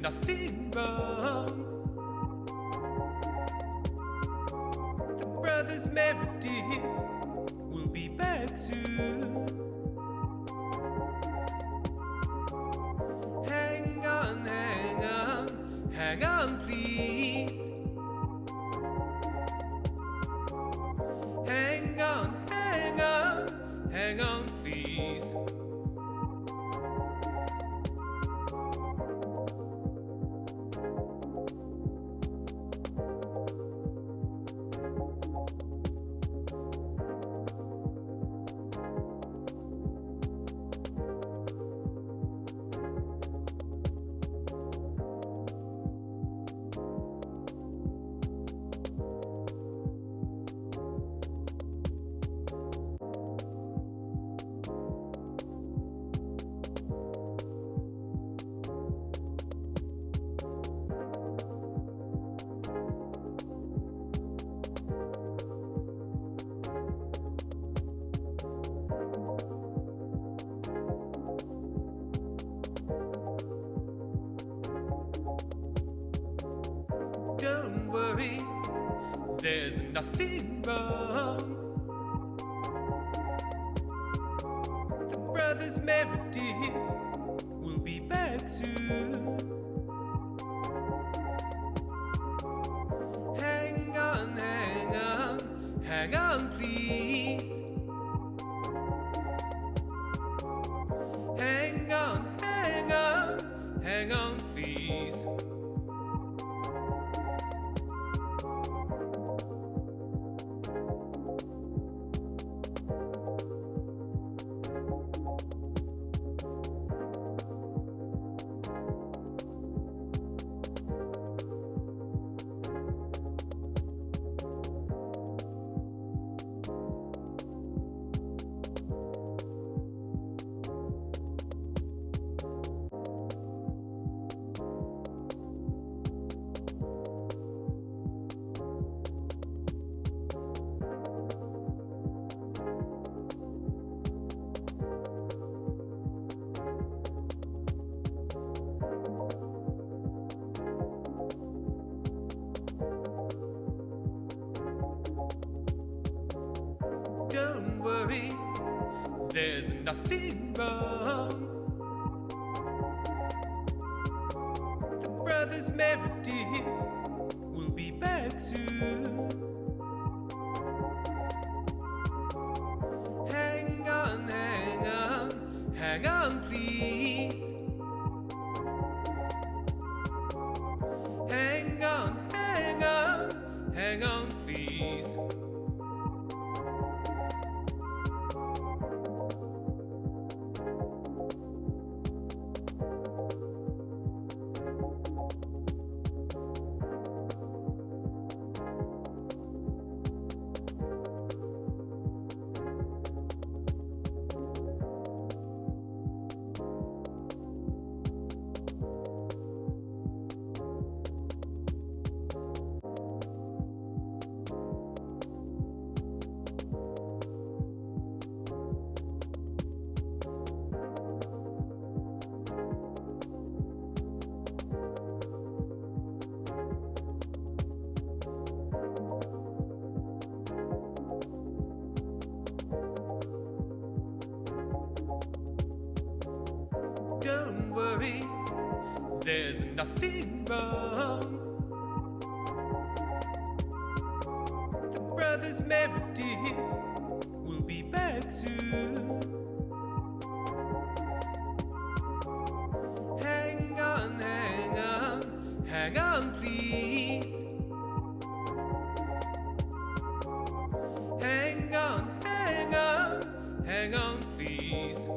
nothing wrong. The brothers Meredith will be back soon. Hang on, hang on, hang on, please. Hang on, hang on, hang on, please. Don't worry, there's nothing wrong. The brothers Meredith will be back soon. Hang on, hang on, hang on, please. Hang on, hang on, hang on, please. Don't worry, there's nothing wrong. The brothers Meredith will be back soon. Hang on, hang on, hang on, please. Hang on, hang on, hang on, please. Don't worry, there's nothing wrong. The brothers Meredith will be back soon. Hang on, hang on, hang on, please. Hang on, hang on, hang on, please.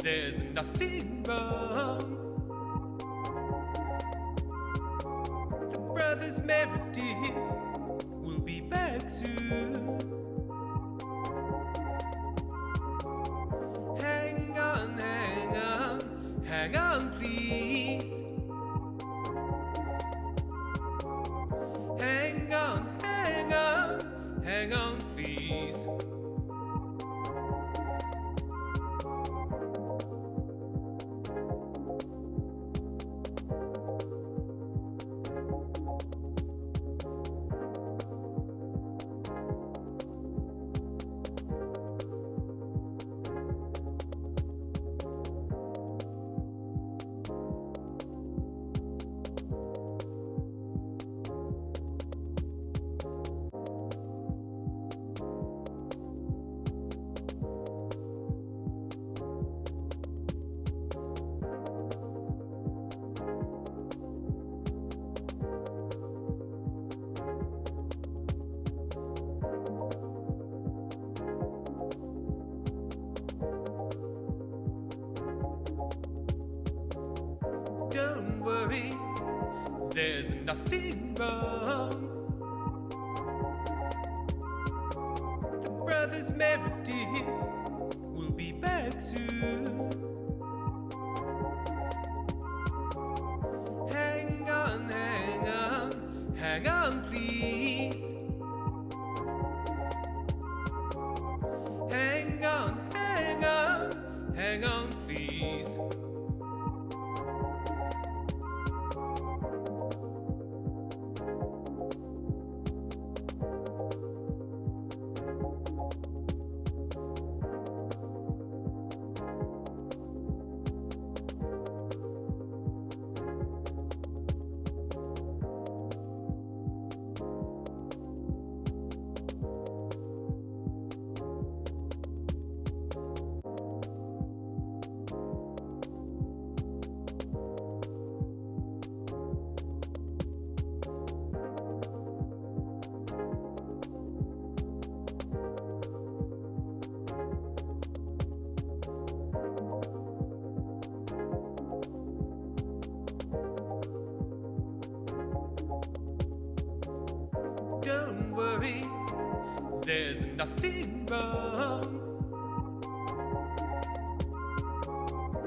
there's nothing wrong. The brothers Meredith will be back soon. Hang on, hang on, hang on, please. Hang on, hang on, hang on, please. Don't worry, there's nothing wrong. The brothers Meredith will be back soon. Hang on, hang on, hang on, please. Hang on, hang on, hang on, please. Don't worry, there's nothing wrong.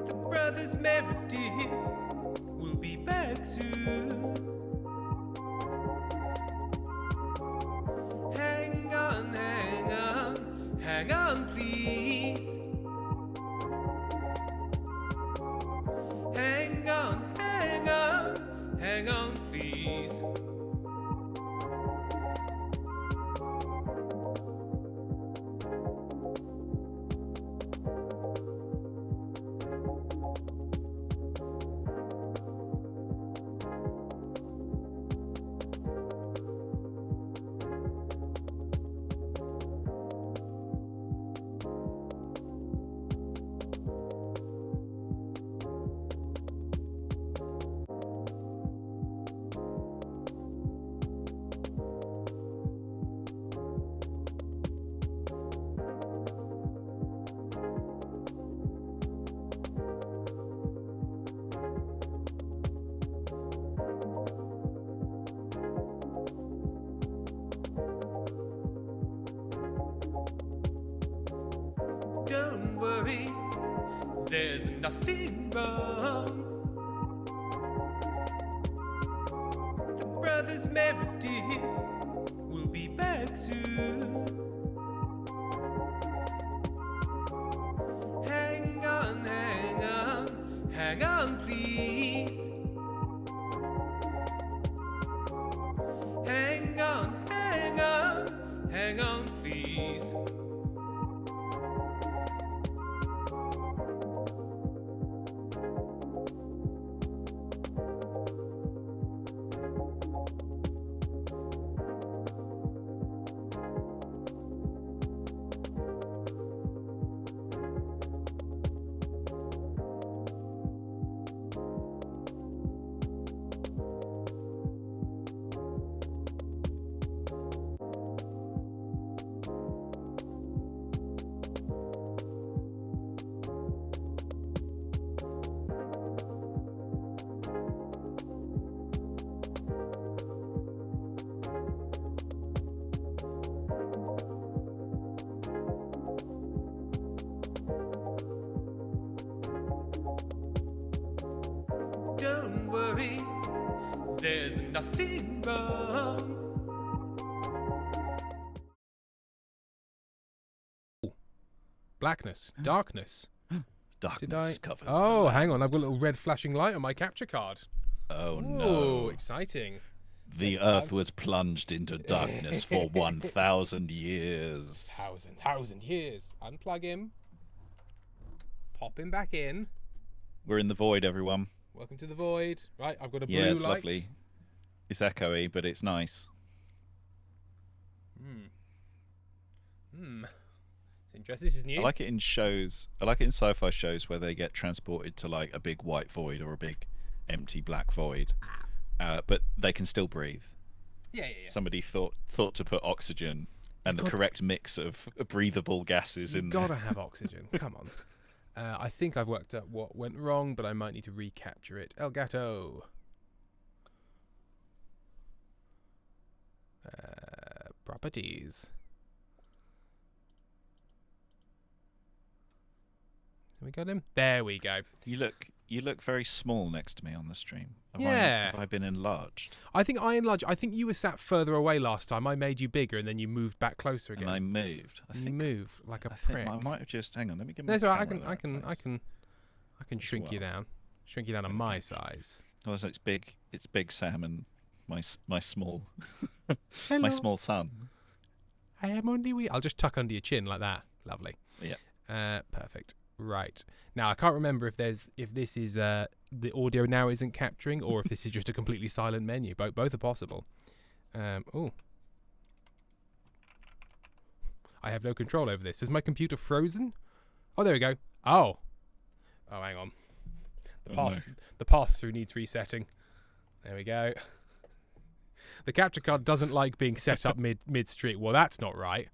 The brothers Meredith will be back soon. Hang on, hang on, hang on, please. Hang on, hang on, hang on, please. Don't worry, there's nothing wrong. The brothers Meredith will be back soon. Hang on, hang on, hang on, please. Hang on, hang on, hang on, please. There's nothing wrong. Blackness, darkness. Darkness covers. Oh, hang on. I've got a little red flashing light on my capture card. Oh Ooh, no. exciting. The earth was plunged into darkness for 1,000 years. Thousand years. Unplug him. Pop him back in. We're in the void, everyone. Welcome to the void. Right, I've got a blue Yeah, it's light. lovely. It's echoey, but it's nice. It's interesting. This is new. I like it in shows. I like it in sci-fi shows where they get transported to like a big white void or a big empty black void, but they can still breathe. Yeah. Somebody thought to put oxygen and the correct mix of breathable gases in there. You've got to have oxygen. Come on. I think I've worked out what went wrong, but I might need to recapture it. Elgato. Properties. Have we got him? There we go. You look very small next to me on the stream. Yeah. Have I been enlarged? I think I enlarged. I think you were sat further away last time. I made you bigger, and then you moved back closer again. And I moved. You moved like a I prick. think I might have just. Hang on. Let me get my. That's all right. camera I can shrink you down. Shrink you down to my size. Oh, so it's big. It's big Sam and my small Hello. my small son. I am only wee. I'll just tuck under your chin like that. Lovely. Yeah. Perfect. Right. Now I can't remember if this is the audio now isn't capturing or if this is just a completely silent menu. Both are possible. Oh. I have no control over this. Is my computer frozen? Oh, there we go. Oh, hang on. The pass-through needs resetting. There we go. The capture card doesn't like being set up mid-street. Well, that's not right.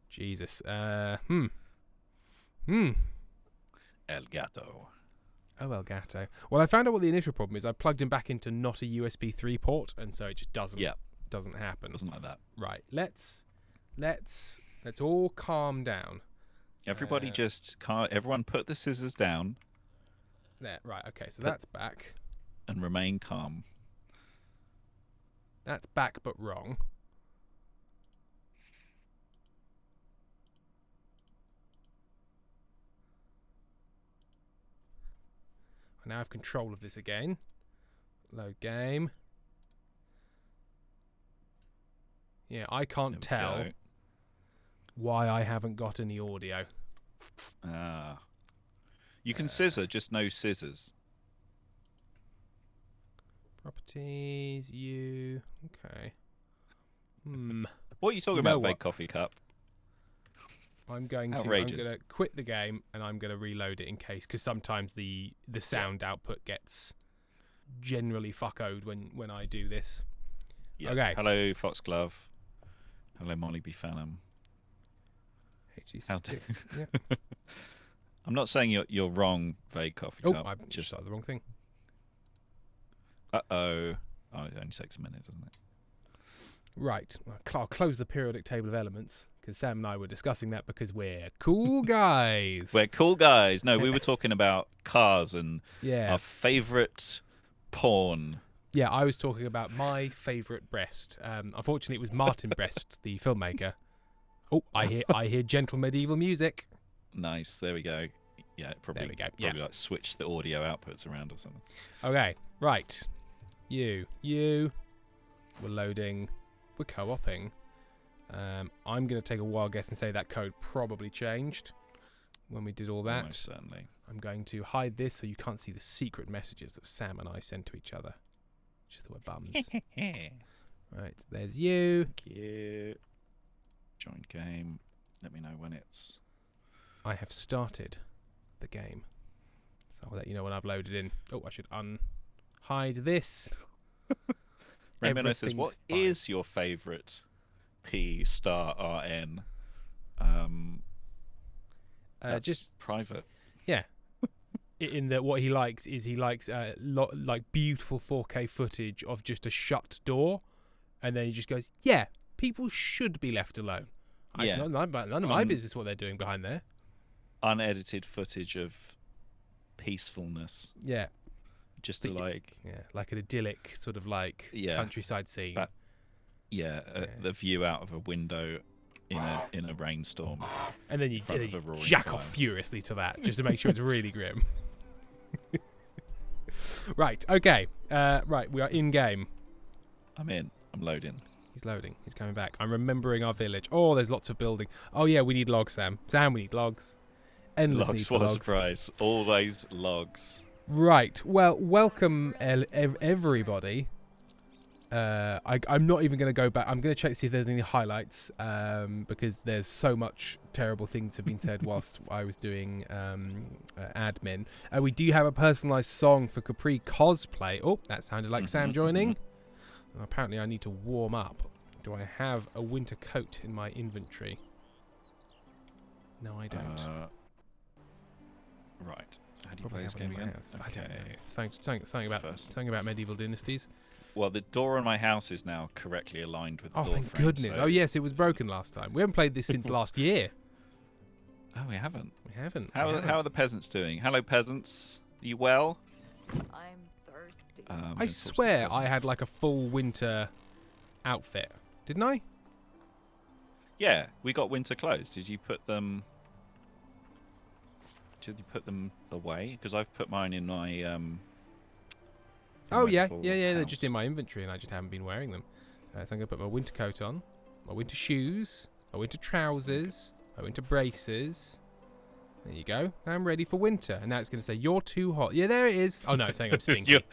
Jesus. Elgato. Oh, Elgato. Well, I found out what the initial problem is. I plugged him back into not a USB 3 port, and so it just doesn't happen. Doesn't like that. Right. Let's all calm down. Everybody everyone put the scissors down. There. Right. Okay. So that's back. And remain calm. That's back, but wrong. I now have control of this again. Load game. Yeah, I can't tell why I haven't got any audio. You can scissor, just no scissors. Properties, okay. What are you talking about, Vague Coffee Cup? I'm going to quit the game and I'm going to reload it in case, because sometimes the sound output gets generally fuckoed when I do this. Yeah. Okay. Hello, Foxglove. Hello, Molly B. Phantom. HC6. Yeah. I'm not saying you're wrong, Vague Coffee Cup. I just started the wrong thing. Uh-oh. Oh, it only takes a minute, doesn't it? Right. I'll close the periodic table of elements, because Sam and I were discussing that because we're cool guys. We're cool guys. No, we were talking about cars and our favourite porn. Yeah, I was talking about my favourite breast. Unfortunately, it was Martin Brest, the filmmaker. Oh, I hear gentle medieval music. Nice. There we go. Yeah, probably. There we go. Probably like switch the audio outputs around or something. Okay, right. You. We're loading. We're co-oping. I'm going to take a wild guess and say that code probably changed when we did all that. Most certainly. I'm going to hide this so you can't see the secret messages that Sam and I send to each other. Just that we're bums. Right, there's you. Thank you. Join game. Let me know when it's... I have started the game. So I'll let you know when I've loaded in. Oh, I should unhide this. Rainbow says, what is your favourite P*RN? That's just private. Yeah. In that, what he likes is like beautiful 4K footage of just a shut door, and then he just goes, "Yeah, people should be left alone." Yeah. It's none of my business what they're doing behind there. Unedited footage of peacefulness. Yeah. just to like like an idyllic sort of like countryside scene. The view out of a window in a rainstorm. And then you jack off furiously to that just to make sure it's really grim. Right, okay. Right, we are in game. I'm in. I'm loading. He's loading. He's coming back. I'm remembering our village. Oh, there's lots of building. Oh, yeah, we need logs, Sam. Sam, we need logs. Endless logs, need for what logs. a surprise. Always logs. Right. Well, welcome, everybody. I'm not even going to go back. I'm going to check to see if there's any highlights because there's so much terrible things have been said whilst I was doing admin. We do have a personalised song for Capri cosplay. Oh, that sounded like Sam joining. Apparently I need to warm up. Do I have a winter coat in my inventory? No, I don't. Right. How do you play this game again? I don't know. Something about medieval dynasties. Well, the door on my house is now correctly aligned with the door thank frame, goodness. So... Oh, yes, it was broken last time. We haven't played this since last year. Oh, we haven't? We haven't. How are the peasants doing? Hello, peasants. Are you well? I'm thirsty. I swear I had like a full winter outfit. Didn't I? Yeah, we got winter clothes. Did you put them... away? Because I've put mine in my... Oh, yeah. They're just in my inventory and I just haven't been wearing them. So I'm going to put my winter coat on, my winter shoes, my winter trousers, my winter braces. There you go. Now I'm ready for winter. And now it's going to say, you're too hot. Yeah, there it is. Oh, no, it's saying I'm stinky. Yep.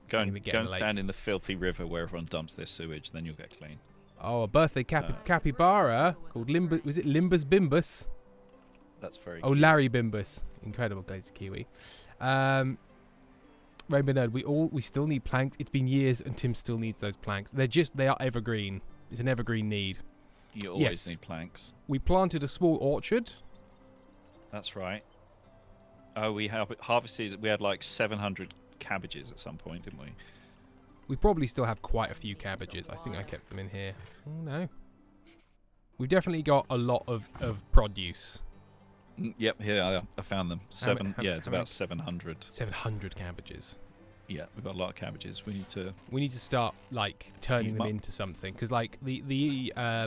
Go and stand in the filthy river where everyone dumps their sewage, then you'll get clean. Oh, a birthday capybara called Limbus. Was it Limbus Bimbus? That's very cute. Larry Bimbus. Incredible glazed kiwi. Rainbow Nerd, we still need planks. It's been years and Tim still needs those planks. They are evergreen. It's an evergreen need. You always need planks. We planted a small orchard. That's right. Oh, we harvested. We had like 700 cabbages at some point, didn't we? We probably still have quite a few cabbages. I think I kept them in here. Oh no. We've definitely got a lot of produce. Yep, here I found them. It's about 700. 700 cabbages. Yeah, we've got a lot of cabbages. We need to start like turning them into something because like we need a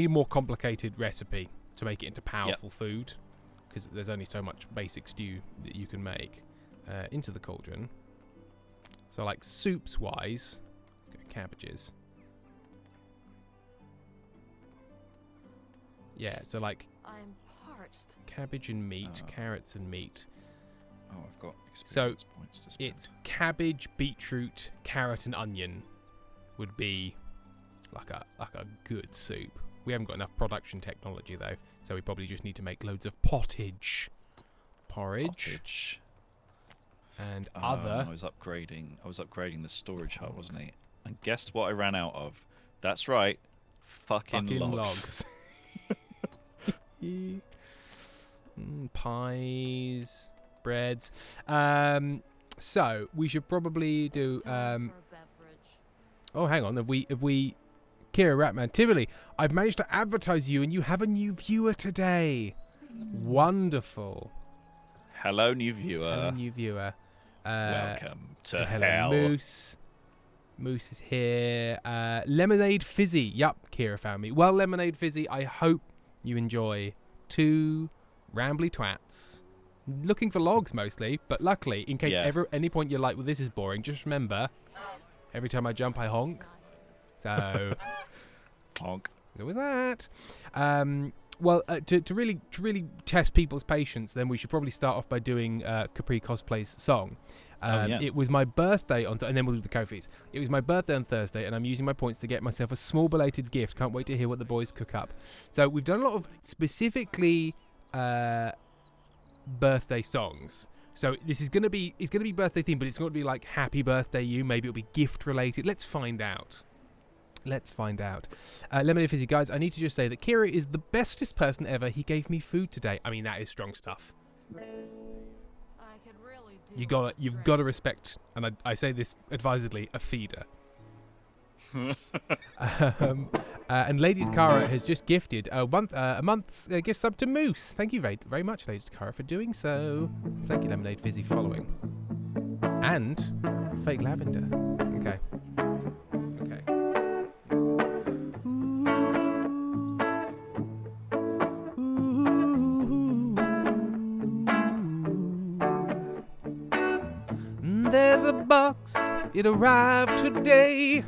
more complicated recipe to make it into powerful food because there's only so much basic stew that you can make into the cauldron. So like soups wise, let's go cabbages. Yeah, so like I'm parched. Cabbage and meat, carrots and meat. Oh, I've got experience points to spend. It's cabbage, beetroot, carrot, and onion would be like a good soup. We haven't got enough production technology though, so we probably just need to make loads of porridge. And other. I was upgrading the storage hut, wasn't I? And guess what I ran out of? That's right, fucking logs. Pies, breads. So we should probably do. Oh, hang on. Have we? Kira Ratman Tivoli, I've managed to advertise you, and you have a new viewer today. Wonderful. Hello, new viewer. Hello, new viewer. Welcome to hello, hell. Moose. Moose is here. Lemonade Fizzy. Yup, Kira found me. Well, Lemonade Fizzy, I hope you enjoy 2 rambly twats. Looking for logs mostly, but luckily, in case any point you're like, well, this is boring, just remember, every time I jump, I honk. So, honk. There was that. Well, to really test people's patience, then we should probably start off by doing Capri Cosplay's song. It was my birthday and then we'll do the Kofis. It was my birthday on Thursday, and I'm using my points to get myself a small belated gift. Can't wait to hear what the boys cook up. So we've done a lot of specifically birthday songs. So this is gonna be birthday themed, but it's going to be like Happy Birthday You. Maybe it'll be gift related. Let's find out. Lemonade Fizzy, guys, I need to just say that Kira is the bestest person ever. He gave me food today. I mean, that is strong stuff. You've got to respect, and I say this advisedly, a feeder. And Lady Takara has just gifted a month's gift sub to Moose. Thank you very, very much, Lady Takara, for doing so. Thank you, Lemonade Fizzy, for following. And fake lavender. Okay. There's a box, it arrived today.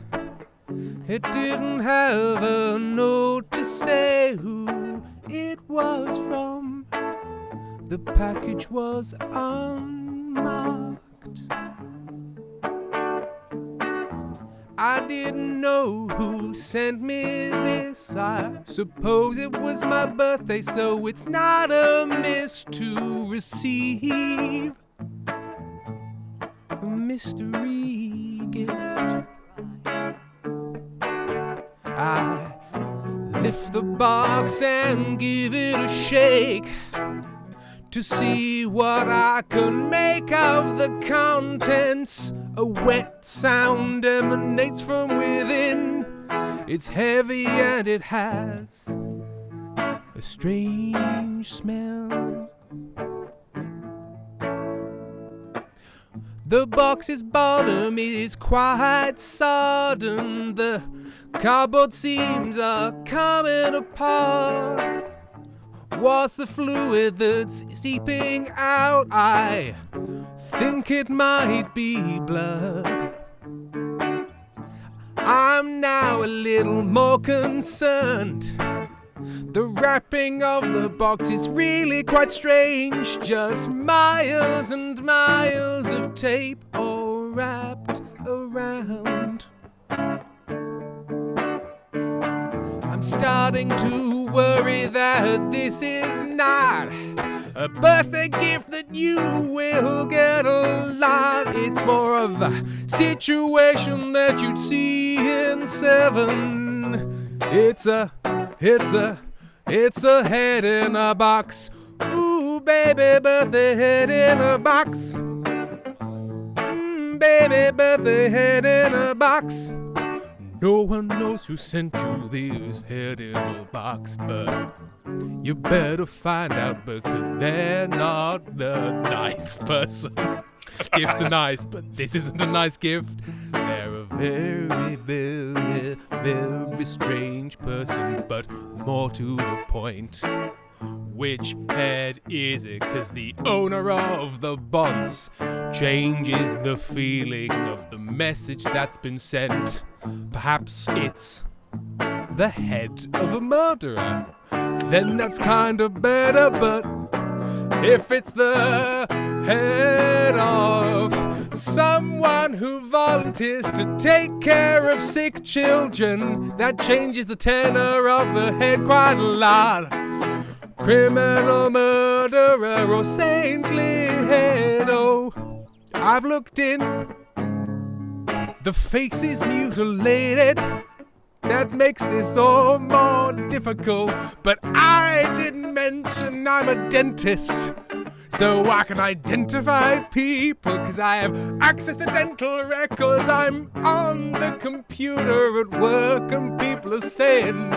It didn't have a note to say who it was from. The package was unmarked. I didn't know who sent me this. I suppose it was my birthday, so it's not amiss to receive a mystery gift. I lift the box and give it a shake to see what I can make of the contents. A wet sound emanates from within. It's heavy and it has a strange smell. The box's bottom is quite sodden. The cardboard seams are coming apart. What's the fluid that's seeping out? I think it might be blood. I'm now a little more concerned. The wrapping of the box is really quite strange. Just miles and miles of tape all wrapped around. I'm starting to worry that this is not a birthday gift that you will get a lot. It's more of a situation that you'd see in Seven. It's a head in a box. Ooh, baby, birthday head in a box. Baby, birthday head in a box. No one knows who sent you this head in a box, but you better find out because they're not the nice person. Gifts are nice, but this isn't a nice gift. They're a very, very, very strange person, but more to the point. Which head is it? 'Cause the owner of the box changes the feeling of the message that's been sent. Perhaps it's the head of a murderer. Then that's kind of better, but if it's the head of someone who volunteers to take care of sick children, that changes the tenor of the head quite a lot. Criminal murderer or saintly head, oh, I've looked in. The face is mutilated. That makes this all more difficult. But I didn't mention I'm a dentist, so I can identify people, 'cause I have access to dental records. I'm on the computer at work and people are saying,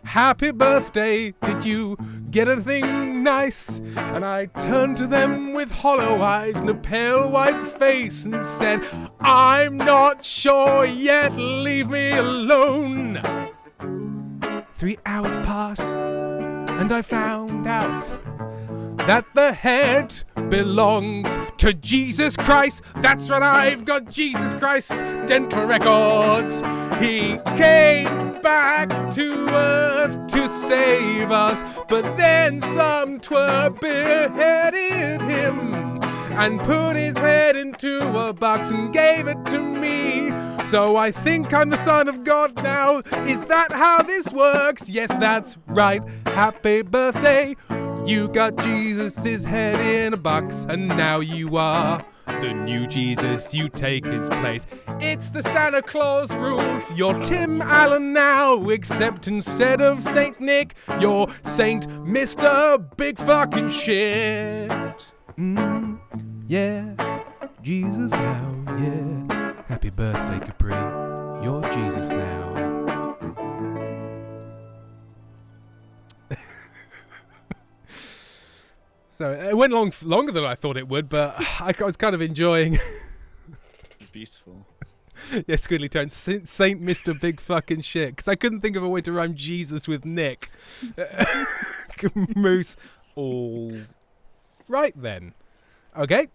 happy birthday, did you get anything nice? And I turned to them with hollow eyes and a pale white face and said, I'm not sure yet, leave me alone. 3 hours pass and I found out that the head belongs to Jesus Christ. That's right, I've got Jesus Christ's dental records. He came back to earth to save us, but then some twerp beheaded him and put his head into a box and gave it to me. So I think I'm the son of God now. Is that how this works? Yes, that's right. Happy birthday. You got Jesus' head in a box, and now you are the new Jesus. You take his place. It's the Santa Claus rules. You're Tim Allen now, except instead of Saint Nick, you're Saint Mr. Big Fucking Shit. Yeah, Jesus now, yeah. Happy birthday, Capri. You're Jesus now. So it went longer than I thought it would, but I was kind of enjoying beautiful. Yeah, Squiddly Tones, Saint Mr. Big Fucking Shit. Because I couldn't think of a way to rhyme Jesus with Nick. Moose. All right then. Okay.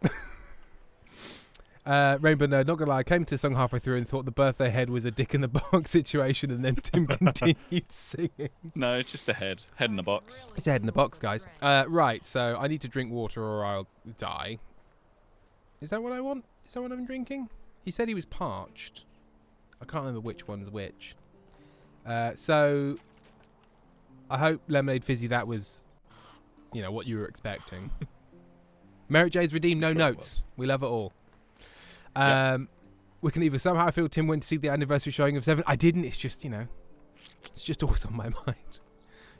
Rainbow Nerd, not gonna lie, I came to the song halfway through and thought the birthday head was a dick in the box situation, and then Tim continued singing. No, just a head. Head in the box. It's a head in the box, guys. Right, so I need to drink water or I'll die. Is that what I want? Is that what I'm drinking? He said he was parched. I can't remember which one's which. So I hope Lemonade Fizzy, that was, what you were expecting. Merritt J's redeemed, no notes. We love it all. We can either somehow feel Tim went to see the anniversary showing of 7. I didn't. It's just, it's just always on my mind.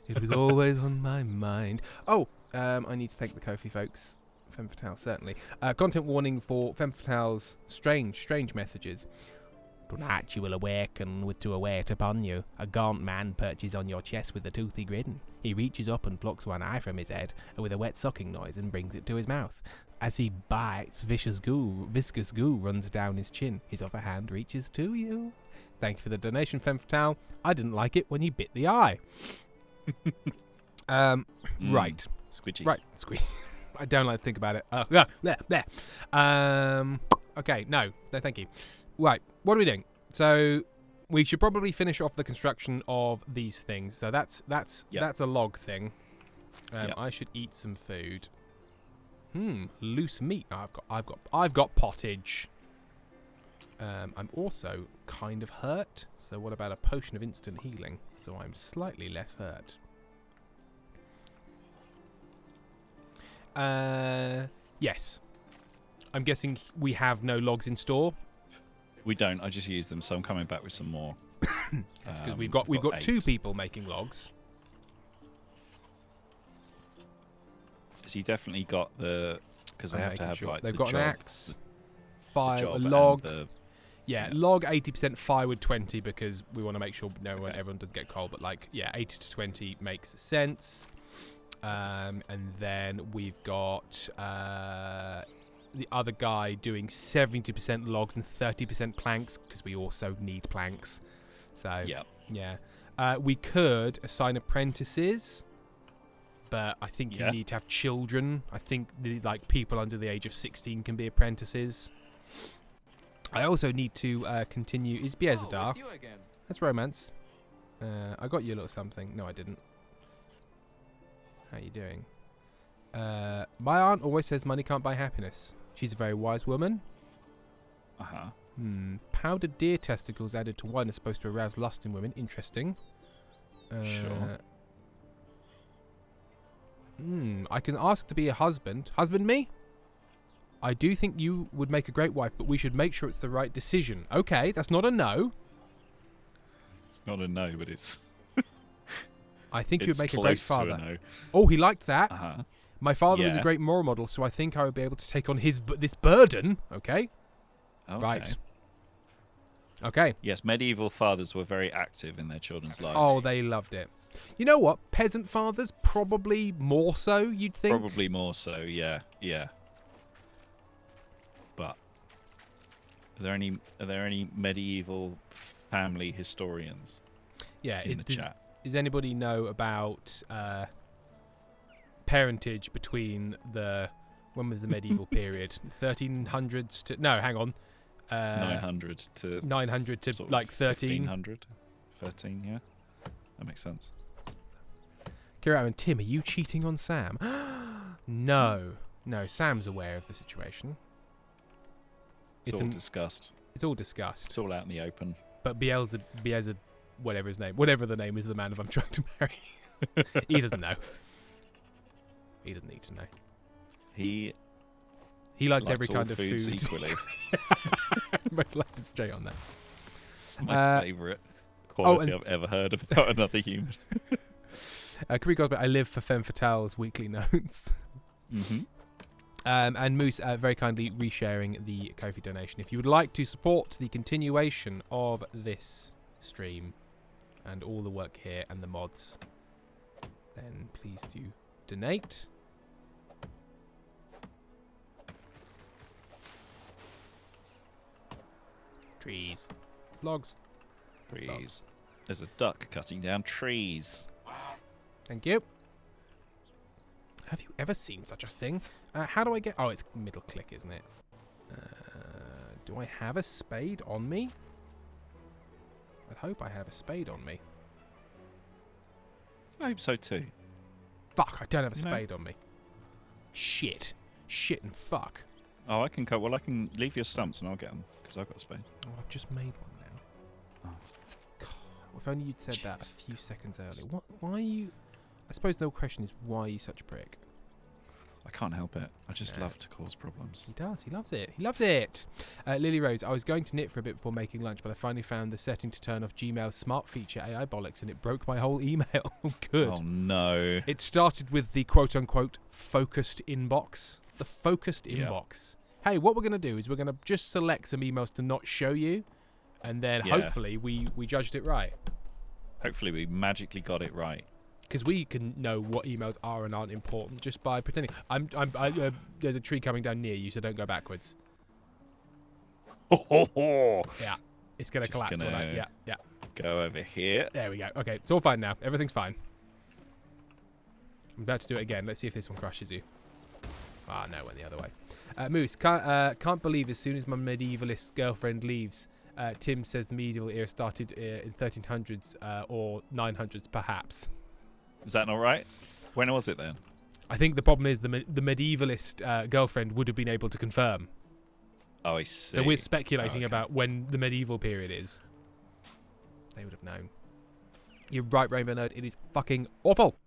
It was always on my mind. Oh, I need to thank the Ko-fi folks. Femme Fatale, certainly. Content warning for Femme Fatale's strange messages. Tonight you will awaken with to await upon you. A gaunt man perches on your chest with a toothy grin. He reaches up and plucks one eye from his head with a wet sucking noise and brings it to his mouth. As he bites, viscous goo runs down his chin. His other hand reaches to you. Thank you for the donation, Femme Fatale. I didn't like it when he bit the eye. Right. Squidgy. Right, squidgy. I don't like to think about it. Okay, no, thank you. Right, what are we doing? So we should probably finish off the construction of these things. So that's a log thing. I should eat some food. Loose meat. I've got pottage. I'm also kind of hurt. So what about a potion of instant healing? So I'm slightly less hurt. Yes. I'm guessing we have no logs in store. We don't. I just use them, so I'm coming back with some more. That's because we've got 8. 2 people making logs. So you definitely got the, because they have to have like they've the got job, an axe, fire, a job log. and Log 80%, firewood 20 because we want to make sure everyone doesn't get cold. But 80 to 20 makes sense. And then we've got the other guy doing 70% logs and 30% planks because we also need planks. So we could assign apprentices, but I think you need to have children. I think people under the age of 16 can be apprentices. I also need to continue. Is Biezadar? It's you again. That's romance. I got you a little something. No, I didn't. How you doing? My aunt always says money can't buy happiness. She's a very wise woman. Powdered deer testicles added to wine are supposed to arouse lust in women. Interesting. Sure. I can ask to be a husband. Husband me? I do think you would make a great wife, but we should make sure it's the right decision. Okay, that's not a no. It's not a no, but it's... I think you would make a great father. To a no. Oh, he liked that. My father was a great moral model, so I think I would be able to take on this burden. Okay. Right. Okay. Yes, medieval fathers were very active in their children's lives. Oh, they loved it. You know what? Peasant fathers, probably more so, you'd think? Probably more so, yeah. But are there any medieval family historians in the chat? Does anybody know about parentage between when was the medieval period? 1300s to... No, hang on. 900 to 13. 1500. 13, yeah. That makes sense. Kira and Tim, are you cheating on Sam? No, Sam's aware of the situation. It's all discussed. It's all discussed. It's all out in the open. But Bielza, whatever the name is of the man I'm trying to marry. He doesn't know. He doesn't need to know. He likes every kind of foods food equally. I'm like to stay on that. It's my favourite quality I've ever heard about another human. Career Gospel, I live for Femme Fatale's weekly notes. And Moose very kindly resharing the Ko-fi donation. If you would like to support the continuation of this stream and all the work here and the mods, then please do donate. Trees. Logs. Trees. There's a duck cutting down trees. Thank you. Have you ever seen such a thing? How do I get... Oh, it's middle click, isn't it? Do I have a spade on me? I hope I have a spade on me. I hope so too. Fuck, I don't have a No. spade on me. Shit. Shit and fuck. Oh, I can go. Well, I can leave your stumps and I'll get them because I've got a spade. Oh, I've just made one now. Oh. God, if only you'd said that a few seconds earlier. What? Why are you... I suppose the whole question is, why are you such a prick? I can't help it. I just No. love to cause problems. He does. He loves it. He loves it. Lily Rose, I was going to knit for a bit before making lunch, but I finally found the setting to turn off Gmail's smart feature AI bollocks, and it broke my whole email. Good. Oh no. It started with the quote-unquote focused inbox. The focused Yeah. inbox. Hey, what we're going to do is we're going to just select some emails to not show you, and then Yeah. hopefully we judged it right. Hopefully we magically got it right. Because we can know what emails are and aren't important just by pretending. There's a tree coming down near you, so don't go backwards. Yeah, it's going to Just collapse. When gonna- yeah. Go over here. There we go. Okay, it's all fine now. Everything's fine. I'm about to do it again. Let's see if this one crushes you. Ah, no, went the other way. Moose, can't believe as soon as my medievalist girlfriend leaves, Tim says the medieval era started in 1300s or 900s, perhaps. Is that not right? When was it then? I think the problem is the medievalist girlfriend would have been able to confirm. Oh, I see. So we're speculating okay. about when the medieval period is. They would have known. You're right, Rainbow Nerd. It is fucking awful.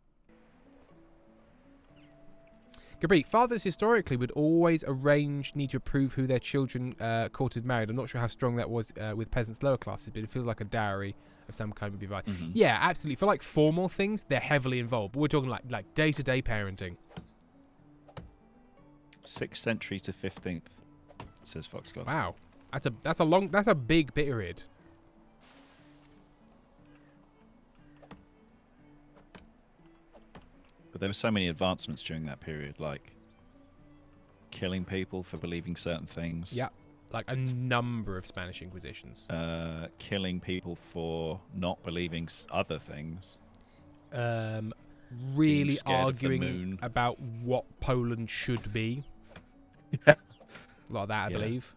Gabri, fathers historically would always need to approve who their children courted married. I'm not sure how strong that was with peasants' lower classes, but it feels like a dowry of some kind would be right. Mhm. Yeah, absolutely. For like formal things, they're heavily involved. But we're talking like day-to-day parenting. 6th century to 15th, says Foxglove. Wow, that's a big period. But there were so many advancements during that period, like killing people for believing certain things. Yeah, like a number of Spanish Inquisitions. Killing people for not believing other things. Really scared of the arguing moon. about what Poland should be. Yeah. A lot of that, I Yeah. believe.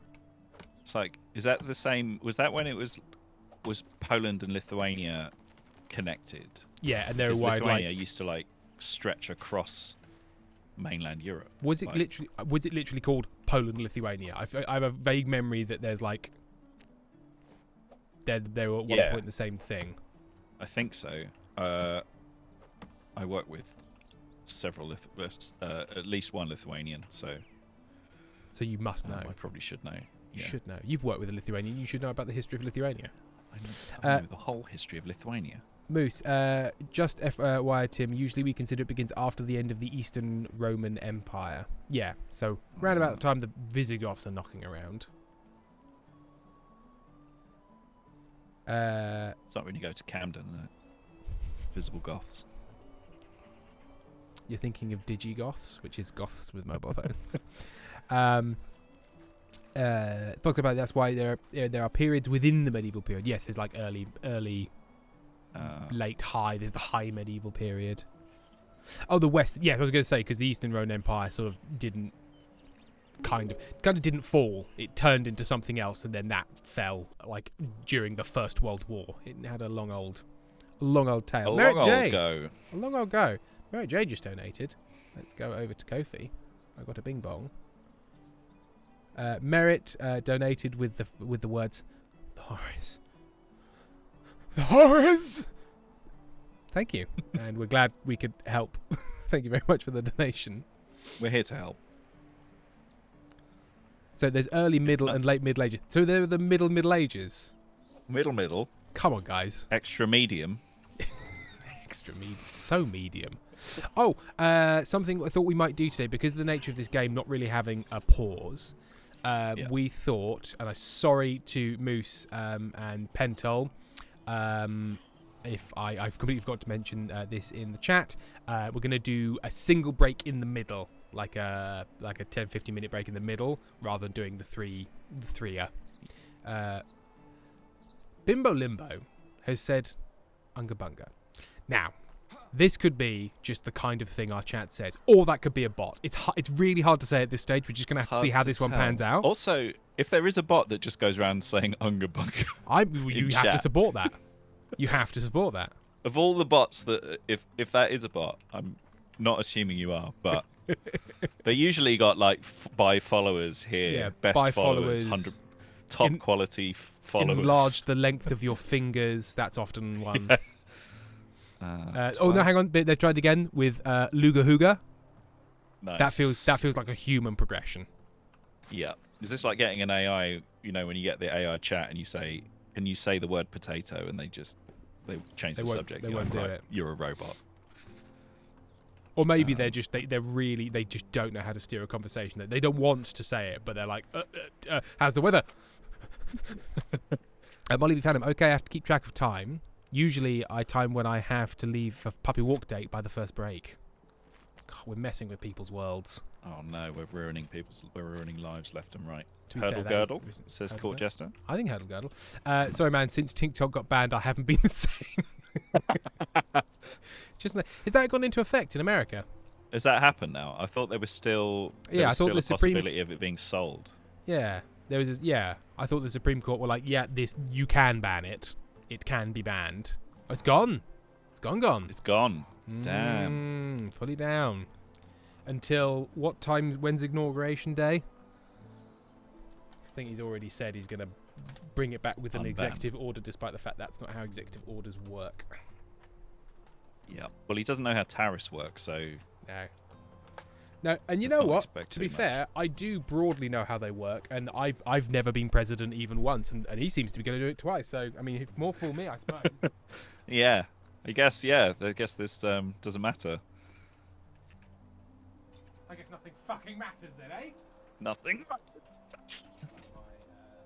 It's like, is that the same? Was that when it was Poland and Lithuania connected? Yeah, and they're 'Cause wide Lithuania like. used to like stretch across mainland Europe. Was it like- literally called Poland Lithuania? I have a vague memory that there's like. They were at one Yeah. point the same thing. I think so. I work with several, at least one Lithuanian, so So you must know. I probably should know. You Yeah. should know. You've worked with a Lithuanian. You should know about the history of Lithuania. I know the whole history of Lithuania. Moose, just FYI, Tim, usually we consider it begins after the end of the Eastern Roman Empire. Yeah, so round about the time the Visigoths are knocking around. It's like when you go to Camden and visible Goths. You're thinking of Digigoths, which is Goths with mobile phones. Talked about that's why there are periods within the medieval period. Yes, there's like early, late, high. There's the high medieval period. Oh, the West. Yes, I was going to say because the Eastern Roman Empire sort of didn't kind of didn't fall. It turned into something else, and then that fell like during the First World War. It had a long old tale. Merritt J. Go. A long old go. Merritt J just donated. Let's go over to Ko-fi. I got a bing bong. Merritt donated with the words, "The horrors, the horrors." Thank you, and we're glad we could help. Thank you very much for the donation. We're here to help. So there's early, middle, and late Middle Ages. So they're the Middle Ages. Middle. Come on, guys. Extra medium. Extra medium. So medium. Oh, something I thought we might do today, because of the nature of this game not really having a pause, we thought, and I'm sorry to Moose and Pentol, if I've completely forgot to mention this in the chat, we're going to do a single break in the middle, like a 10-15 minute break in the middle, rather than doing the three-er. Bimbo Limbo has said Unga Bunga. Now, this could be just the kind of thing our chat says, or that could be a bot. It's really hard to say at this stage. We're just going to have to see how this one pans out. Also, if there is a bot that just goes around saying Unga Bunga, You have to support that. You have to support that. of all the bots that, if that is a bot, I'm not assuming you are, but they usually got like by followers here, Yeah, best by followers, 100 top quality followers. Enlarge the length of your fingers. That's often one. Yeah. No, hang on. They've tried again with Luga Hooga. Nice. That feels like a human progression. Yeah. Is this like getting an AI? You know, when you get the AI chat and you say, "Can you say the word potato?" and they change the subject. They You're won't like, do right, it. You're a robot. Or maybe they just don't know how to steer a conversation. They don't want to say it, but they're like, how's the weather? Molly, we found him. Okay, I have to keep track of time. Usually I time when I have to leave for puppy walk date by the first break. God, we're messing with people's worlds. Oh no, we're ruining lives left and right. To be fair, Hurdle that girdle, is- says Hurdle Court girdle? Jester. I think Hurdle Girdle. Sorry, man. Since TikTok got banned, I haven't been the same. Has that gone into effect in America? Has that happened now? I thought there was still Yeah, I thought still the a Supreme- possibility of it being sold. Yeah, there was. I thought the Supreme Court were like, yeah, you can ban it. It can be banned. Oh, it's gone. It's gone. It's gone. Damn. Fully down. Until what time? When's inauguration day? I think he's already said he's going to bring it back with an Unban. executive order, despite the fact that's not how executive orders work. Yeah. Well, he doesn't know how tariffs work, so No, and you Let's know not what? expect To be too much. fair, I do broadly know how they work, and I've never been president even once, and he seems to be going to do it twice. So I mean, if more fool me, I suppose. yeah. I guess this doesn't matter. I guess nothing fucking matters then, eh? Nothing.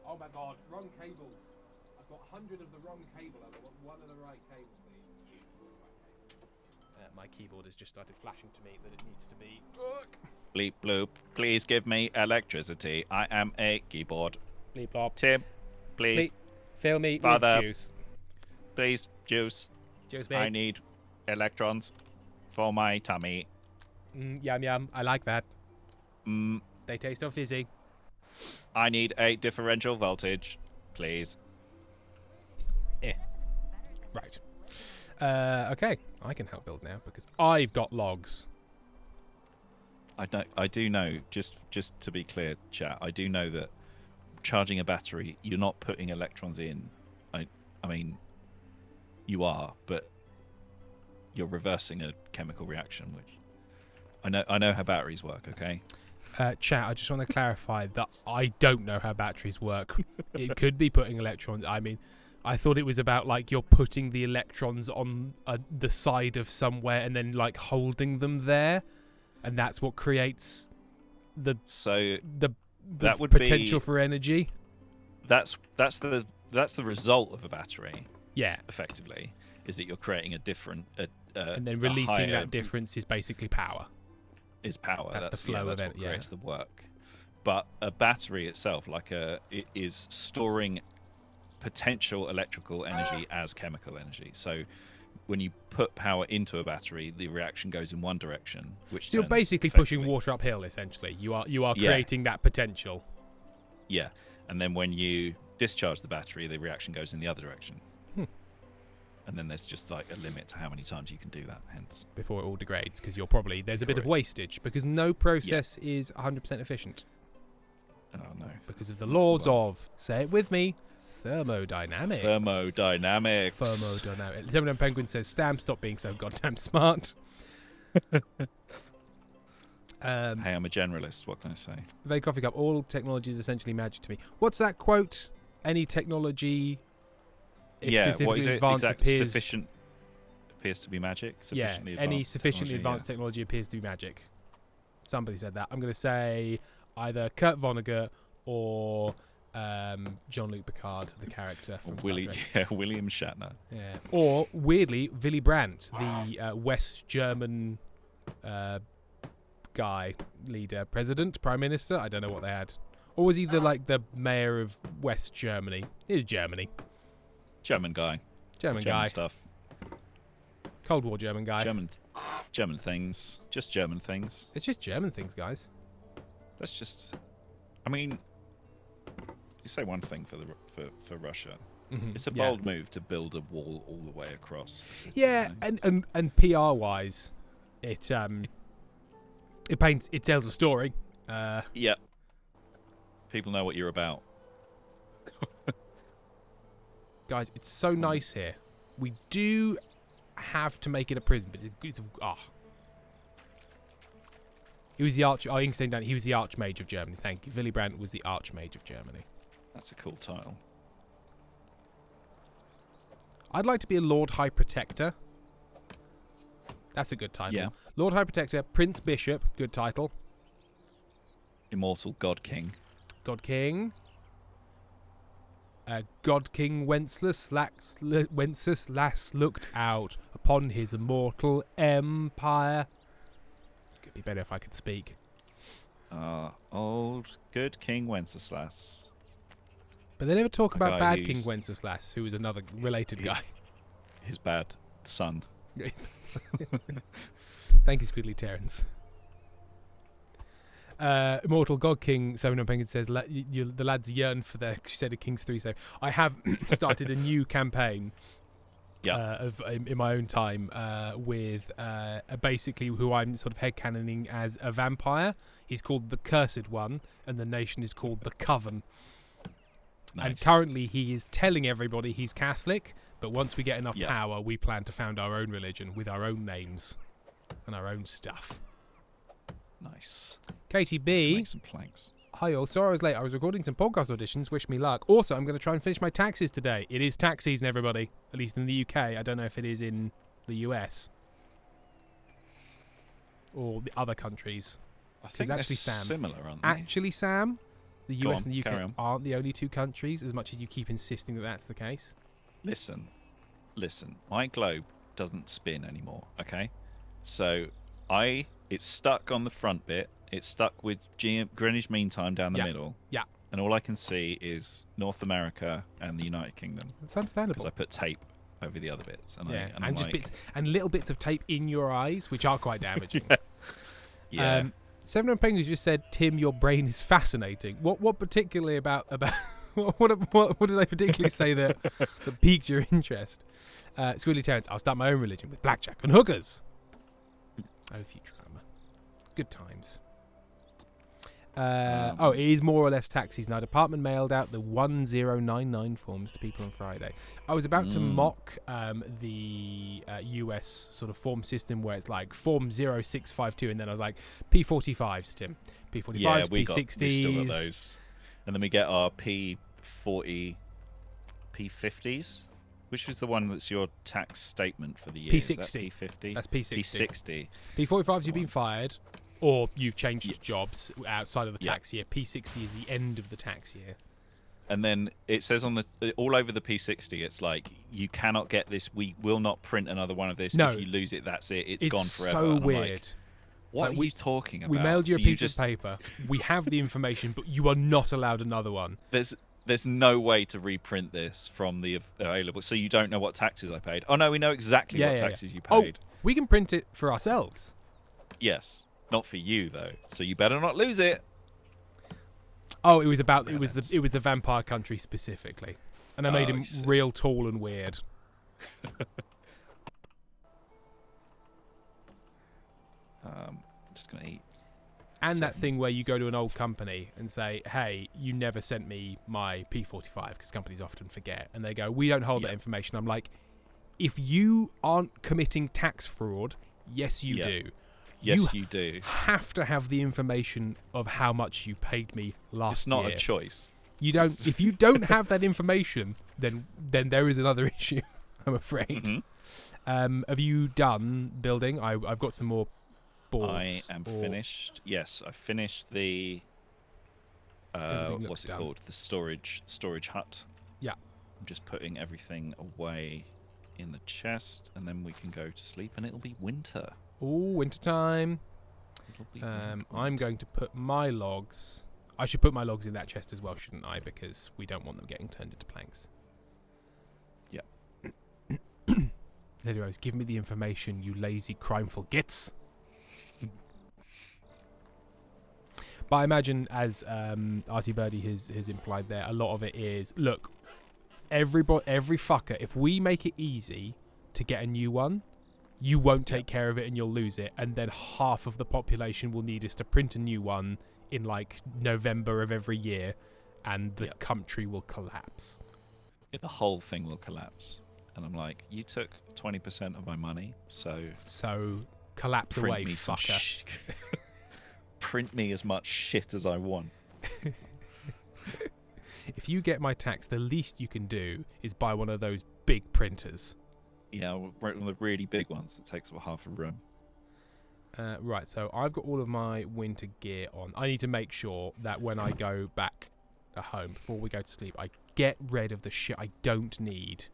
Oh my god, wrong cables. I've got 100 of the wrong cable. I want one of the right cable, please. My keyboard has just started flashing to me that it needs to be. Bleep bloop. Please give me electricity. I am a keyboard. Bleep blop. Tim, please. Fill me Father. with juice. Please, juice. Juice, I babe. need electrons for my tummy. Yum yum. I like that. Mm, They taste so fizzy. I need a differential voltage, please. Right. Okay. I can help build now because I've got logs. I do know. Just to be clear, chat. I do know that charging a battery, you're not putting electrons in. I mean, you are, but you're reversing a chemical reaction, which I know how batteries work. Okay. Chat, I just want to clarify that I don't know how batteries work. It could be putting electrons. I mean, I thought it was about like you're putting the electrons on the side of somewhere and then like holding them there, and that's what creates the that would potential be, for energy. That's the result of a battery. Yeah, Effectively, is that you're creating a different and then a releasing higher- that difference is basically power. is power. That's the flow of that's it, what yeah. creates the work. But a battery itself, it is storing potential electrical energy as chemical energy. So when you put power into a battery, the reaction goes in one direction, which So you're turns basically pushing effectively- water uphill. Essentially, you are Yeah. creating that potential. Yeah, and then when you discharge the battery, the reaction goes in the other direction. And then there's just like a limit to how many times you can do that. Hence, Before it all degrades, because there's a bit of Correct. wastage, because no process is 100% efficient oh no, because of the laws Well. of, say it with me, thermodynamics. thermodynamics. Thermodynamics. Seven Penguin says, Stam, stop being so goddamn smart. Hey, I'm a generalist. What can I say? Very Coffee Cup, all technology is essentially magic to me. What's that quote? Any technology, if Yeah, what significantly is it? advanced, appears... Sufficient appears to be magic. Yeah, Sufficiently any advanced sufficiently technology, advanced technology appears to be magic. Somebody said that. I'm going to say either Kurt Vonnegut or Jean-Luc Picard, the character from Star Trek. William Shatner. Yeah. Or, weirdly, Willy Brandt, the West German guy, leader, president, prime minister. I don't know what they had. Or was he like the mayor of West Germany? It was Germany. German guy. German German guy. stuff. Cold War German guy. German things. Just German things. It's just German things, guys. That's just. I mean, you say one thing for Russia. Mhm, It's a yeah. bold move to build a wall all the way across. the city, Yeah, you know? and PR wise, it tells a story. Yeah. People know what you're about. Guys, it's so nice here. We do have to make it a prison, but it's He was the he was the Archmage of Germany. Thank you. Willy Brandt was the Archmage of Germany. That's a cool title. I'd like to be a Lord High Protector. That's a good title. Yeah. Lord High Protector, Prince Bishop, good title. Immortal God King. God King. God King Wenceslas looked out upon his immortal empire. Could be better if I could speak. Old good King Wenceslas. But they never talk A about guy bad who's- King Wenceslas, who is another related guy. His bad son. Thank you, Squiddly Terrence. Immortal God King 7 Penguin says the lads yearn for their Crusader Kings 3 save. I have started a new campaign in my own time with basically who I'm sort of headcanoning as a vampire. He's called the Cursed One, and the nation is called the Coven. Nice. And currently he is telling everybody he's Catholic, but once we get enough Yeah. power, we plan to found our own religion with our own names and our own stuff. Nice. Katie B. Make some planks. Hi all, sorry I was late. I was recording some podcast auditions. Wish me luck. Also, I'm going to try and finish my taxes today. It is tax season, everybody. At least in the UK. I don't know if it is in the US or the other countries. I think actually, they're Sam, similar, aren't they? Actually, Sam, the Go US on, and the carry UK on. aren't the only two countries, as much as you keep insisting that that's the case. Listen. My globe doesn't spin anymore, okay? So it's stuck on the front bit. It's stuck with Greenwich Mean Time down the Yeah. middle. Yeah. And all I can see is North America and the United Kingdom That's understandable. because I put tape over the other bits. And Yeah, I'm and just like, bits and little bits of tape in your eyes, which are quite damaging. yeah. Seven Penguins just said, "Tim, your brain is fascinating." What particularly about what did I particularly say that piqued your interest? Squidly Terrence, I'll start my own religion with blackjack and hookers. Oh, Futurama, good times. It is more or less taxis now. Department mailed out the 1099 forms to people on Friday. I was about to mock the US sort of form system where it's like form 0652, and then I was like, P45s, Tim. P45s, yeah, we P60s. still got those. And then we get our P40, P50s, which is the one that's your tax statement for the year. P60. Is that P50? That's P60. P60. P45s, That's the you've been one. fired, or you've changed Yes. jobs outside of the Yeah. tax year. P60 is the end of the tax year. And then it says on the all over the P60, it's like, you cannot get this. We will not print another one of this. No. If you lose it, that's it. It's It's gone forever. so And I'm like, weird. what Like, are you talking about? We mailed you a So piece just, of paper. We have the information, but you are not allowed another one. There's no way to reprint this from the available. So you don't know what taxes I paid. Oh no, we know exactly what taxes you paid. Oh, we can print it for ourselves. Yes, not for you though. So you better not lose it. Oh, it was about Brilliant. it was the vampire country specifically, and I made Oh, him I see. real tall and weird. Just gonna eat. And that 7. thing where you go to an old company and say, "Hey, you never sent me my P45," because companies often forget, and they go, "We don't hold that Yeah. information." I'm like, if you aren't committing tax fraud, yes, you Yeah. do. Yes, you do. Have to have the information of how much you paid me last It's not year. a choice. You don't. If you don't have that information, then there is another issue. I'm afraid. Mhm. Have you done building? I've got some more I boards. am or- finished. Yes, I finished the. Everything looks What's it done. called? The storage hut. Yeah. I'm just putting everything away in the chest, and then we can go to sleep, and it'll be winter. Oh, wintertime. It'll be I'm winter. going to put my logs. I should put my logs in that chest as well, shouldn't I? Because we don't want them getting turned into planks. Yeah. Lily Rose, give me the information, you lazy, crimeful gits. But I imagine, as Artie Birdie has implied there, a lot of it is, look, every fucker, if we make it easy to get a new one, you won't take care of it and you'll lose it, and then half of the population will need us to print a new one in like November of every year, and the country will collapse. The whole thing will collapse. And I'm like, you took 20% of my money, so collapse away, me fucker. Print me as much shit as I want. If you get my tax, the least you can do is buy one of those big printers. Yeah, one of the really big ones that takes up half a room. Right, so I've got all of my winter gear on. I need to make sure that when I go back home, before we go to sleep, I get rid of the shit I don't need.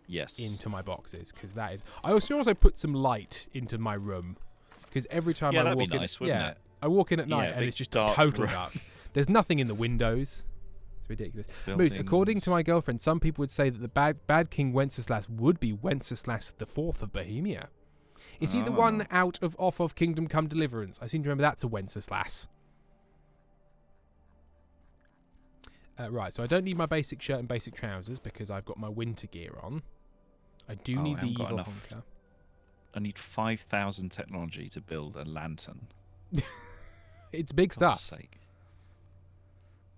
Yes. Into my boxes, because that is. I also put some light into my room, because every time I that'd walk be nice, wouldn't it? I walk in at night and big it's just dark total room. dark. There's nothing in the windows. It's ridiculous. Buildings. Moose, according to my girlfriend, some people would say that the bad King Wenceslas would be Wenceslas the Fourth of Bohemia. Is he the one off of Kingdom Come Deliverance? I seem to remember that's a Wenceslas. Right, so I don't need my basic shirt and basic trousers because I've got my winter gear on. I do need the evil honker. I need 5,000 technology to build a lantern. It's big stuff. Sake.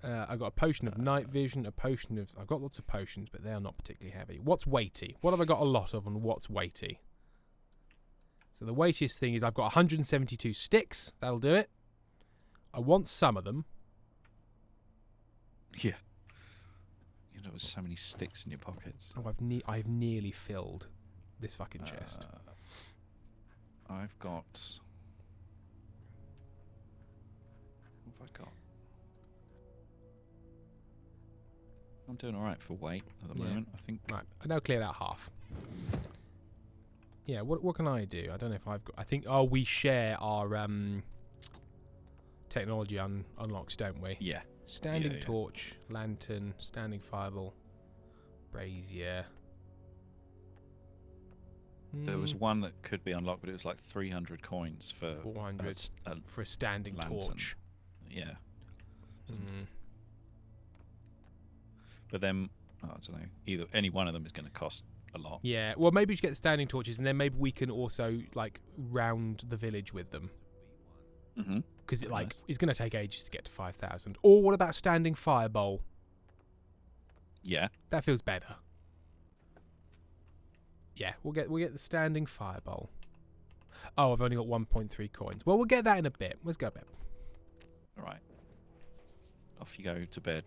I got a potion of night vision, I've got lots of potions, but they are not particularly heavy. What's weighty? What have I got a lot of, and what's weighty? So the weightiest thing is I've got 172 sticks. That'll do it. I want some of them. Yeah. You know, there's so many sticks in your pockets. Oh, I've nearly filled this fucking chest. I've got... What have I got? I'm doing alright for weight at the moment, I think. Right, I now cleared out half. Yeah, what can I do? I don't know if I've got... I think, we share our technology unlocks, don't we? Yeah. Standing torch, lantern, standing fireball, brazier. There was one that could be unlocked, but it was like 300 coins for 400 for a standing lantern. torch. Yeah. But then, I don't know, any one of them is going to cost a lot. Yeah, well, maybe we should get the standing torches, and then maybe we can also, like, round the village with them. Mm-hmm. Because it's going to take ages to get to 5,000. Or what about standing fireball? Yeah. That feels better. Yeah, we'll get the standing fireball. Oh, I've only got 1.3 coins. Well, we'll get that in a bit. Let's go to bed. All right. Off you go to bed,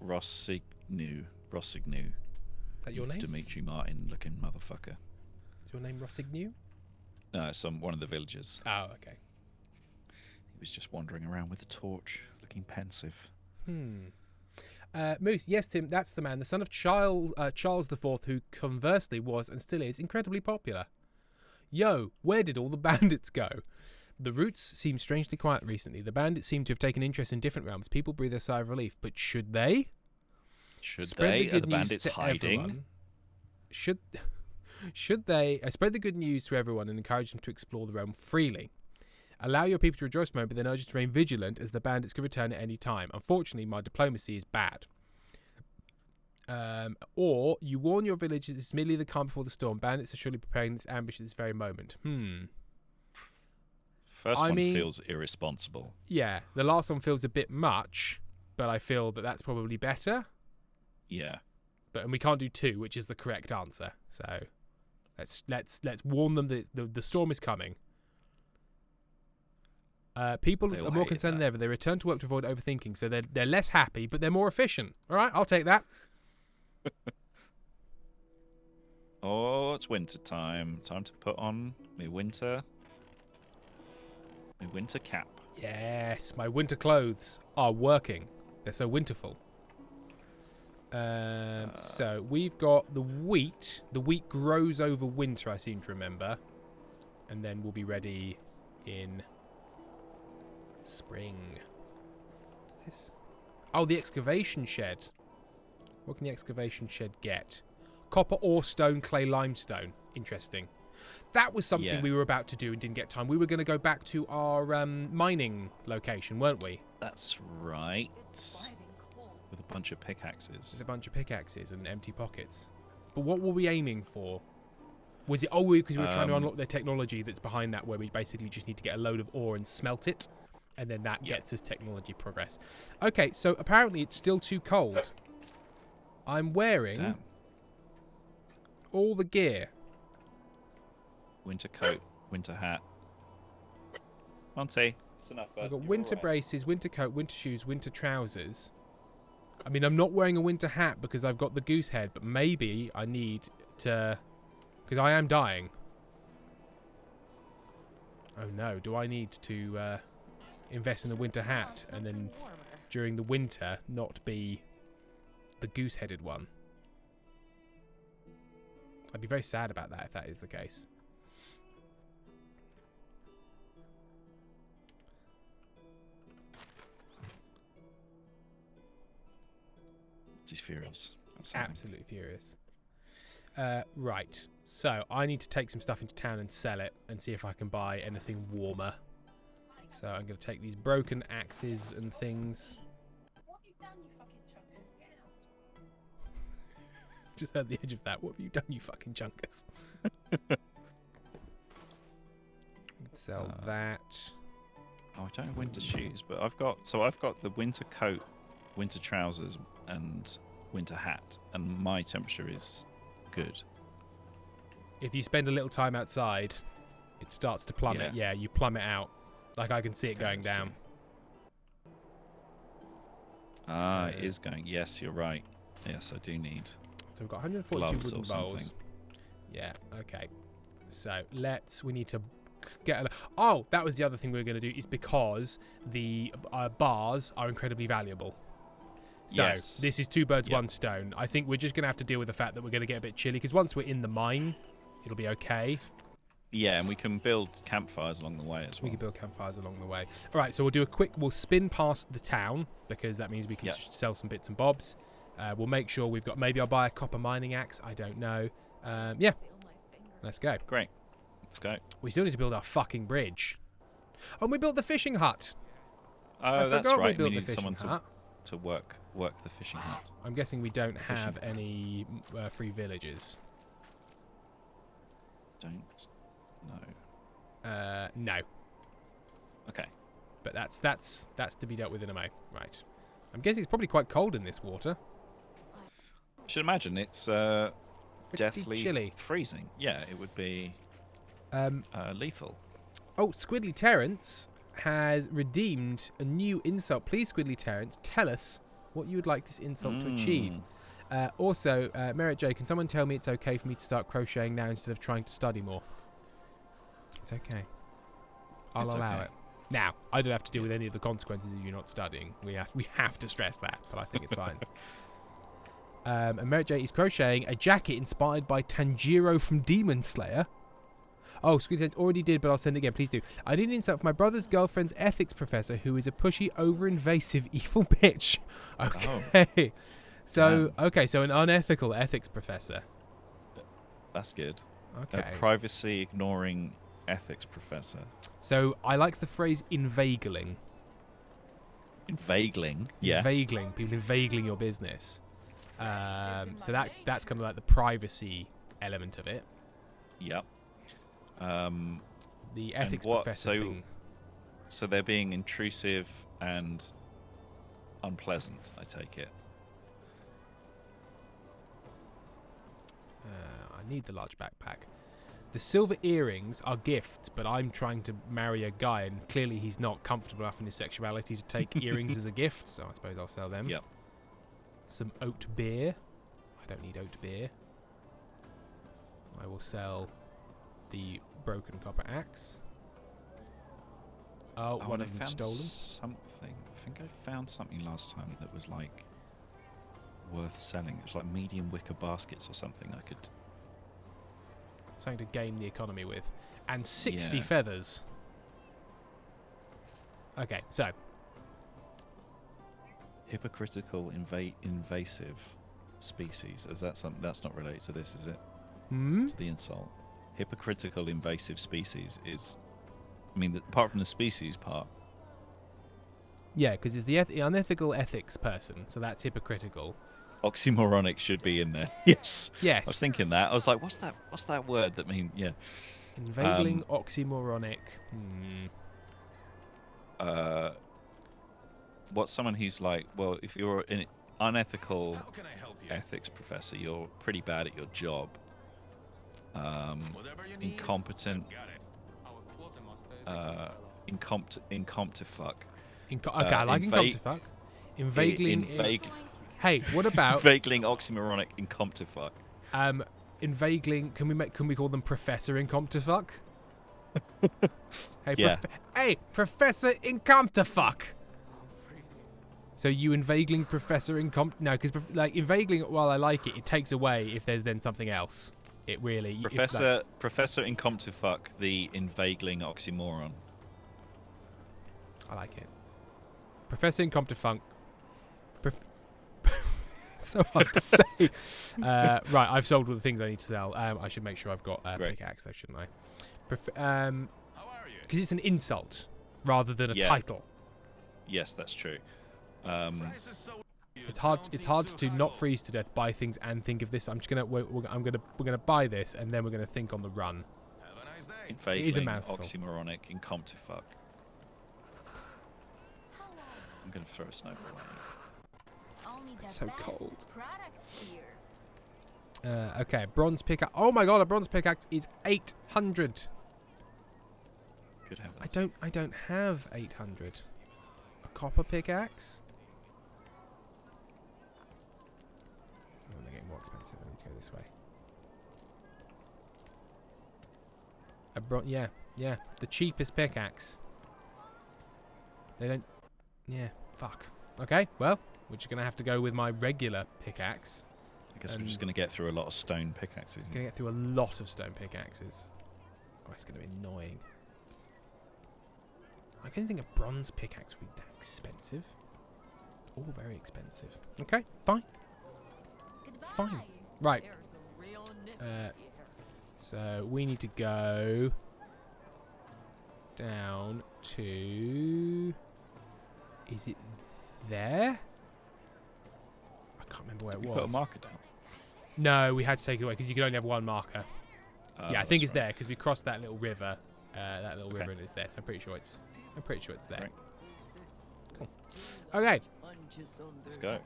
Rossignu. Is that your name? Dimitri Martin looking motherfucker. Is your name Rossignu? No, it's one of the villagers. Oh, okay. He was just wandering around with a torch, looking pensive. Moose, yes, Tim, that's the man, the son of Charles IV, who conversely was and still is incredibly popular. Yo, where did all the bandits go? The roots seem strangely quiet recently. The bandits seem to have taken interest in different realms. People breathe a sigh of relief, but should they? Are the bandits hiding? Should they spread the good news to everyone and encourage them to explore the realm freely? Allow your people to rejoice a moment, but then urge them to remain vigilant, as the bandits could return at any time. Unfortunately, my diplomacy is bad. Or you warn your villagers it's merely the calm before the storm. Bandits are surely preparing this ambush at this very moment. First one feels irresponsible. Yeah, the last one feels a bit much, but I feel that that's probably better. Yeah. And we can't do 2, which is the correct answer. So let's warn them that the storm is coming. People are more concerned than ever. They return to work to avoid overthinking, so they're less happy, but they're more efficient. All right, I'll take that. Oh, it's winter time. Time to put on my winter cap. Yes, my winter clothes are working. They're so winterful. So we've got the wheat. The wheat grows over winter, I seem to remember, and then we'll be ready in spring. What's this? Oh, the excavation shed. What can the excavation shed get? Copper, ore, stone, clay, limestone. Interesting. That was something Yeah. we were about to do and didn't get time. We were going to go back to our mining location, weren't we? That's right. It's biting cold. With a bunch of pickaxes. With a bunch of pickaxes and empty pockets. But what were we aiming for? Was it because we were trying to unlock the technology that's behind that, where we basically just need to get a load of ore and smelt it, and then that gets us technology progress. Okay, so apparently it's still too cold. I'm wearing Damn. all the gear. Winter coat, winter hat. Monty. It's enough, bud. I've got You're winter all right. braces, winter coat, winter shoes, winter trousers. I mean, I'm not wearing a winter hat because I've got the goose head, but maybe I need to... Because I am dying. Oh no, do I need to invest in the winter hat and then Something warmer. during the winter not be the goose-headed one? I'd be very sad about that if that is the case. He's furious. That's something. Absolutely furious. Right, so I need to take some stuff into town and sell it and see if I can buy anything warmer. So I'm going to take these broken axes and things. What have you done, you fucking chunkers? Get out. Just at the edge of that. What have you done, you fucking chunkers? Sell that. Oh, I don't have winter shoes, but I've got the winter coat, winter trousers, and winter hat, and my temperature is good. If you spend a little time outside, it starts to plummet. Yeah, you plummet out. Like I can see it Okay, going let's down. see. Ah, it is going. Yes, you're right. Yes, I do need. So we've got 142 Gloves wooden or something. bowls. Yeah, okay. So we need to get oh, that was the other thing we were going to do, is because the bars are incredibly valuable. So Yes. this is two birds, Yep. one stone. I think we're just going to have to deal with the fact that we're going to get a bit chilly, because once we're in the mine, it'll be okay. Yeah, and we can build campfires along the way as We well. can build campfires along the way. All right, so we'll spin past the town, because that means we can Yep. sell some bits and bobs. We'll make sure we've got, maybe I'll buy a copper mining axe. I don't know. Yeah, Feel my fingers. let's go. Great. Let's go. We still need to build our fucking bridge. Oh, and we built the fishing hut. Oh, I that's forgot right. we built the need fishing someone hut. to work the fishing hut. I'm guessing we don't have Fishing. any free villages. Don't know. No, Okay. but that's to be dealt with in a mo. Right. I'm guessing it's probably quite cold in this water. Should imagine it's Pretty deathly chilly. freezing. Yeah, it would be lethal. Oh, Squidly Terrence has redeemed a new insult. Please, Squidly Terrence, tell us what you would like this insult to achieve. Also, Merritt J, can someone tell me it's okay for me to start crocheting now instead of trying to study more? It's okay. I'll It's allow okay. it. Now, I don't have to deal with any of the consequences of you not studying. We have to stress that, but I think it's fine. And Merritt J is crocheting a jacket inspired by Tanjiro from Demon Slayer. Oh, Squid Sense already did, but I'll send it again. Please do. I did an insult for my brother's girlfriend's ethics professor, who is a pushy, over-invasive, evil bitch. Okay. So, so an unethical ethics professor. That's good. Okay. A privacy ignoring ethics professor. So I like the phrase inveigling. Inveigling. Yeah. Inveigling. People inveigling your business. So my that's kind of like the privacy element of it. Yep. The ethics what- professor so- thing. So they're being intrusive and unpleasant, I take it. I need the large backpack. The silver earrings are gifts, but I'm trying to marry a guy, and clearly he's not comfortable enough in his sexuality to take earrings as a gift, so I suppose I'll sell them. Yep. Some oat beer. I don't need oat beer. I will sell the broken copper axe. Oh, one I of them found stolen. something. I think I found something last time that was like worth selling. It's like medium wicker baskets or something. I could. Something to game the economy with. And 60 Yeah. feathers. Okay, so. Hypocritical, invasive species. Is that something that's not related to this? Is it? Hmm? To the insult. hypocritical invasive species is, I mean, apart from the species part, Yeah, because it's the unethical ethics person, so that's hypocritical. oxymoronic should be in there. Yes. I was Yes. thinking that. I was like, what's that word that mean? Yeah. Inveigling, oxymoronic. What's someone who's like, well, if you're an unethical ethics professor, you're pretty bad at your job. Incompetent. Incomptifuck. Okay, I like incomptifuck. Inveigling. Hey, what about inveigling oxymoronic incomptifuck? inveigling? Can we call them Professor Incomptifuck? Hey, Yeah. Hey, Professor Incomptifuck. So you inveigling Professor No, because like inveigling, while I like it, it takes away if there's then something else. It really Professor Incomptifuck, the inveigling oxymoron. I like it. Professor Incomptifuck. So hard to say. Right, I've sold all the things I need to sell. I should make sure I've got a pickaxe, though, shouldn't I? Because it's an insult rather than a title. Yes, that's true. It's hard to not freeze to death, buy things, and think of this. I'm gonna buy this, and then we're gonna think on the run. Inveigling It is a mouthful. oxymoronic incomptifuck. I'm gonna throw a snowball at you. It's so cold. Okay, bronze pickaxe. Oh my god, a bronze pickaxe is 800. Good heavens. I don't have 800. A copper pickaxe? Oh, they're getting more expensive. I need to go this way. Yeah, the cheapest pickaxe. They don't. Yeah, fuck. Okay, well, we're just gonna have to go with my regular pickaxe. I guess we're just gonna get through a lot of stone pickaxes. Gonna get through a lot of stone pickaxes. Oh, it's gonna be annoying. I don't think a bronze pickaxe would be that expensive. It's all very expensive. Okay, fine. Fine. Right. So we need to go down to. Is it there? I can't remember where it was. Put a marker down. No, we had to take it away because you can only have one marker. Yeah, I think it's right. there because we crossed that little river. Okay. River and it's there. So I'm pretty sure it's there. Right. Cool. Okay. Let's go.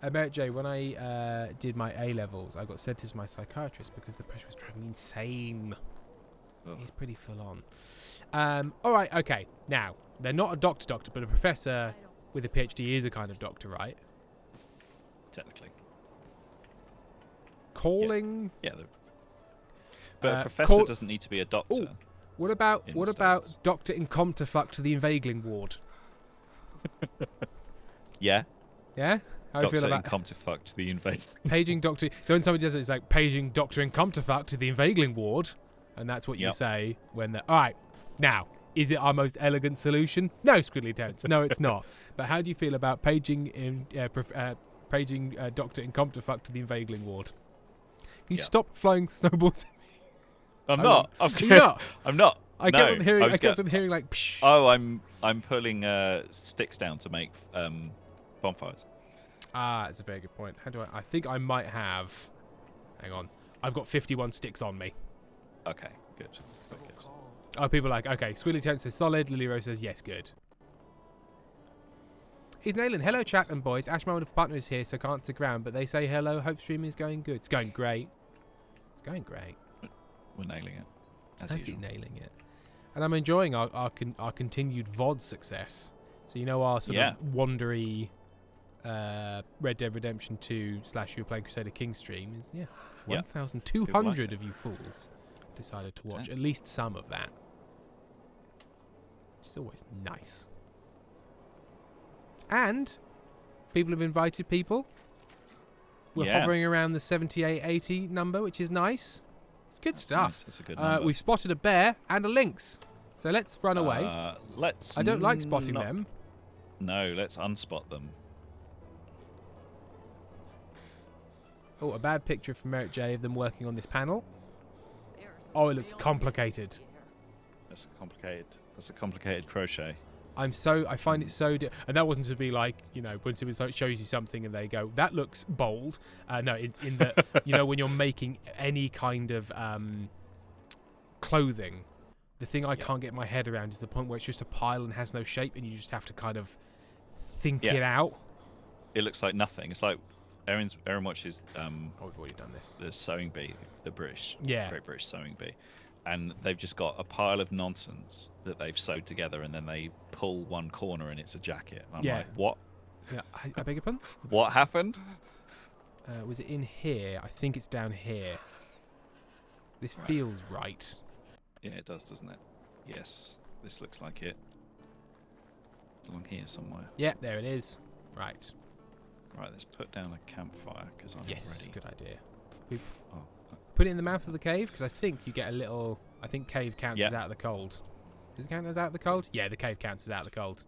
About Jay, when I did my A levels, I got sent to my psychiatrist because the pressure was driving me insane. Oh. He's pretty full on. All right. Okay. Now they're not a doctor, but a professor with a PhD is a kind of doctor, right? Technically. Calling. Yeah. But a professor doesn't need to be a doctor. Ooh, what about States. Dr. Incomptifuck to the inveigling ward? Yeah. Yeah. How do you Doctor feel about Incomptifuck to the invade. paging Doctor? So when somebody does it, it's like paging Dr. Incomptifuck to the inveigling ward, and that's what you say when the. All right. Now, is it our most elegant solution? No, Squiddly Toads. No, it's not. But how do you feel about paging Dr. Incomptifuck to the inveigling ward? Can you stop flying snowballs? I'm not. You're not. I'm not. I kept on hearing. I kept on hearing like. Psh. Oh, I'm pulling sticks down to make bonfires. Ah, that's a very good point. How do I think I might have. Hang on. I've got 51 sticks on me. Okay, good. Very good. Oh, people are like, okay, Squilly Toad says solid. Lily Rose says yes, good. Heath Nayland, hello, chat and boys. Ash, my wonderful partner, is here, so can't stick around. But they say hello. Hope streaming is going good. It's going great. It's going great. We're nailing it. As Absolutely usual. nailing it. And I'm enjoying our continued VOD success. So you know our sort of wandery Red Dead Redemption 2 / Who Are Playing Crusader King stream is 1,200 of you fools decided to watch at least some of that. Which is always nice. And people have invited people. We're hovering around the 78, 80 number, which is nice. It's good stuff. Nice. That's a good number. We've spotted a bear and a lynx. So let's run away. Let's. I don't like spotting them. No, let's unspot them. Oh, a bad picture from Merritt J of them working on this panel. There's a Oh, it looks real complicated. here. That's a complicated crochet. I find it so, and that wasn't to be like, when someone shows you something and they go, that looks bold. No, it's in that, when you're making any kind of clothing, the thing I can't get my head around is the point where it's just a pile and has no shape, and you just have to kind of think it out. It looks like nothing. It's like Aaron watches Oh, we've already done this. the sewing bee, the British, Yeah. Great British Sewing Bee, and they've just got a pile of nonsense that they've sewed together, and then they pull one corner and it's a jacket. And I'm like, what? Yeah, I beg your pardon? What happened? Was it in here? I think it's down here. This feels right. Yeah, it does, doesn't it? Yes, this looks like it. It's along here somewhere. Yeah, there it is. Right. Right, let's put down a campfire because I'm Yes, ready. good idea. Oh, Put it in the mouth of the cave, because I think you get a little... I think cave counts Yeah. as out of the cold. Does it count as out of the cold? Yeah, the cave counts as out of the cold.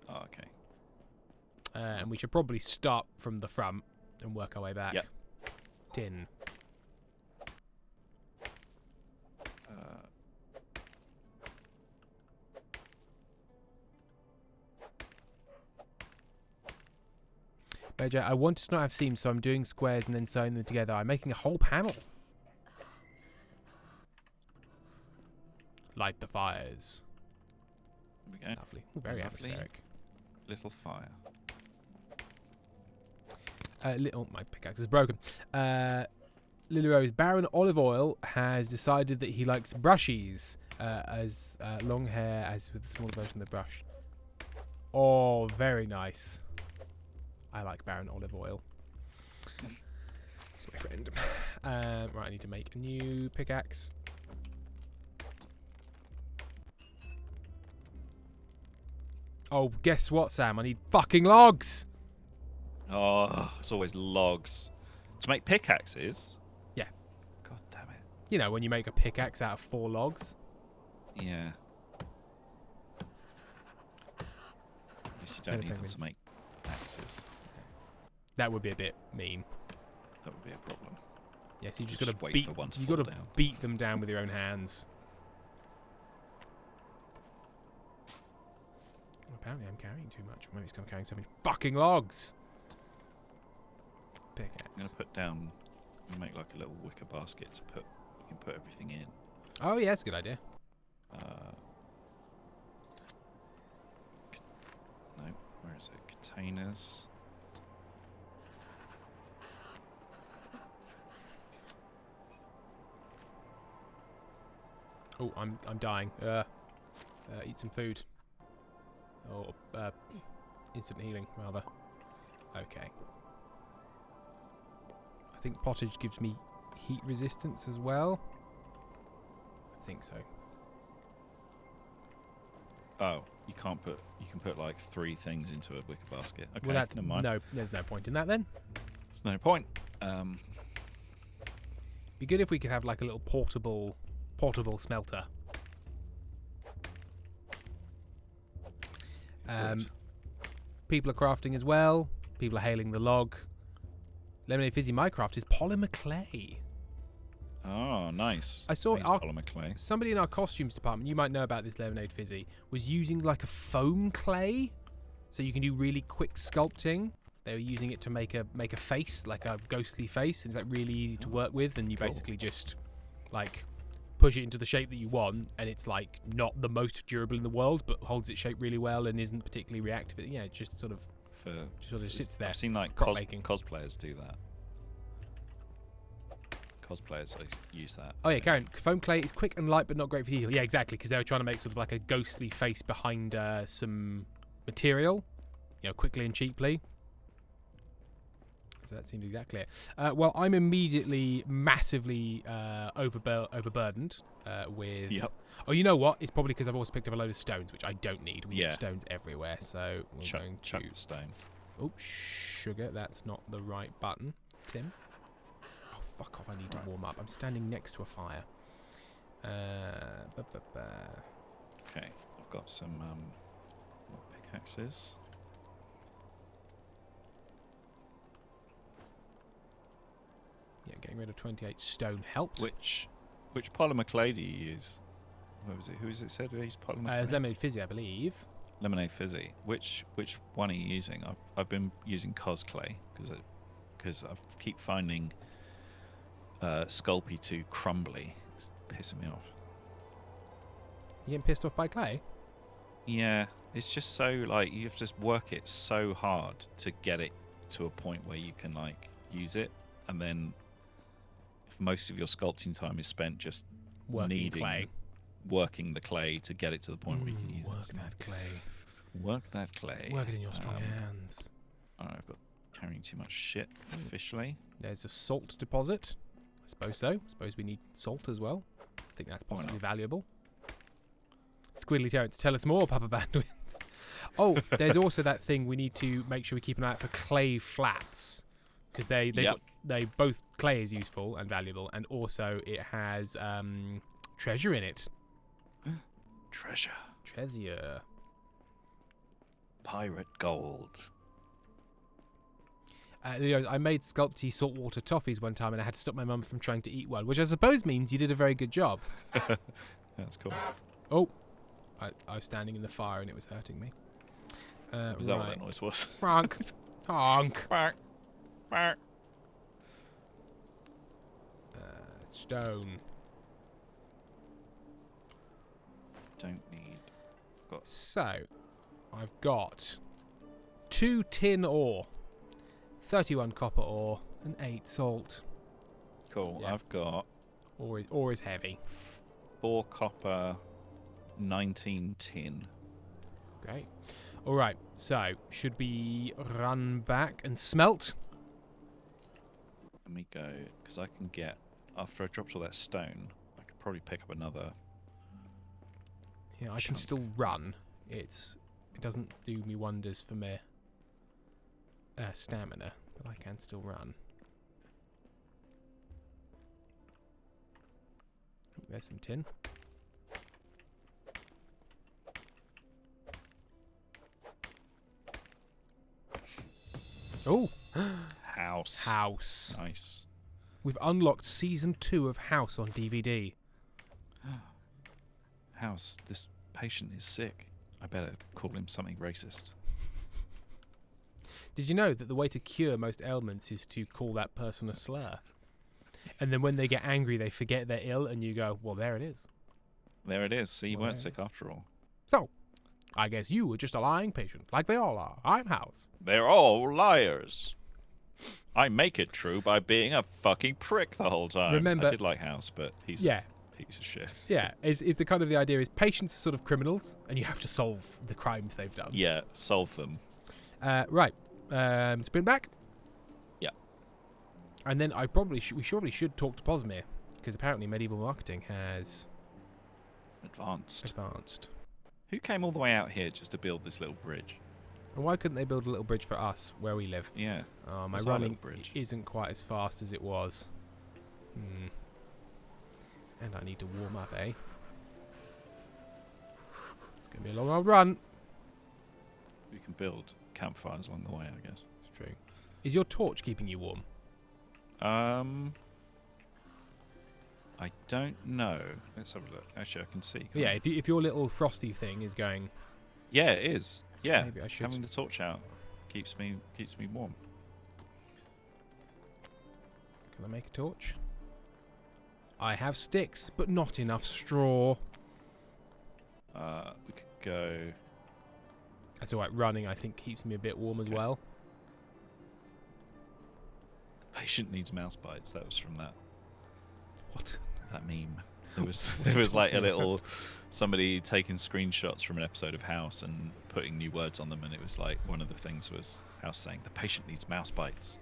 oh, okay. And we should probably start from the front and work our way back. Yep. Tin. Beja, I wanted to not have seams, so I'm doing squares and then sewing them together. I'm making a whole panel. Light the fires. Here we go. Lovely. Ooh, very Lovely. atmospheric. Little fire. Oh, my pickaxe is broken. Lily Rose, Baron Olive Oil has decided that he likes brushies as long hair as with a smaller version of the brush. Oh, very nice. I like Baron Olive Oil. He's my friend. Right, I need to make a new pickaxe. Oh, guess what, Sam? I need fucking logs! Oh, it's always logs. To make pickaxes? Yeah. God damn it. You know, when you make a pickaxe out of 4 logs. Yeah. At least you don't need them to make axes. That would be a bit mean. That would be a problem. Yes, you just Just got to wait beat. for one to You fall got to down. beat them down with your own hands. Apparently, I'm carrying too much. Maybe it's 'cause I'm carrying so many fucking logs. Pickaxe. I'm gonna put down, make like a little wicker basket to put. You can put everything in. Oh yeah, that's a good idea. No, where is it? Containers. Oh, I'm dying. Eat some food. Or instant healing rather. Okay. I think pottage gives me heat resistance as well. I think so. Oh, you can't put. You can put like 3 things into a wicker basket. Okay, Well, that's never mind. no. There's no point in that then. There's no point. Be good if we could have like a little portable smelter. Good. People are crafting as well. People are hailing the log. Lemonade Fizzy Minecraft is polymer clay. Oh, nice. I saw Nice our- polymer clay. Somebody in our costumes department, you might know about this Lemonade Fizzy, was using like a foam clay, so you can do really quick sculpting. They were using it to make a face, like a ghostly face, and it's like really easy to work with. And you Cool. basically just like push it into the shape that you want, and it's like not the most durable in the world, but holds its shape really well and isn't particularly reactive. Yeah, it just sort of sits there. I've seen like prop making. cosplayers do that. Cosplayers use that. Oh yeah, Karen, foam clay is quick and light, but not great for detail. Yeah, exactly, because they were trying to make sort of like a ghostly face behind some material, quickly and cheaply. So that seems exactly it. Well, I'm immediately massively overburdened with... Yep. Oh, you know what? It's probably because I've also picked up a load of stones, which I don't need. We Yeah. need stones everywhere, so we're going to... Chuck the stone. Oh, sugar, that's not the right button, Tim. Oh, fuck off, I need to warm up. I'm standing next to a fire. Okay, I've got some more pickaxes. Getting rid of 28 stone helped. Which polymer clay do you use? What was it? Who is it said who used polymer clay? It's Lemonade Fizzy, I believe. Lemonade Fizzy. Which one are you using? I've been using Cos clay because I keep finding Sculpey too crumbly. It's pissing me off. You getting pissed off by clay? Yeah, it's just so like you have to work it so hard to get it to a point where you can like use it, and then if most of your sculpting time is spent just Working clay. working the clay to get it to the point where you can use Work it. that clay. Work that clay. Work it in your strong hands. I've got carrying too much shit officially. There's a salt deposit. I suppose so. I suppose we need salt as well. I think that's Why possibly not? valuable. Squiddly Terrence, tell us more, Papa Bandwidth. Oh, there's also that thing we need to make sure we keep an eye out for clay flats. Because they both clay is useful and valuable, and also it has treasure in it. Treasure. Treasure. Pirate gold. I made Sculpty saltwater toffees one time, and I had to stop my mum from trying to eat one, which I suppose means you did a very good job. That's cool. Oh, I was standing in the fire and it was hurting me. Was that what that noise was? Honk. Honk. Bark. Bark. Stone. Don't need. So, I've got 2 tin ore, 31 copper ore, and 8 salt. Cool. Yeah. I've got Ore is heavy. 4 copper, 19 tin. Great. All right. So, should we run back and smelt? Let me go, because I can get, after I dropped all that stone, I could probably pick up another. Yeah, I can Chunk. still run. It doesn't do me wonders for my stamina, but I can still run. Oh, there's some tin. Oh, House. House. Nice. We've unlocked season 2 of House on DVD. House, this patient is sick. I better call him something racist. Did you know that the way to cure most ailments is to call that person a slur? And then when they get angry, they forget they're ill, and you go, well, there it is. There it is. See, you Well, weren't there sick it is. after all. So, I guess you were just a lying patient, like they all are. I'm House. They're all liars. I make it true by being a fucking prick the whole time. Remember- I did like House, but he's Yeah, a piece of shit. yeah. It's the kind of the idea is patients are sort of criminals, and you have to solve the crimes they've done. Yeah, solve them. Right. Spin back. Yeah. And then we probably should talk to Posmir, because apparently medieval marketing has Advanced. advanced. Who came all the way out here just to build this little bridge? And why couldn't they build a little bridge for us where we live? Yeah. My What's our running little bridge? isn't quite as fast as it was. And I need to warm up, eh? It's going to be a long old run. We can build campfires along the way, I guess. It's true. Is your torch keeping you warm? I don't know. Let's have a look. Actually, I can see. can't Yeah, I? if your little frosty thing is going... Yeah, it is. Yeah. Maybe I should. Having the torch out keeps me warm. Can I make a torch? I have sticks, but not enough straw. We could go. That's alright, running I think keeps me a bit warm as Okay. well. Patient needs mouse bites. That was from that What? meme. There was like a little somebody taking screenshots from an episode of House and putting new words on them, and it was like one of the things was House saying the patient needs mouse bites.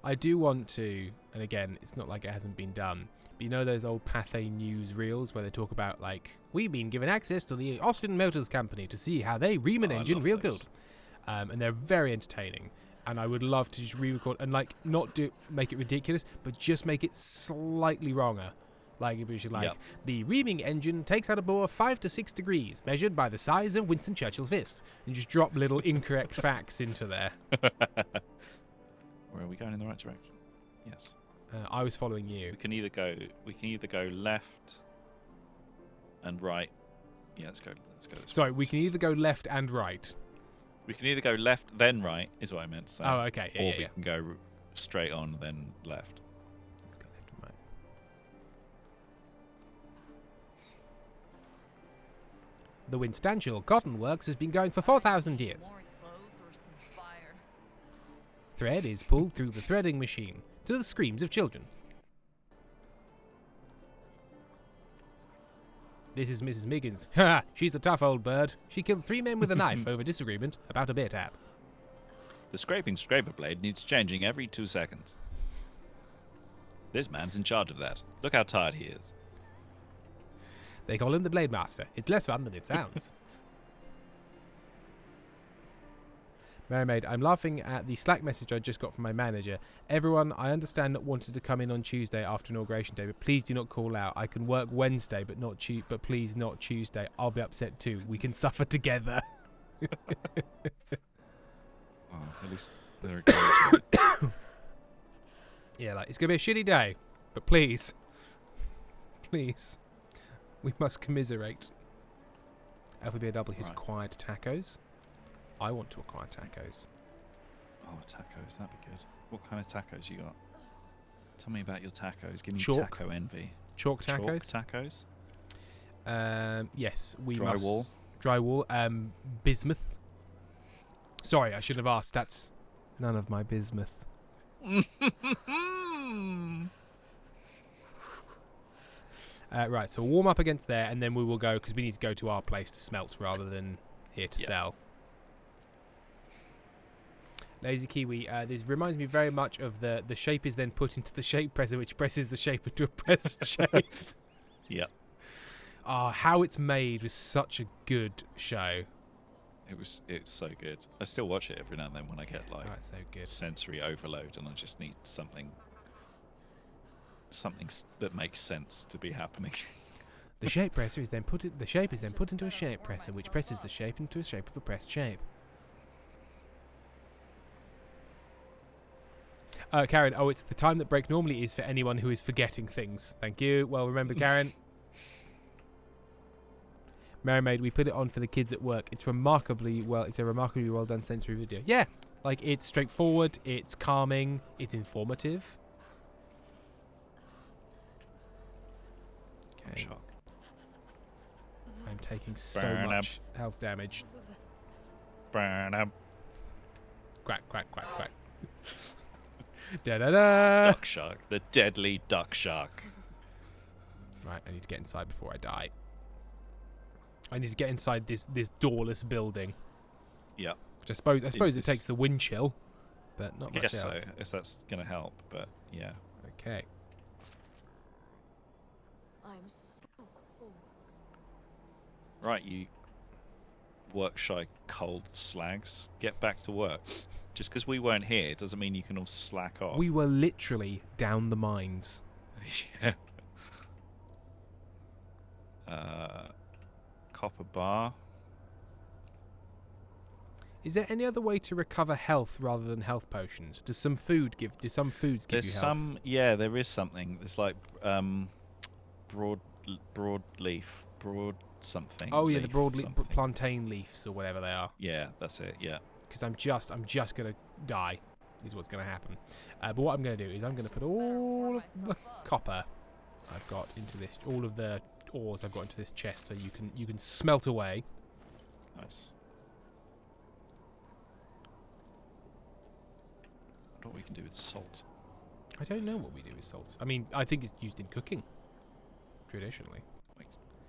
I do want to, and again, it's not like it hasn't been done, but you know those old Pathé News reels where they talk about, like, we've been given access to the Austin Motors Company to see how they ream an Oh, I engine love real those. good. And they're very entertaining. And I would love to just re-record and, like, not make it ridiculous, but just make it slightly wronger. Like, if it was like, Yep. the reaming engine takes out a bore of 5 to 6 degrees, measured by the size of Winston Churchill's fist. And just drop little incorrect facts into there. Where are we going in the right direction? Yes. I was following you. We can either go left and right. Yeah, let's go. This Sorry, way. we can either go left and right. We can either go left then right, is what I meant to say. Oh, okay. Yeah, or yeah, we yeah. can go straight on then left. Let's go left and right. The Winstantial Cotton Works has been going for 4,000 years. More clothes or some fire. Thread is pulled through the threading machine to the screams of children. This is Mrs. Miggins. Ha! She's a tough old bird. She killed 3 men with a knife over disagreement about a beer tap. The scraping scraper blade needs changing every 2 seconds. This man's in charge of that. Look how tired he is. They call him the Blade Master. It's less fun than it sounds. Mary Maid, I'm laughing at the Slack message I just got from my manager. Everyone, I understand that wanted to come in on Tuesday after Inauguration Day, but please do not call out. I can work Wednesday, but please not Tuesday. I'll be upset too. We can suffer together. Oh, at least they're acknowledging. Yeah, like, it's going to be a shitty day, but please, we must commiserate. LVBW has Right. acquired tacos. I want to acquire tacos. Oh, tacos, that'd be good. What kind of tacos you got? Tell me about your tacos. Give me Chalk. taco envy. Chalk tacos? Chalk tacos? Yes, we Drywall? must. Drywall. Bismuth. Sorry, I shouldn't have asked. That's none of my bismuth. Right, so we'll warm up against there, and then we will go, because we need to go to our place to smelt rather than here to Yeah. sell. Lazy Kiwi, this reminds me very much of the shape is then put into the shape presser, which presses the shape into a pressed shape. Yep. How it's made was such a good show. It's so good. I still watch it every now and then when I get like That's so good. sensory overload and I just need something that makes sense to be happening. The shape presser is then the shape is then put into a shape presser, which presses the shape into a shape of a pressed shape. Karen, it's the time that break normally is for anyone who is forgetting things. Thank you. Well remembered, Karen. Mary Maid, we put it on for the kids at work. It's a remarkably well done sensory video. Yeah, like it's straightforward, it's calming, it's informative. I'm Okay, shocked. I'm taking so Burn up. much health damage. Burn up. Quack, quack, quack, quack. Da da da. Duck shark. The deadly duck shark. Right, I need to get inside before I die. I need to get inside this doorless building. Yep. Which I suppose it This- takes the wind chill, but not I much guess else. so. I guess that's going to help, but yeah. Okay. I'm so cold. Right, you work shy cold slags. Get back to work. Just because we weren't here doesn't mean you can all slack off. We were literally down the mines. Yeah. Copper bar. Is there any other way to recover health rather than health potions? Do some foods give There's you health? there is something. There's like broad something. Oh yeah, the leaf broad something. plantain leaves or whatever they are. Yeah, that's it. Yeah. Because I'm just gonna die. Is what's gonna happen. But what I'm gonna do is I'm gonna put all of the copper I've got into this, all of the ores I've got into this chest, so you can smelt away. Nice. I wonder what we can do with salt. I don't know what we do with salt. I mean, I think it's used in cooking traditionally.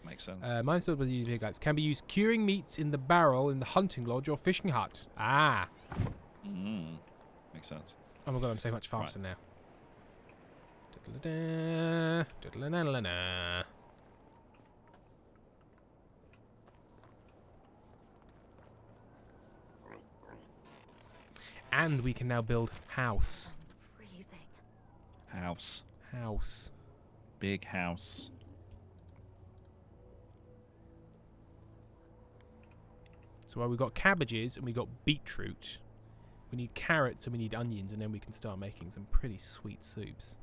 Makes sense. Mine salt with here, guys. Can be used curing meats in the barrel in the hunting lodge or fishing hut. Ah. Makes sense. Oh my god, I'm so much faster now. Da-da-da, da-da-da-da-da. And we can now build house. Freezing. House. House. Big house. So we've got cabbages and we got beetroot. We need carrots and we need onions, and then we can start making some pretty sweet soups.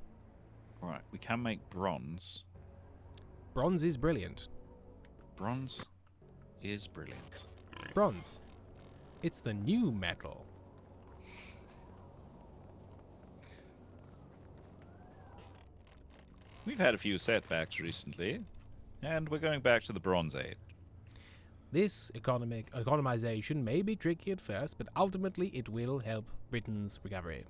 Right, we can make bronze. Bronze is brilliant. Bronze is brilliant. Bronze. It's the new metal. We've had a few setbacks recently, and we're going back to the Bronze Age. This economization may be tricky at first, but ultimately it will help Britain's recovery.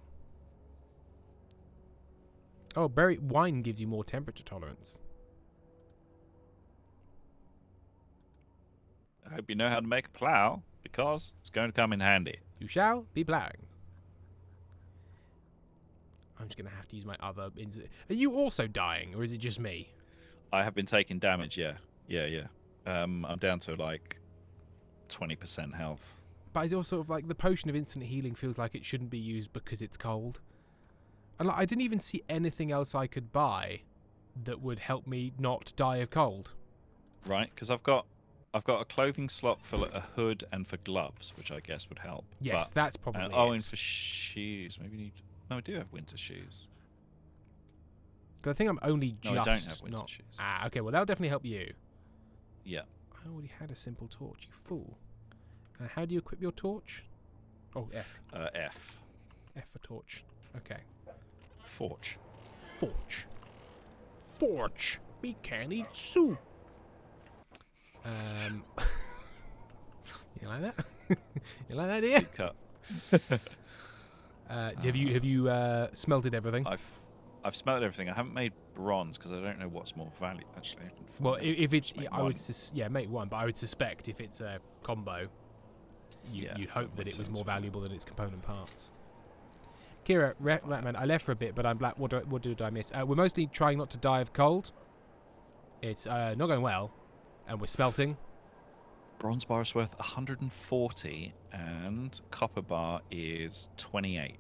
Oh, berry wine gives you more temperature tolerance. I hope you know how to make a plow, because it's going to come in handy. You shall be plowing. I'm just going to have to use my other... Are you also dying, or is it just me? I have been taking damage, yeah. I'm down to like 20% health. But it's also like the potion of instant healing feels like it shouldn't be used because it's cold. And like, I didn't even see anything else I could buy that would help me not die of cold. Right, because I've got a clothing slot for like, a hood and for gloves, which I guess would help. Yes, but, that's probably it. and for shoes. Maybe need... No, I do have winter shoes. Because I think I'm only just No, I don't have winter not... shoes. Ah, okay, well that'll definitely help you. Yeah. I already had a simple torch, you fool. How do you equip your torch? Oh, F. F. F for torch. Okay. Forge. Forge. Forge. Me can eat soup. You like that? You like that, dear? Cut. Have you smelted everything? I've smelt everything. I haven't made bronze because I don't know what's more valuable. Actually, I can find Well, out. if it's, Just make I would, one. make one. But I would suspect if it's a combo, you'd hope that it was more valuable than its component parts. Kira, Ratman, I left for a bit, but I'm black. What did I miss? We're mostly trying not to die of cold. It's not going well, and we're smelting. Bronze bar is worth 140, and copper bar is 28.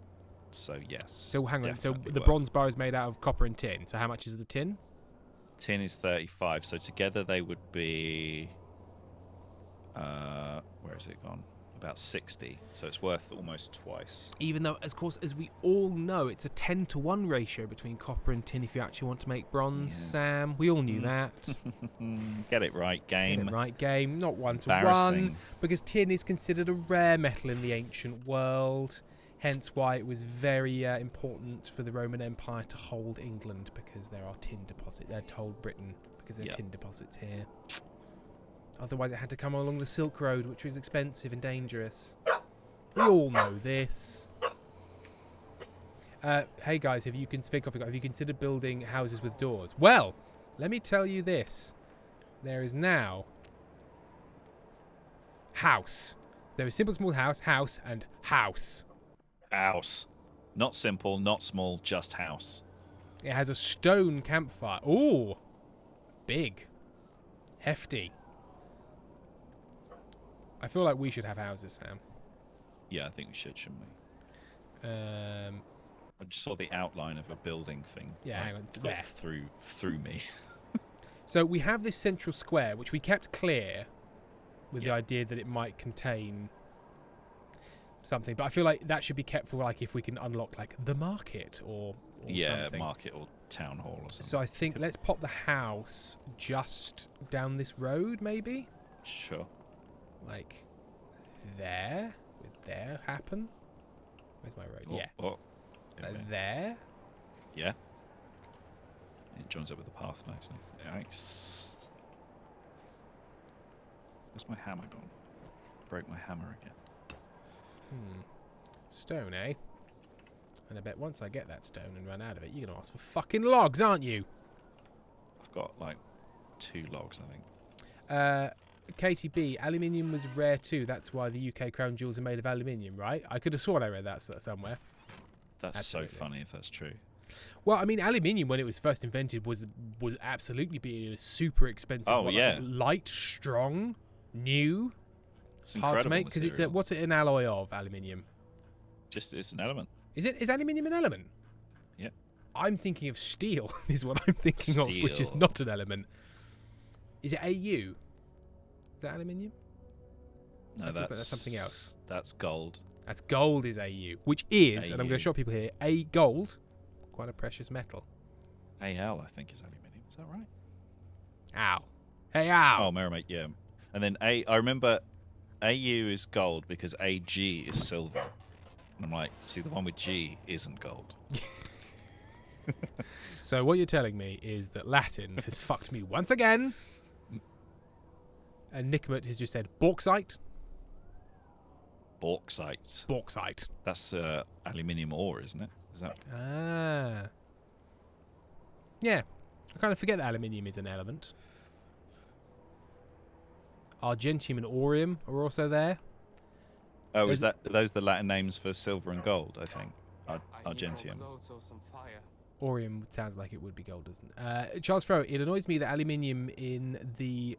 So yes. So hang on. So definitely the worth. bronze bar is made out of copper and tin. So how much is the tin? Tin is 35. So together they would be. Where has it gone? About 60. So it's worth almost twice. Even though, of course, as we all know, it's a 10-to-1 ratio between copper and tin if you actually want to make bronze, Yeah. Sam. We all knew that. Get it right, game. Get it right, game. Not 1-to-1, Embarrassing. because tin is considered a rare metal in the ancient world. Hence why it was very important for the Roman Empire to hold England, because there are tin deposits. To hold Britain, because there are tin deposits here. Otherwise, it had to come along the Silk Road, which was expensive and dangerous. We all know this. Hey guys, have you considered building houses with doors? Well, let me tell you this: there is now house. There is simple, small house, and house. House. Not simple, not small, just house. It has a stone campfire. Ooh, big, hefty. I feel like we should have houses, Sam. Yeah, I think we should, shouldn't we? I just saw the outline of a building thing. Yeah, hang on. Like There. through me. So we have this central square, which we kept clear with the idea that it might contain something. But I feel like that should be kept for like if we can unlock like the market or something. Market or town hall or something. So I think let's pop the house just down this road, maybe. Sure. Like there. Would there happen? Where's my road? Oh, Yeah. Oh. Okay. There. Yeah. It joins up with the path nicely. Nice. Where's my hammer gone? Broke my hammer again. Stone, eh? And I bet once I get that stone and run out of it, you're going to ask for fucking logs, aren't you? I've got like 2 logs, I think. KTB, aluminium was rare too. That's why the UK crown jewels are made of aluminium, right? I could have sworn I read that somewhere. That's Absolutely. so funny if that's true. Well, I mean, aluminium when it was first invented was absolutely being a super expensive. Oh, yeah. Like, light, strong, new, It's hard to incredible make because it's material. what's it an alloy of? Aluminium. Just it's an element. Is aluminium an element? Yeah. I'm thinking of steel. Is what I'm thinking of, which is Steel. not an element. Is it AU? Is that aluminium? No, That feels that's like that's something else. That's gold. That's gold is AU, which is, and I'm going AU. to show people here, A gold, quite a precious metal. AL, I think, is aluminium. Is that right? Ow. Hey, ow. Oh, Merrimate, yeah. And then I remember AU is gold because AG is silver. And I'm like, see, the one with G isn't gold. So what you're telling me is that Latin has fucked me once again. And Nicomet has just said bauxite. Bauxite. Bauxite. That's aluminium ore, isn't it? Is that? Ah. Yeah. I kind of forget that aluminium is an element. Argentium and Orium are also there. Oh, There's- are those the Latin names for silver and gold? I think. Argentium. Orium sounds like it would be gold, doesn't it? Charles Fro, it annoys me that aluminium in the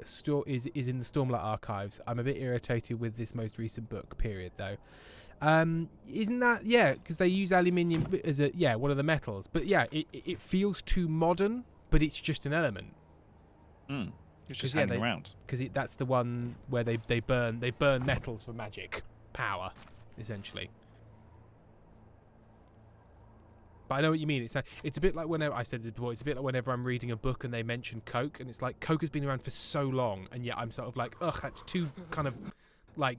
is in the Stormlight archives. I'm a bit irritated with this most recent book. Period, though. Isn't that because they use aluminium as one of the metals? But it feels too modern. But it's just an element. It's just hanging around. Because that's the one where they burn metals for magic power, essentially. But I know what you mean. It's a bit like whenever I said this before. It's a bit like whenever I'm reading a book and they mention Coke, and it's like Coke has been around for so long, and yet I'm sort of like, ugh, that's too kind of like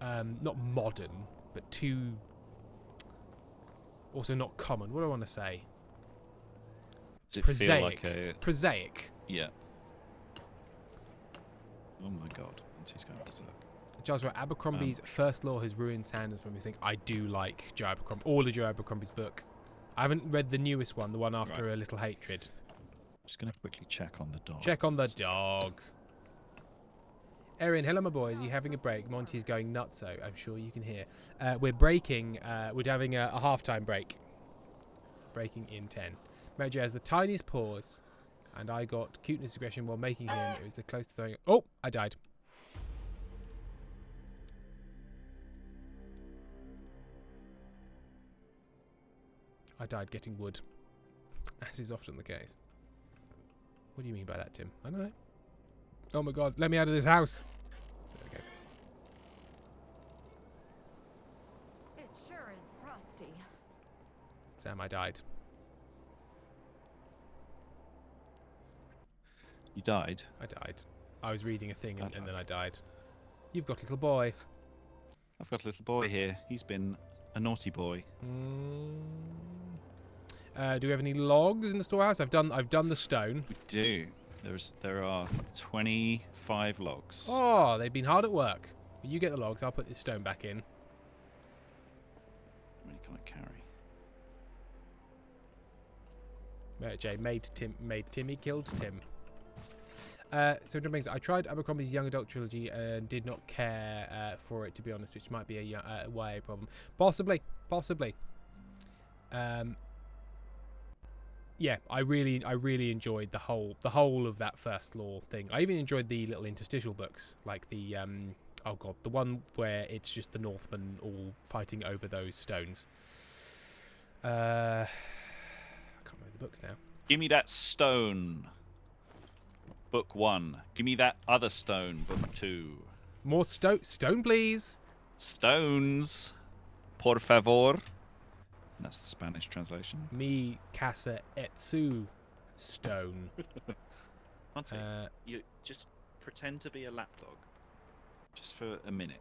not modern, but too also not common. What do I want to say? Does it Prosaic. feel like a Prosaic. yeah? Oh my god, he's going berserk. Giles wrote, Abercrombie's first law has ruined Sanders when we think I do like Joe Abercrombie, all of Joe Abercrombie's book. I haven't read the newest one, the one after A Little Hatred. Just going to quickly check on the dog. Check on the dog. Erin, hello my boys, are you having a break? Monty's going nutso, I'm sure you can hear. We're breaking, we're having a half-time break. Breaking in 10. Mary Jo has the tiniest paws, and I got cuteness aggression while making him. It was the close to throwing. Oh, I died. I died getting wood, as is often the case. What do you mean by that, Tim? I don't know. Oh my god, let me out of this house. There we go. It sure is frosty. Sam, I died. You died? I died. I was reading a thing and then I died. You've got a little boy. I've got a little boy here. He's been a naughty boy. Do we have any logs in the storehouse? I've done the stone. We do. There are 25 logs. Oh, they've been hard at work. You get the logs. I'll put this stone back in. How many can I carry? Jay made Timmy killed Tim. So I tried Abercrombie's young adult trilogy and did not care for it, to be honest, which might be a YA problem. Possibly. Yeah, I really enjoyed the whole of that first law thing. I even enjoyed the little interstitial books, like the the one where it's just the Northmen all fighting over those stones. I can't remember the books now. Give me that stone. Book 1. Give me that other stone. Book 2. More stone, please. Stones. Por favor. That's the Spanish translation. Mi casa et su stone. Monty, you just pretend to be a lapdog, just for a minute.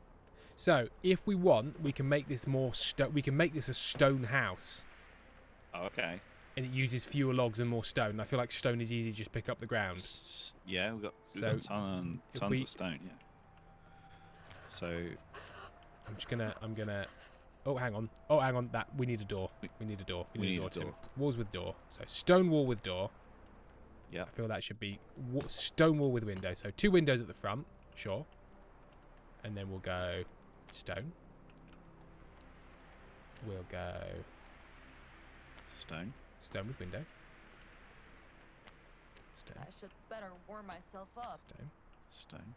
So, if we want, we can make this we can make this a stone house. Oh, okay. And it uses fewer logs and more stone. I feel like stone is easy to just pick up the ground. Yeah, we've got tons of stone. Yeah. So I'm gonna. Oh, hang on. That we need a door. We need a door. We need a door. Tim. Walls with door. So stone wall with door. Yeah. I feel that should be stone wall with window. So 2 windows at the front, sure. And then we'll go stone. We'll go stone. Stone with window. Stone. I should better warm myself up. Stone.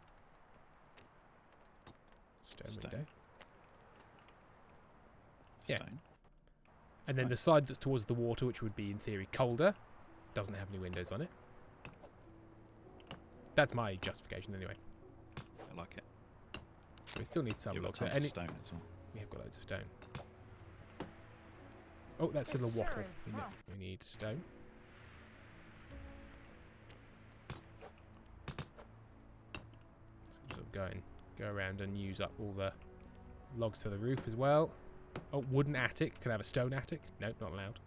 Window. Stone. Yeah. And then the side that's towards the water, which would be in theory colder, doesn't have any windows on it. That's my justification anyway. I like it. We still need some You've got logs. tons of stone as well. We have got loads of stone. Oh, that's still a It sure waffle. is frost. We need stone. So sort of go around and use up all the logs for the roof as well. Oh, wooden attic. Can I have a stone attic? Nope, not allowed.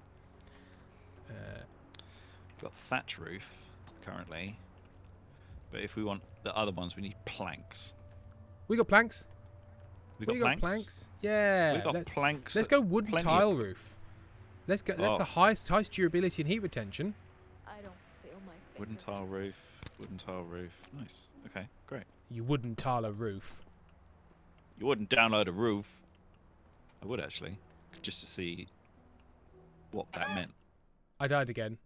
We've got thatch roof currently, but if we want the other ones, we need planks. We got planks. We got planks. Yeah. We've got planks. Let's go wooden plenty tile of- roof. Let's go. That's Oh. the highest durability and heat retention. I don't feel my fingers. Wooden tile roof. Wooden tile roof. Nice. Okay, great. You wouldn't tile a roof. You wouldn't download a roof. I would actually, just to see what that meant. I died again.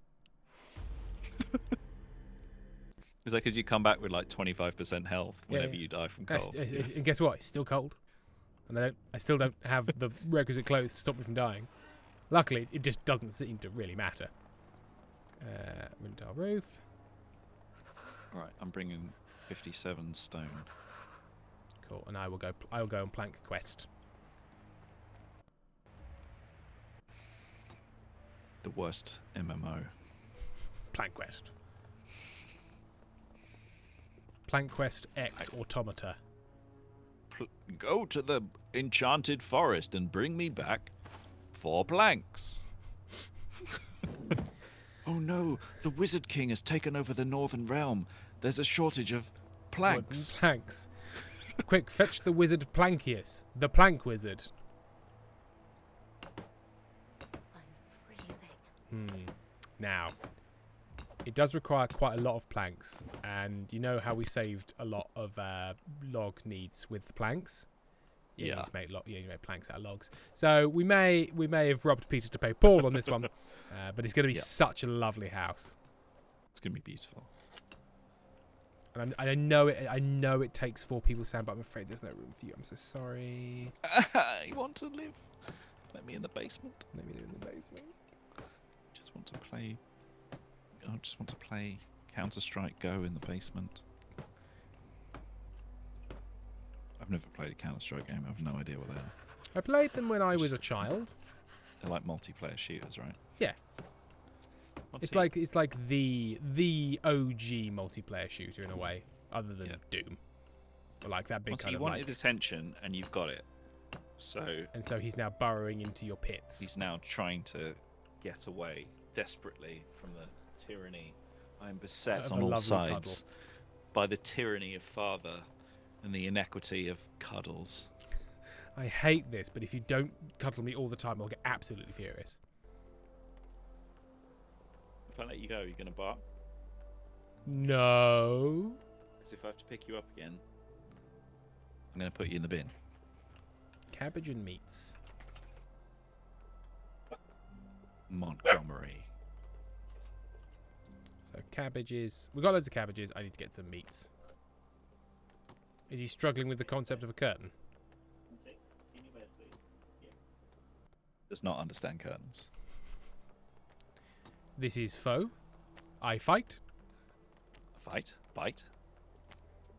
Is that because you come back with like 25% health Yeah, whenever yeah. you die from That's- cold? And guess what? It's still cold, and I still don't have the requisite clothes to stop me from dying. Luckily, it just doesn't seem to really matter. Wooden tile roof. Right, I'm bringing 57 stone. Cool. And I will go on plank quest. The worst MMO. Plank quest. Plank quest X Automata. Go to the enchanted forest and bring me back 4 planks. Oh no, the Wizard King has taken over the Northern Realm. There's a shortage of planks. Wooden planks. Quick, fetch the wizard Plankius, the plank wizard. I'm freezing. Now, it does require quite a lot of planks, and you know how we saved a lot of log needs with the planks. You Yeah. need to make you make planks out of logs. So we may have robbed Peter to pay Paul on this one, but it's going to be Yeah. such a lovely house. It's gonna be beautiful. And I know it takes 4 people, Sam, but I'm afraid there's no room for you. I'm so sorry. I want to live. Let me in the basement. Let me live in the basement. Just want to play. I just want to play Counter-Strike Go in the basement. I've never played a Counter-Strike game. I have no idea what they are. I played them when I was a child. They're like multiplayer shooters, right? Yeah. What's It's like the OG multiplayer shooter in a way, other than Yeah. Doom. But like that big Monty, kind you of wanted like. attention and you've got it. So And so he's now burrowing into your pits. he's now trying to get away desperately from the tyranny. I am beset Of on a all lovely sides by the tyranny of father and the inequity of cuddles. I hate this, but if you don't cuddle me all the time, I'll get absolutely furious. If I let you go, you're going to bark? No. Because if I have to pick you up again, I'm going to put you in the bin. Cabbage and meats. Montgomery. So cabbages. We've got loads of cabbages. I need to get some meats. Is he struggling with the concept of a curtain? Does not understand curtains. This is foe. I fight. Fight, bite.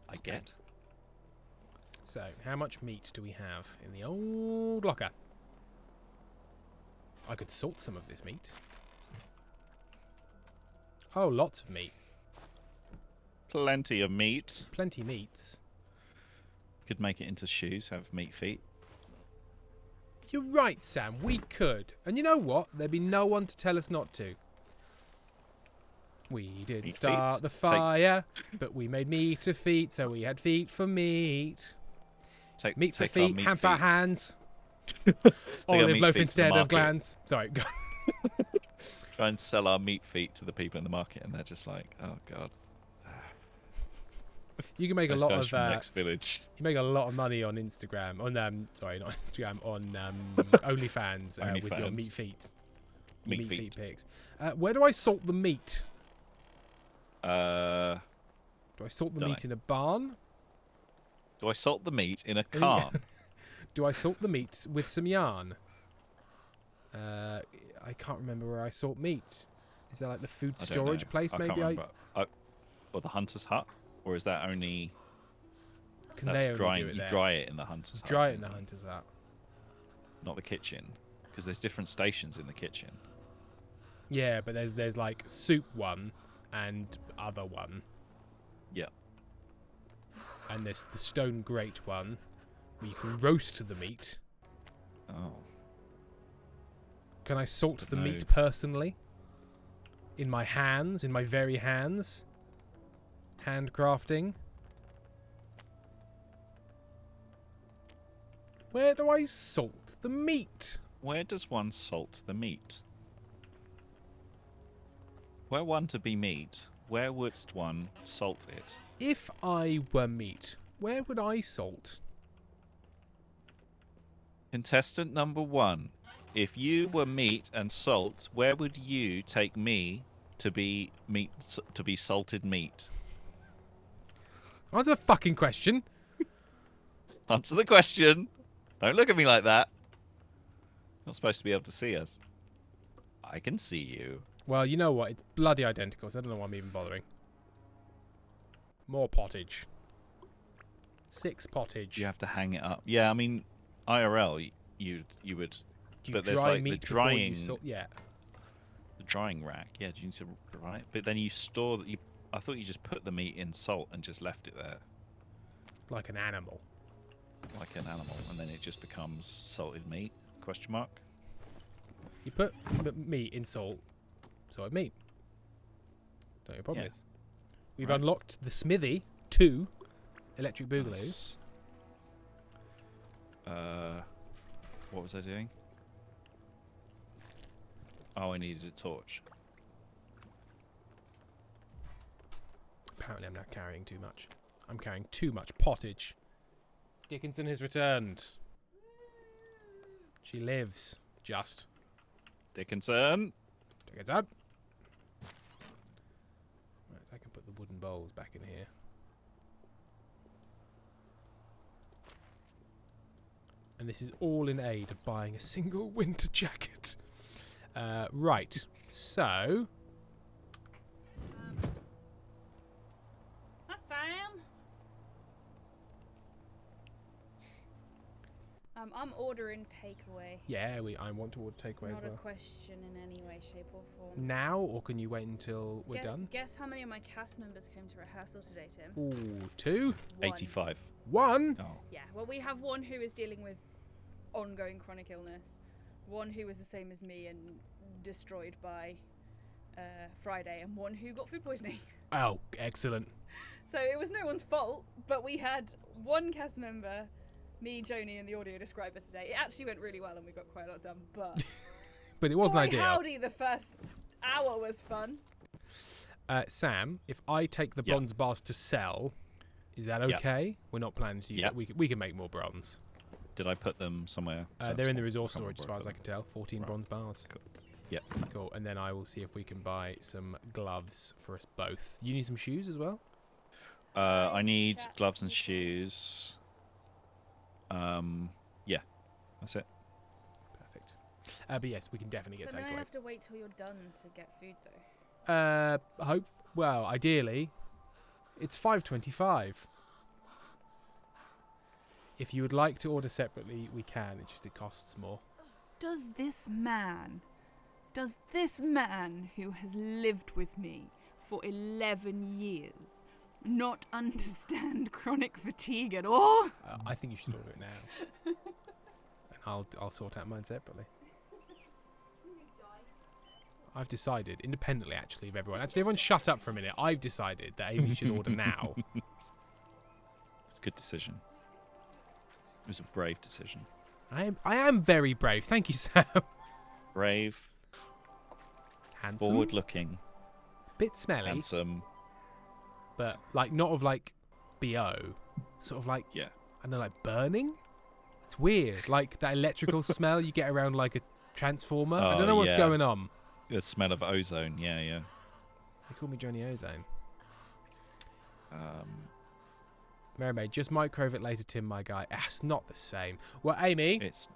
I get. So, how much meat do we have in the old locker? I could salt some of this meat. Oh, lots of meat. Plenty of meat. Plenty meats. Could make it into shoes, have meat feet. You're right, Sam. We could. And you know what? There'd be no one to tell us not to. We didn't Meat start feet. the fire, but we made meat to feet, so we had feet for meat. Meat for take our feet, meat hand for feet. hands. our Olive meat loaf feet to the instead of market. glands. Sorry, go. Try and sell our meat feet to the people in the market, and they're just like, "Oh God." You can make Those a lot guys of from the next village. you make a lot of money on Instagram. On sorry, not Instagram. On OnlyFans with your OnlyFans. meat feet. Meat Meat feet. pics. Where do I salt the meat? Do Do I salt the Dunno. meat in a barn? I salt the meat in a carn? Do I salt the meat with some yarn? I can't remember where I salt meat. Is there like the food I don't storage know. place? I Maybe can't remember. Or the hunter's hut, or is that only can that's they only drying? do it You there? dry it in the hunter's hut. Dry it in the hunter's hut. not the kitchen, because there's different stations in the kitchen. Yeah, but there's like soup one and other one. Yeah. And there's the stone grate one where you can roast the meat. Oh. Can I salt the No. meat personally? In my hands, in my very hands? Handcrafting? Where do I salt the meat? Where does one salt the meat? Were one to be meat, where wouldst one salt it? If I were meat, where would I salt? Contestant number 1. If you were meat and salt, where would you take me to be meat to be salted meat? Answer the fucking question. Answer the question. Don't look at me like that. You're not supposed to be able to see us. I can see you. Well, you know what? It's bloody identical, so I don't know why I'm even bothering. More pottage. 6 pottage. You have to hang it up. Yeah, I mean, IRL, you would. Do you but there's dry like the meat before you drying, salt? Yeah. the drying rack. Yeah, do you need to dry it? But then you store that. I thought you just put the meat in salt and just left it there, Like an animal. like an animal, and then it just becomes salted meat? Question mark. You put meat in salt, salted meat. Don't know what your problem Yeah. is. We've Right. unlocked the smithy, 2 electric boogaloos. Nice. What was I doing? Oh, I needed a torch. Apparently I'm not carrying too much. I'm carrying too much pottage. Dickinson has returned. She lives. Just. Dickinson. Dickinson. Right, I can put the wooden bowls back in here. And this is all in aid of buying a single winter jacket. Right. So, Hi, fam. I'm ordering takeaway. yeah, I want to order takeaway It's as not a well. question in any way, shape, or form. Now, or can you wait until we're done? Guess how many of my cast members came to rehearsal today, Tim? Ooh, 2? 85. 1? Oh. Yeah, well, we have one who is dealing with ongoing chronic illness, one who was the same as me and destroyed by Friday, and one who got food poisoning. Oh, excellent. So it was no one's fault, but we had one cast member, me, Joni, and the audio describer today. It actually went really well and we got quite a lot done, but But it wasn't boy, ideal. howdy, the first hour was fun. Sam, if I take the Yeah. bronze bars to sell, is that Yeah. okay? We're not planning to use Yeah. it. We can make more bronze. Did I put them somewhere? They're in the sensible? resource Can't storage as remember far as where I can tell. 14 Right. bronze bars. Cool. Yeah. Cool. And then I will see if we can buy some gloves for us both. You need some shoes as well? I need Chat. gloves and shoes. Yeah, that's it. Perfect. But yes, we can definitely get So now I takeaway. have to wait till you're done to get food, though. Well, ideally, it's 5:25. If you would like to order separately, we can. It costs more. Does this man who has lived with me for 11 years not understand chronic fatigue at all? I think you should order it now. And I'll sort out mine separately. I've decided, independently actually of everyone. Actually, everyone shut up for a minute. I've decided that Amy should order now. It's a good decision. It was a brave decision. I am very brave. Thank you, Sam. Brave, Handsome. forward-looking, Bit smelly. handsome. But like not of like BO. Sort of like, Yeah. I don't know, like burning? It's weird. Like that electrical smell you get around like a transformer. I don't Oh, know what's yeah. going on. The smell of ozone. Yeah, yeah. They call me Johnny Ozone. Um, Mermaid, just microwave it later, Tim, my guy. It's not the same. Well, Amy, it's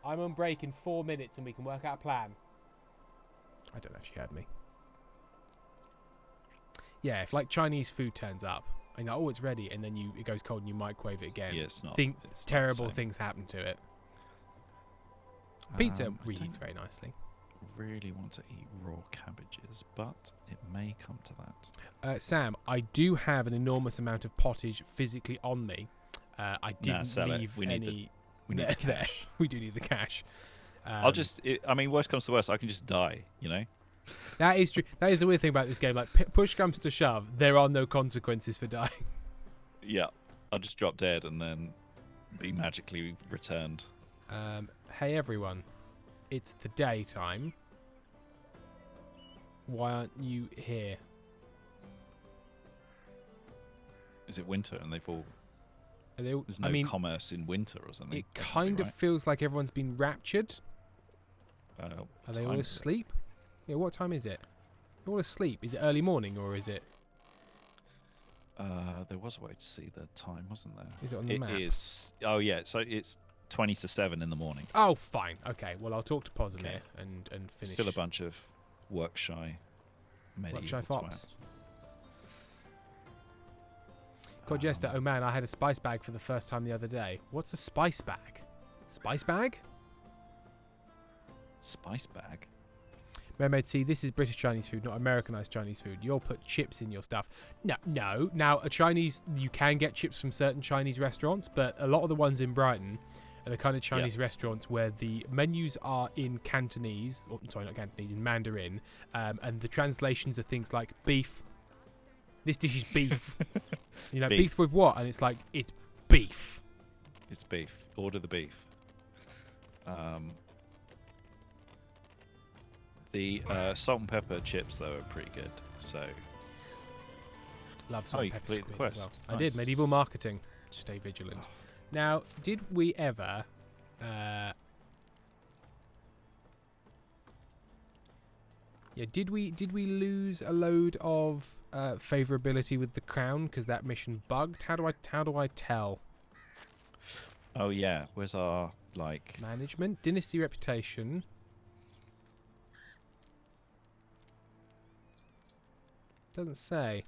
I'm on break in 4 minutes and we can work out a plan. I don't know if she heard me. Yeah, if like Chinese food turns up and you're like, oh, it's ready, and then it goes cold and you microwave it again. yeah, it's not. Think it's not the terrible same. things happen to it. Pizza I reheats don't very nicely. really want to eat raw cabbages, but it may come to that. Sam, I do have an enormous amount of pottage physically on me. I didn't sell it. leave We need any. We need the there. cash. We do need the cash. I mean, worst comes to worst, I can just die, you know? That is true. That is the weird thing about this game. Like, push comes to shove, there are no consequences for dying. Yeah. I'll just drop dead and then be magically returned. Hey everyone, it's the daytime. Why aren't you here? Is it winter and they've all... Are they all, There's no commerce in winter or something? it That can't kind be of right. feels like everyone's been raptured. Are Are they all asleep? Yeah, what time is it? They're all asleep. Is it early morning or is it... There was a way to see the time, wasn't there? Is it on the map? It is. Oh, yeah. So it's 20 to 7 in the morning. Oh, fine. Okay, well, I'll talk to Posimir Okay. and finish. Still a bunch of work-shy medieval Work-shy fox. twats. God, Jester, oh man, I had a spice bag for the first time the other day. What's a spice bag? Spice bag? Spice bag? Mermaid, see, this is British Chinese food, not Americanized Chinese food. You'll put chips in your stuff. No. Now, you can get chips from certain Chinese restaurants, but a lot of the ones in Brighton are the kind of Chinese restaurants where the menus are in Cantonese, or sorry, not Cantonese, in Mandarin, and the translations are things like beef. This dish is beef. You're like, beef with what? And it's like, it's beef. It's beef. Order the beef. The salt and pepper chips, though, are pretty good. So Love salt Oh, and you pepper completed the squid as quest. well. I did. Nice. Medieval marketing. Stay vigilant. Now, did we ever... did we lose a load of favorability with the crown because that mission bugged? How do I tell? Oh yeah, where's our Management, dynasty reputation. Doesn't say.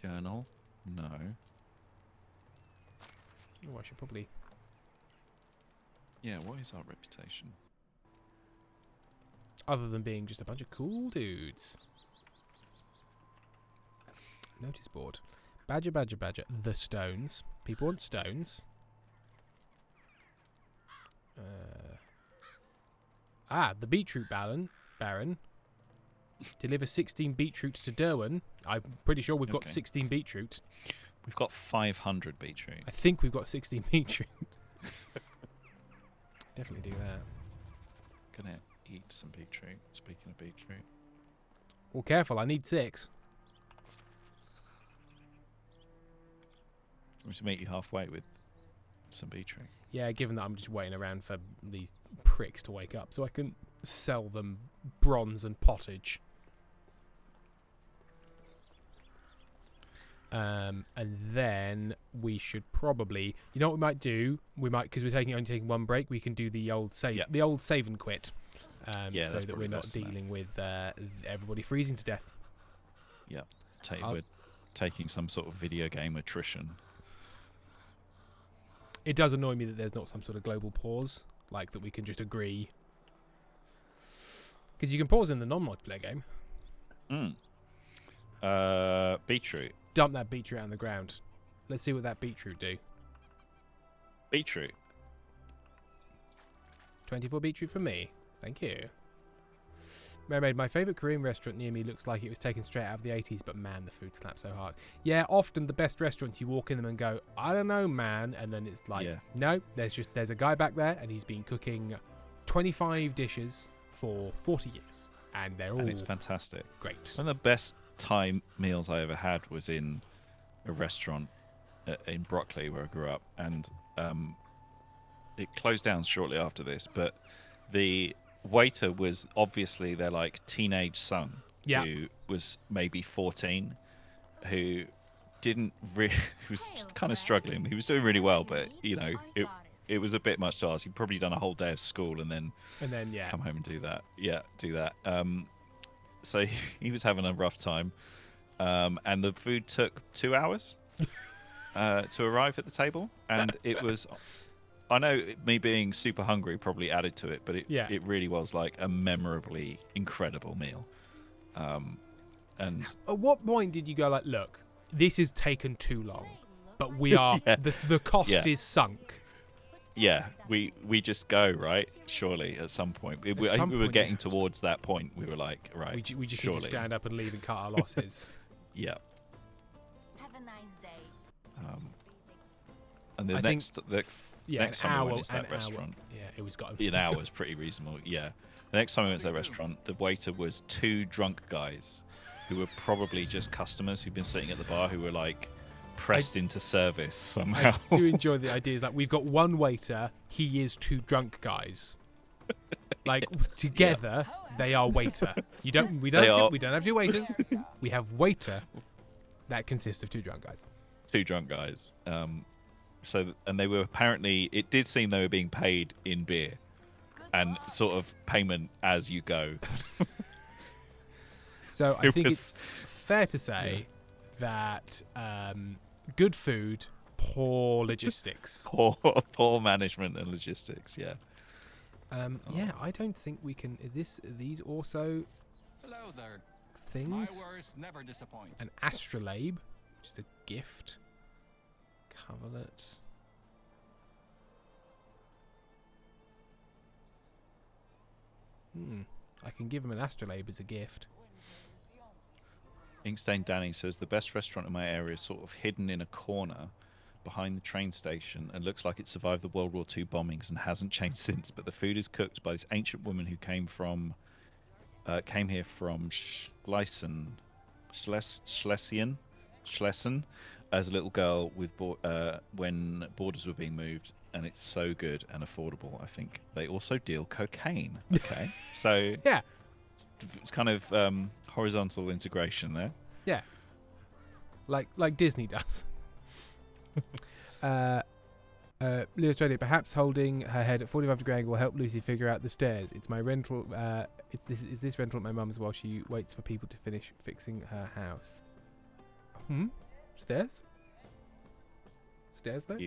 journal? No. Oh, I should probably. Yeah, what is our reputation? Other than being just a bunch of cool dudes. Notice board. Badger. The stones. People want stones. The beetroot baron. Deliver 16 beetroot to Derwin. I'm pretty sure we've got Okay. 16 beetroot. We've got 500 beetroot. I think we've got 16 beetroot. Definitely do that. Gonna eat some beetroot. Speaking of beetroot. Well, careful. I need 6. I'm going to meet you halfway with some beetroot. Yeah, given that I'm just waiting around for these pricks to wake up so I can sell them bronze and pottage. And then we should probably, you know what we might do? We might, because we're only taking one break. We can do the old save, Yeah. the old save and quit, Yeah, so that's that we're probably not best, isn't it? dealing with everybody freezing to death. We're taking some sort of video game attrition. It does annoy me that there's not some sort of global pause, like that we can just agree. Because you can pause in the non-multiplayer game. Beetroot. Dump that beetroot on the ground. Let's see what that beetroot do. Beetroot. 24 beetroot for me. Thank you. Mermaid, my favourite Korean restaurant near me looks like it was taken straight out of the 80s, but man, the food slaps so hard. Yeah, often the best restaurants, you walk in them and go, I don't know, man. And then it's like, Yeah. no, there's a guy back there and he's been cooking 25 dishes for 40 years. And they're all And it's fantastic. great. One of the best Thai meals I ever had was in a restaurant in Brockley where I grew up, and it closed down shortly after this. But the waiter was obviously their teenage son, Yeah. who was maybe 14, who didn't really, who was kind of struggling. He was doing really well, but it was a bit much to ask. He'd probably done a whole day of school and then yeah. come home and do that. So he was having a rough time, and the food took 2 hours to arrive at the table, and it was I know me being super hungry probably added to it, but it really was like a memorably incredible meal. And at what point did you go like, look, this has taken too long, but we are the cost is sunk? Yeah, we just go, right? Surely at some point. I think we were getting towards that point. We were like, right, we just surely. need to stand up and leave and cut our losses. Yeah. Have a nice day. And the next time we went to that restaurant. Yeah, it was got an hour was pretty reasonable. Yeah. The next time we went to that restaurant, the waiter was 2 drunk guys who were probably just customers who'd been sitting at the bar who were like pressed into service somehow. I do enjoy the idea is like we've got one waiter, he is 2 drunk guys. Like together they are waiter. We don't have 2 waiters. We have waiter that consists of 2 drunk guys. 2 drunk guys. And they were apparently, it did seem they were being paid in beer and sort of payment as you go. So I think it's fair to say that good food, poor logistics. Poor management and logistics, yeah. I don't think we can. These also. Hello there. Things. My words never disappoint. An astrolabe, which is a gift. Coverlet. I can give him an astrolabe as a gift. Inkstain Danny says the best restaurant in my area is sort of hidden in a corner behind the train station and looks like it survived the World War II bombings and hasn't changed since. But the food is cooked by this ancient woman who came here from Schlesien as a little girl with when borders were being moved, and it's so good and affordable. I think they also deal cocaine. Okay, so yeah, it's kind of horizontal integration there. Yeah, like Disney does. Blue Australia, perhaps holding her head at 45-degree angle will help Lucy figure out the stairs. It's my rental. Is this rental at my mum's while she waits for people to finish fixing her house? Stairs though.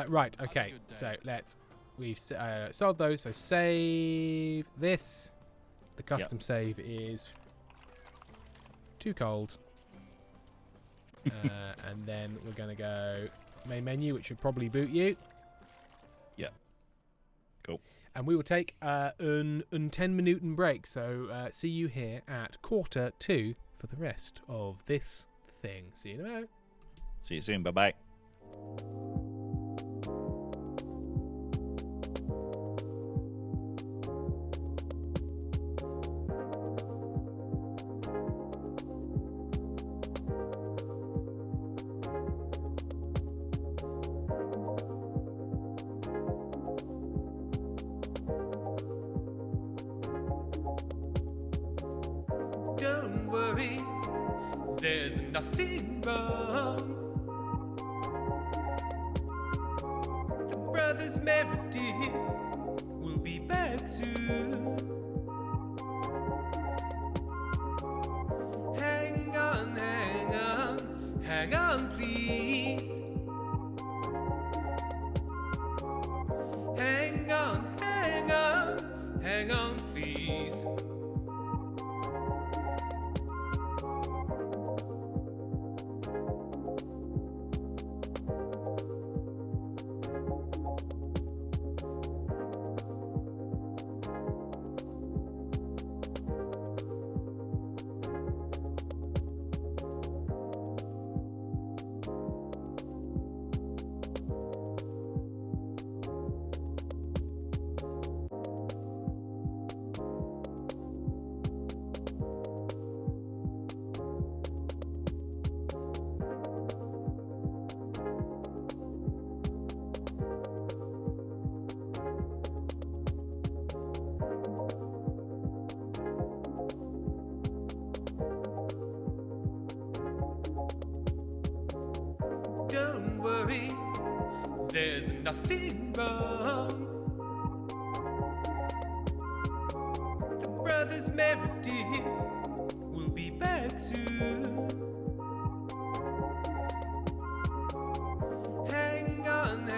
Right. Okay. So we've sold those. So save this. The custom save is too cold. And then we're going to go main menu, which should probably boot you. Yeah. Cool. And we will take an 10-minute break. So see you here at 1:45 for the rest of this thing. See you in a moment. See you soon. Bye-bye. Don't worry, there's nothing wrong. The brothers Meredith will be back soon. Hang on, please. Hang on, please. Don't worry, there's nothing wrong. The brothers Meredith will be back soon. Hang on.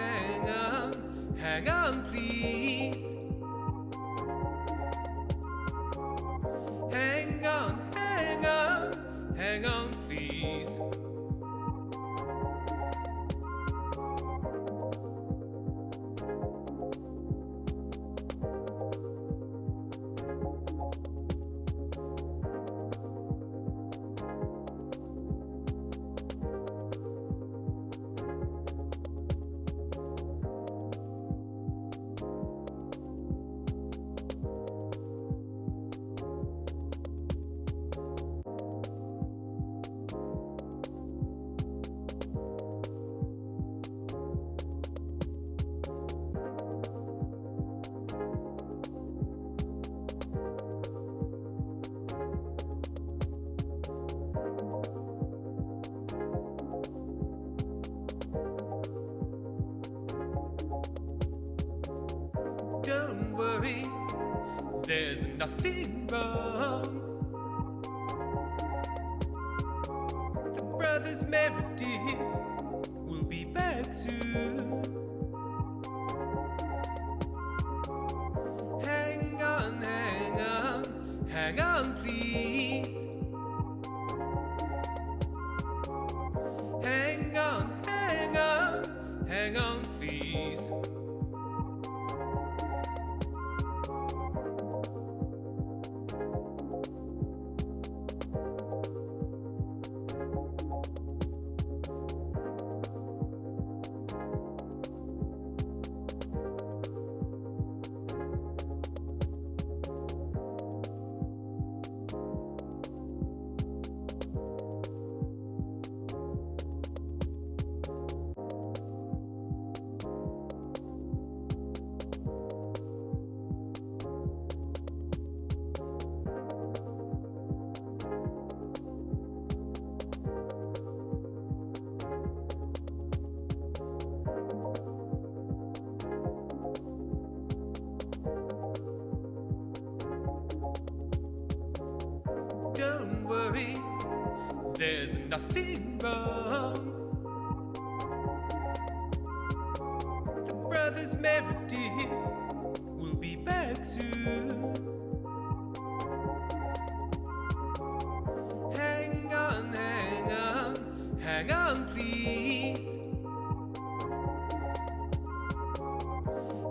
there's nothing wrong. The brothers Meredith will be back soon. Hang on, hang on, hang on, please. Hang on, hang on, hang on, please. Don't worry, there's nothing wrong. The brothers Meredith will be back soon. Hang on, hang on, hang on, please.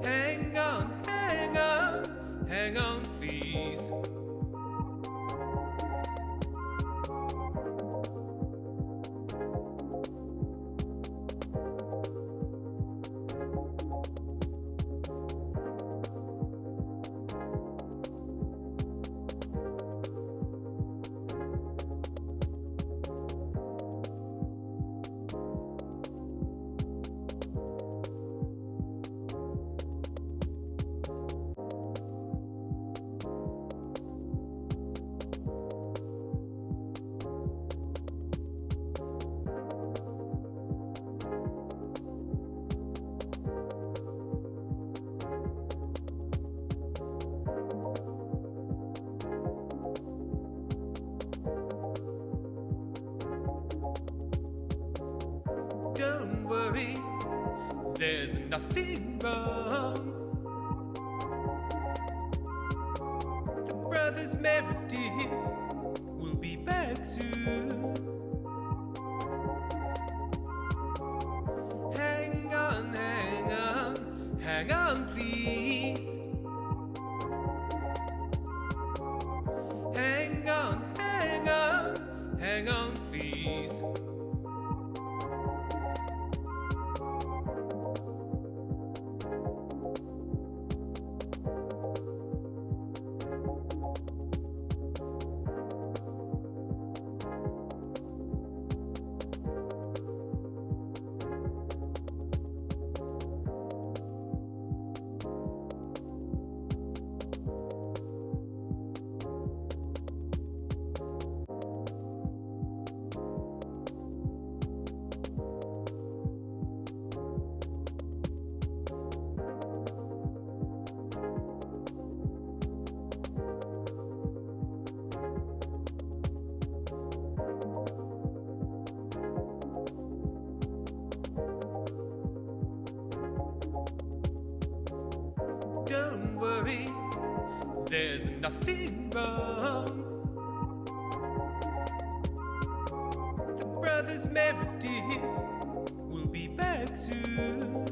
Hang on, hang on, hang on, please. Don't worry, there's nothing wrong. The brothers Meredith will be back soon. Hang on, hang on, hang on, please. Hang on, hang on, hang on, please. Don't worry, there's nothing wrong. The brothers Meredith will be back soon.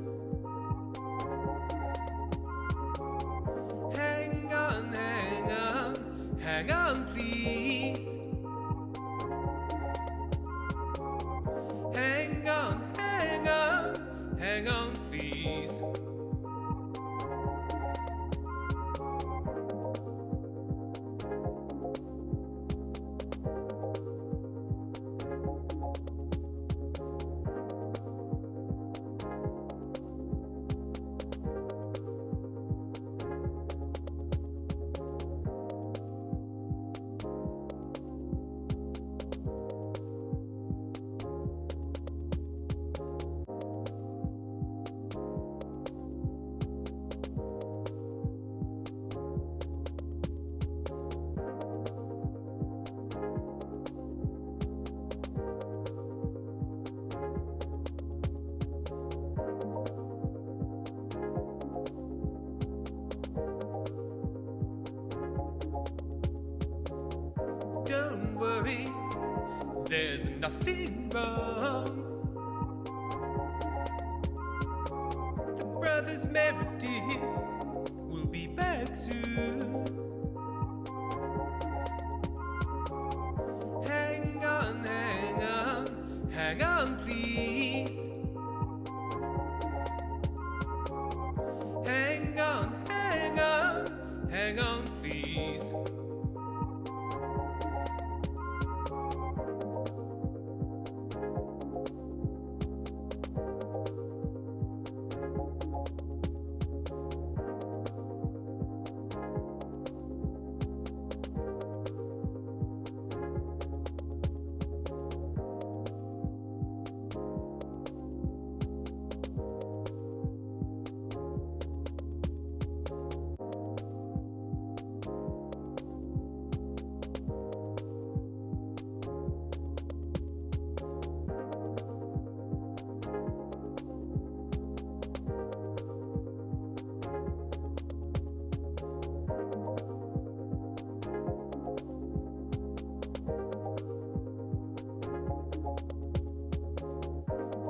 Hang on, hang on, hang on, please. Hang on, hang on, hang on, please. Don't worry, there's nothing wrong. The brothers Meredith will be back soon. Hang on, hang on, hang on, please. Hang on, hang on, hang on, please.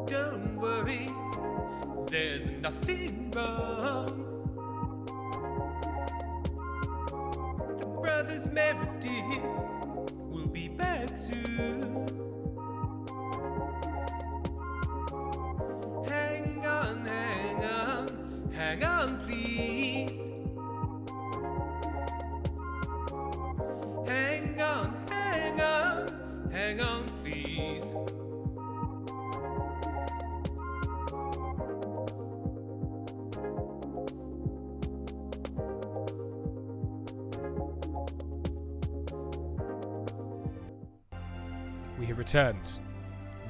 Don't worry, there's nothing wrong. The brothers Meredith will be back soon. Hang on, hang on, hang on, please. Hang on, hang on, hang on, please. We have returned.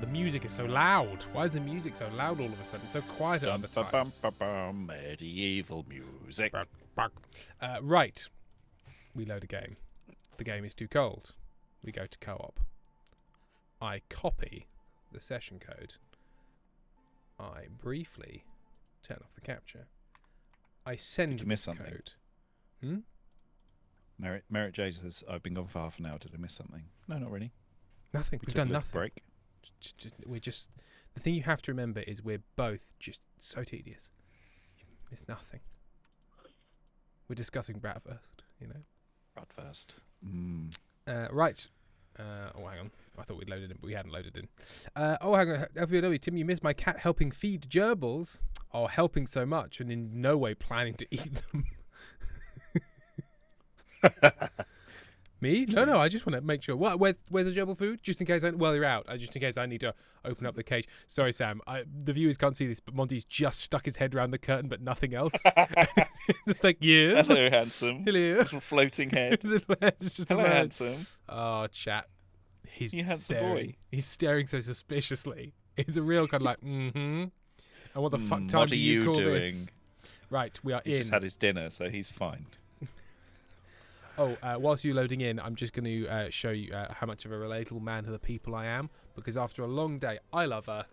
The music is so loud. Why is the music so loud all of a sudden? It's so quiet at other times. Medieval music. Right. We load a game. The game is too cold. We go to co-op. I copy the session code. I briefly turn off the capture. I send Did you miss the something? code. Merritt J says, I've been gone for half an hour. Did I miss something? No, not really. Nothing. We We've took a done little nothing. break. We're just. The thing you have to remember is we're both just so tedious. It's nothing. We're discussing Bratwurst, you know. Bratwurst. Right. Oh, hang on. I thought we'd loaded in, but we hadn't loaded in. Oh, hang on. FBW, Tim, you missed my cat helping feed gerbils. Oh, helping so much and in no way planning to eat them. Me? No, I just want to make sure. What? Where's the gerbil food? Just in case you're out. Just in case I need to open up the cage. Sorry, Sam. The viewers can't see this, but Monty's just stuck his head around the curtain, but nothing else. It's like, yes. Hello, handsome. Hello. Little floating head. It's just Hello, a man. handsome. Oh, chat. He's You handsome staring. boy. He's staring so suspiciously. It's a real kind of like, And what the fuck time what do are you you call doing? this? Right, we are He's in. just had his dinner, so he's fine. Whilst you're loading in, I'm just going to show you how much of a relatable man to the people I am. Because after a long day, I love a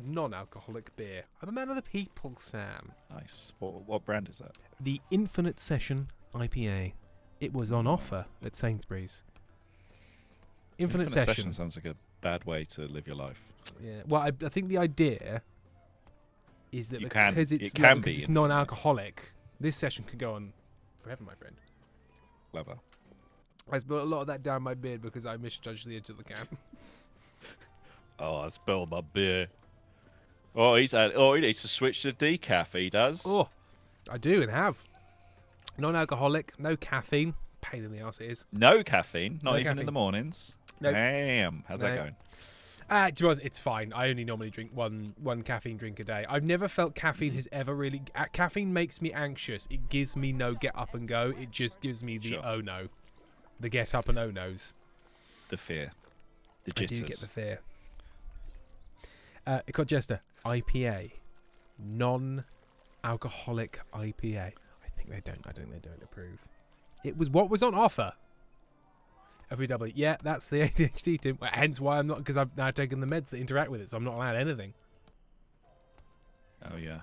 non-alcoholic beer. I'm a man of the people, Sam. Nice. What brand is that? The Infinite Session IPA. It was on offer at Sainsbury's. Infinite Session sounds like a bad way to live your life. Yeah. Well, I think the idea is that It because can it's be infinite. non-alcoholic, this session could go on forever, my friend. Clever. I spilled a lot of that down my beard because I misjudged the edge of the can. Oh, I spilled my beer. Oh, he needs to switch to decaf. He does. Oh, I do and have. Non-alcoholic, no caffeine. Pain in the ass it is. No caffeine, not No even caffeine. in the mornings. Nope. Damn, how's that No. going? To be honest, it's fine. I only normally drink one caffeine drink a day. I've never felt caffeine has ever really. Caffeine makes me anxious. It gives me no get up and go. It just gives me the Sure. oh no, the get up and oh no's. The fear, the I jitters. do get the fear. Got Jester IPA, non-alcoholic IPA. I think they don't approve. It was what was on offer. FW, yeah, that's the ADHD, Tim. Hence why I'm not, because I've now taken the meds that interact with it, so I'm not allowed anything. Oh yeah.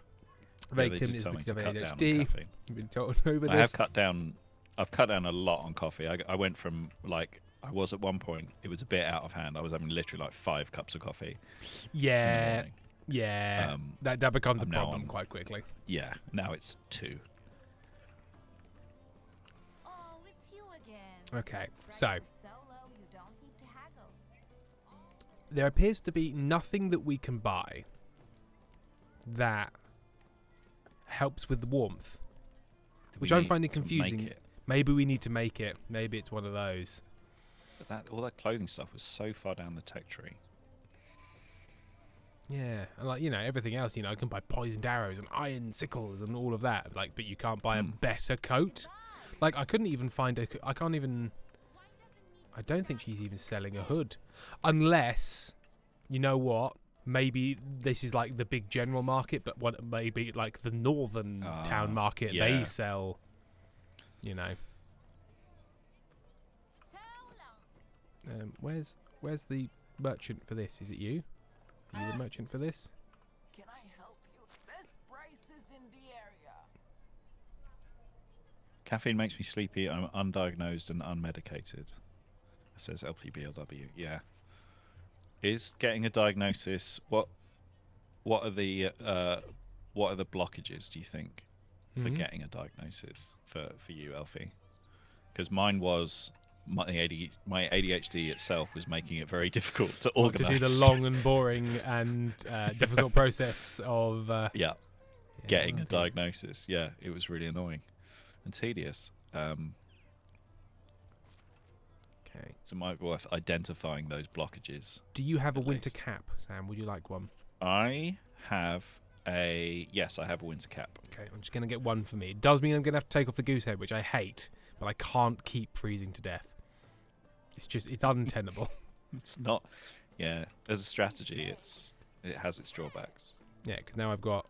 Vague they Tim did is tell me because to of cut down on ADHD. caffeine. You've been told over I this. have cut down I've cut down a lot on coffee. I went from like I was at one point. It was a bit out of hand. I was having literally like 5 cups of coffee. In the Yeah, morning. yeah. That becomes a I'm now problem on- quite quickly. Yeah. Now it's 2. Oh, it's you again. Okay, so Price is so low, you don't need to haggle. there appears to be nothing that we can buy that helps with the warmth, which I'm finding confusing. Maybe we need to make it. Maybe it's one of those. But all that clothing stuff was so far down the tech tree. Yeah, and like, you know, everything else, you know, I can buy poisoned arrows and iron sickles and all of that. Like, but you can't buy a better coat. Like, I couldn't even find a. I can't even. I don't think she's even selling a hood, unless, you know what? Maybe this is like the big general market, but what maybe like the northern town market, yeah. they sell. You know. So long. Where's the merchant for this? Is it you? Are you the merchant for this? Can I help you? Best prices in the area. Caffeine makes me sleepy. I'm undiagnosed and unmedicated. It says LPBLW. Yeah. Is getting a diagnosis what are the blockages, do you think, for Mhm. getting a diagnosis for you, Elfie? Because mine was my ADHD itself was making it very difficult to What, organize. to do the long and boring and difficult process of yeah, getting oh a dear. diagnosis. Yeah, it was really annoying and tedious. Okay. So it might be worth identifying those blockages. Do you have a At winter least. cap, Sam? Would you like one? I have I have a winter cap. Okay, I'm just gonna get one for me. It does mean I'm gonna have to take off the goose head, which I hate, but I can't keep freezing to death. It's untenable. It's not. Yeah, as a strategy, it has its drawbacks. Yeah, because now I've got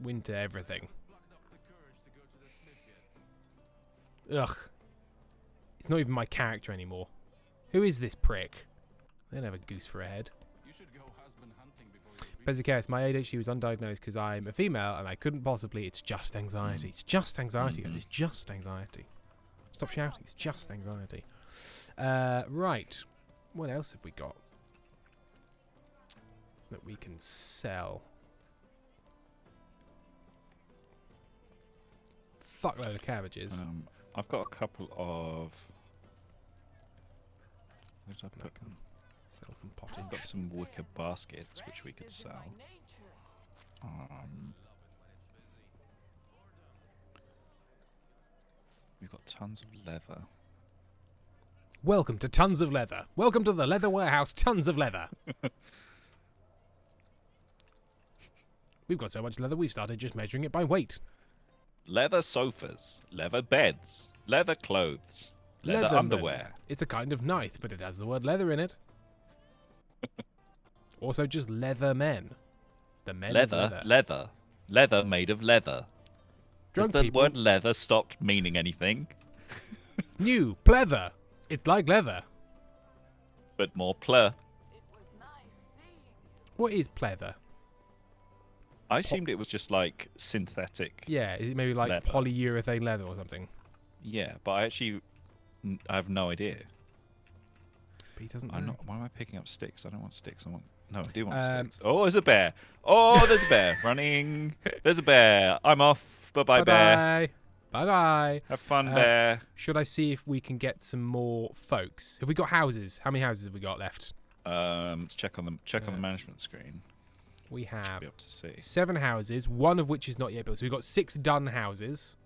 winter everything. Ugh. It's not even my character anymore. Who is this prick? They don't have a goose for a head. You should go husband hunting before you Bezikaris, my ADHD was undiagnosed because I'm a female and I couldn't possibly. It's just anxiety. It's just anxiety. guys. It's just anxiety. Stop shouting. It's just anxiety. Right. What else have we got that we can sell? Fuckload of cabbages. I've got a couple of. Where did I put them? Sell some I've pottage. got some wicker baskets which we could sell. We've got tons of leather. Welcome to Tons of Leather. Welcome to the Leather Warehouse, Tons of Leather. We've got so much leather, we've started just measuring it by weight. Leather sofas, leather beds, leather clothes, leather Leatherman. underwear. It's a kind of knife, but it has the word leather in it. Also, just leather men. The men of Leather made of leather. Drunk Has the people. word leather stopped meaning anything? New, pleather. It's like leather. But more plur. It was nice seeing you. What is pleather? I assumed it was just like synthetic. Yeah, is it maybe like Leather. polyurethane leather or something? Yeah, but I have no idea. But he doesn't I'm know. not. Why am I picking up sticks? I don't want sticks. No, I do want Um, sticks. Oh, there's a bear. Oh, there's a bear running. There's a bear. I'm off. Bye-bye, bear. Bye-bye. Bye-bye. Have fun, Uh, bear. Should I see if we can get some more folks? Have we got houses? How many houses have we got left? Let's check on the uh, management screen. We Should have be able to see. 7 houses, one of which is not yet built. So we've got 6 done houses.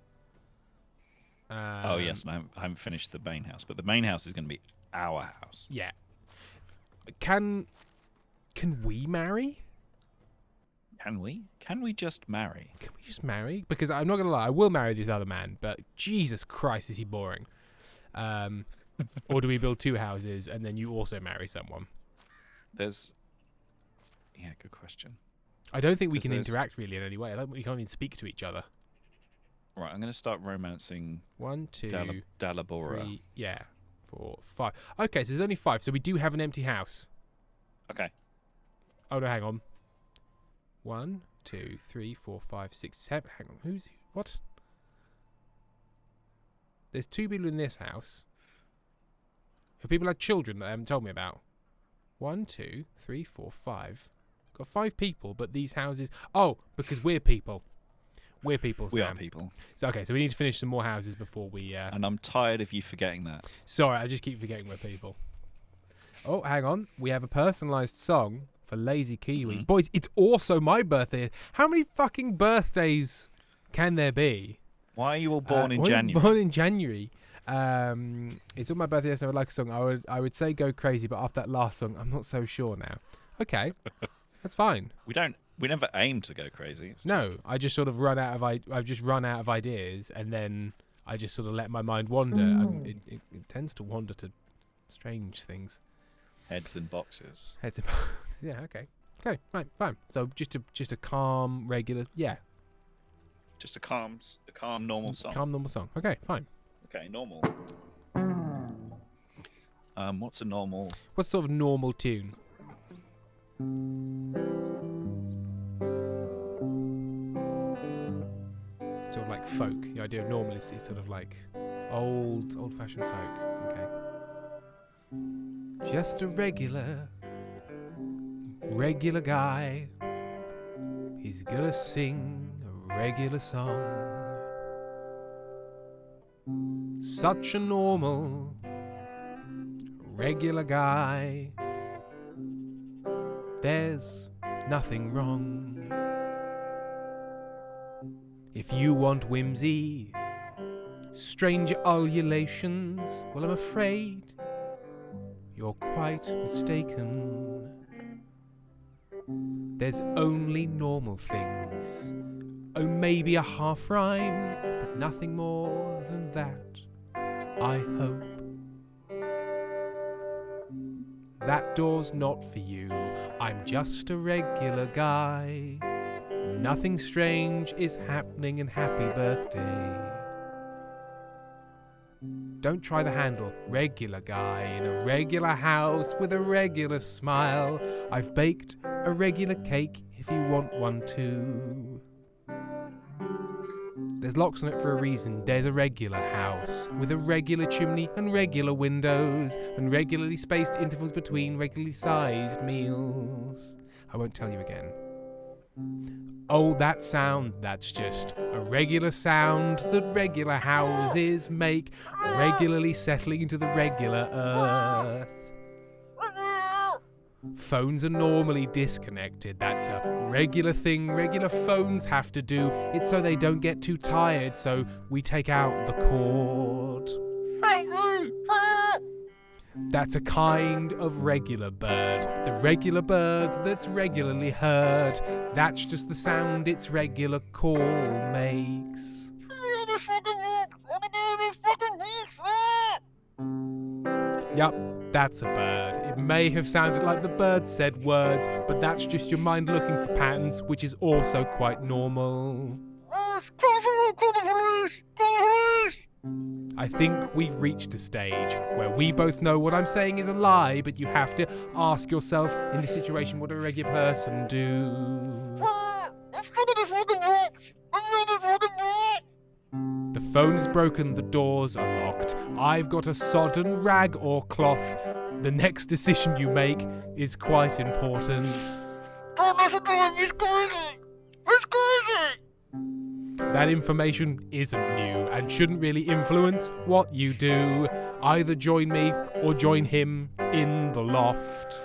Oh yes, and I haven't finished the main house, but the main house is going to be our house. Yeah. Can we marry? Can we? Can we just marry? Can we just marry? Because I'm not gonna lie, I will marry this other man, but Jesus Christ, is he boring? Or do we build 2 houses and then you also marry someone? Yeah, good question. I don't think we 'Cause can there's- interact really in any way. We can't even speak to each other. Right, I'm going to start romancing 1, 2, Dalabora. 3, yeah, 4, 5. Okay, so there's only 5. So we do have an empty house. Okay. Oh no, hang on. 1, 2, 3, 4, 5, 6, 7. Hang on, what? There's 2 people in this house. Have people had children that they haven't told me about? 1, 2, 3, 4, 5. Got 5 people, but these houses... Oh, because we're people. We're people, Sam. We are people. So, okay, so we need to finish some more houses before we... And I'm tired of you forgetting that. Sorry, I just keep forgetting we're people. Oh, hang on. We have a personalised song for Lazy Kiwi. Boys, it's also my birthday. How many fucking birthdays can there be? Why are you all born in Why are you January? Born in January. It's on my birthday, so I would like a song. I would say Go Crazy, but after that last song, I'm not so sure now. Okay, that's fine. We never aim to go crazy. It's No, just- I just sort of run out of I've just run out of ideas, and then I just sort of let my mind wander. And it tends to wander to strange things. heads and boxes. Heads and yeah, okay, right, fine. So just a calm, regular, yeah, Just a calm, normal song. calm, normal song. Okay, fine. Okay, normal. What's a normal? What sort of normal tune? Sort of like folk. The idea of normal is sort of like old-fashioned folk. Okay. Just a regular guy. He's gonna sing a regular song. Such a normal, regular guy. There's nothing wrong. If you want whimsy, strange ululations, well, I'm afraid you're quite mistaken. There's only normal things. Oh, maybe a half rhyme, but nothing more than that, I hope. That door's not for you. I'm just a regular guy. Nothing strange is happening, and happy birthday. Don't try the handle. Regular guy in a regular house with a regular smile. I've baked a regular cake if you want one too. There's locks on it for a reason. There's a regular house with a regular chimney and regular windows and regularly spaced intervals between regularly sized meals. I won't tell you again. Oh, that sound, that's just a regular sound that regular houses make, regularly settling into the regular earth. Phones are normally disconnected. That's a regular thing regular phones have to do. It's so they don't get too tired, so we take out the cord. That's a kind of regular bird. The regular bird that's regularly heard. That's just the sound its regular call makes. Yup, that's a bird. It may have sounded like the bird said words, but that's just your mind looking for patterns, which is also quite normal. I think we've reached a stage where we both know what I'm saying is a lie, but you have to ask yourself in this situation, what would a regular person do? The phone is broken, the doors are locked. I've got a sodden rag or cloth. The next decision you make is quite important. That information isn't new and shouldn't really influence what you do. Either join me or join him in the loft.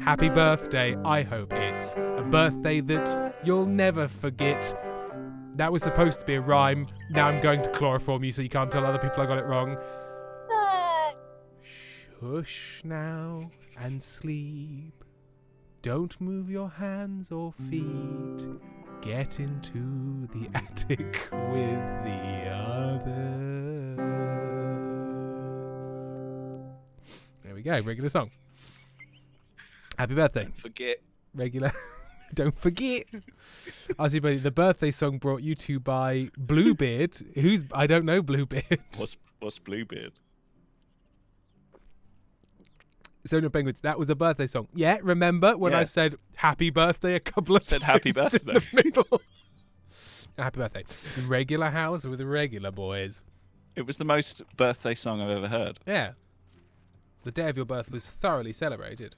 Happy birthday. I hope it's a birthday that you'll never forget. That was supposed to be a rhyme. Now I'm going to chloroform you so you can't tell other people I got it wrong. Shush now and sleep. Don't move your hands or feet. Get into the attic with the others. There we go, regular song. Happy birthday. Don't forget. Regular. Don't forget. I see, buddy. The birthday song brought you to by Bluebeard. I don't know Bluebeard. What's Bluebeard? So no penguins. That was a birthday song. Yeah, remember when I Yeah. said happy birthday a couple of Said times happy in birthday. the middle? Happy birthday. Regular house with regular boys. It was the most birthday song I've ever heard. Yeah. The day of your birth was thoroughly celebrated.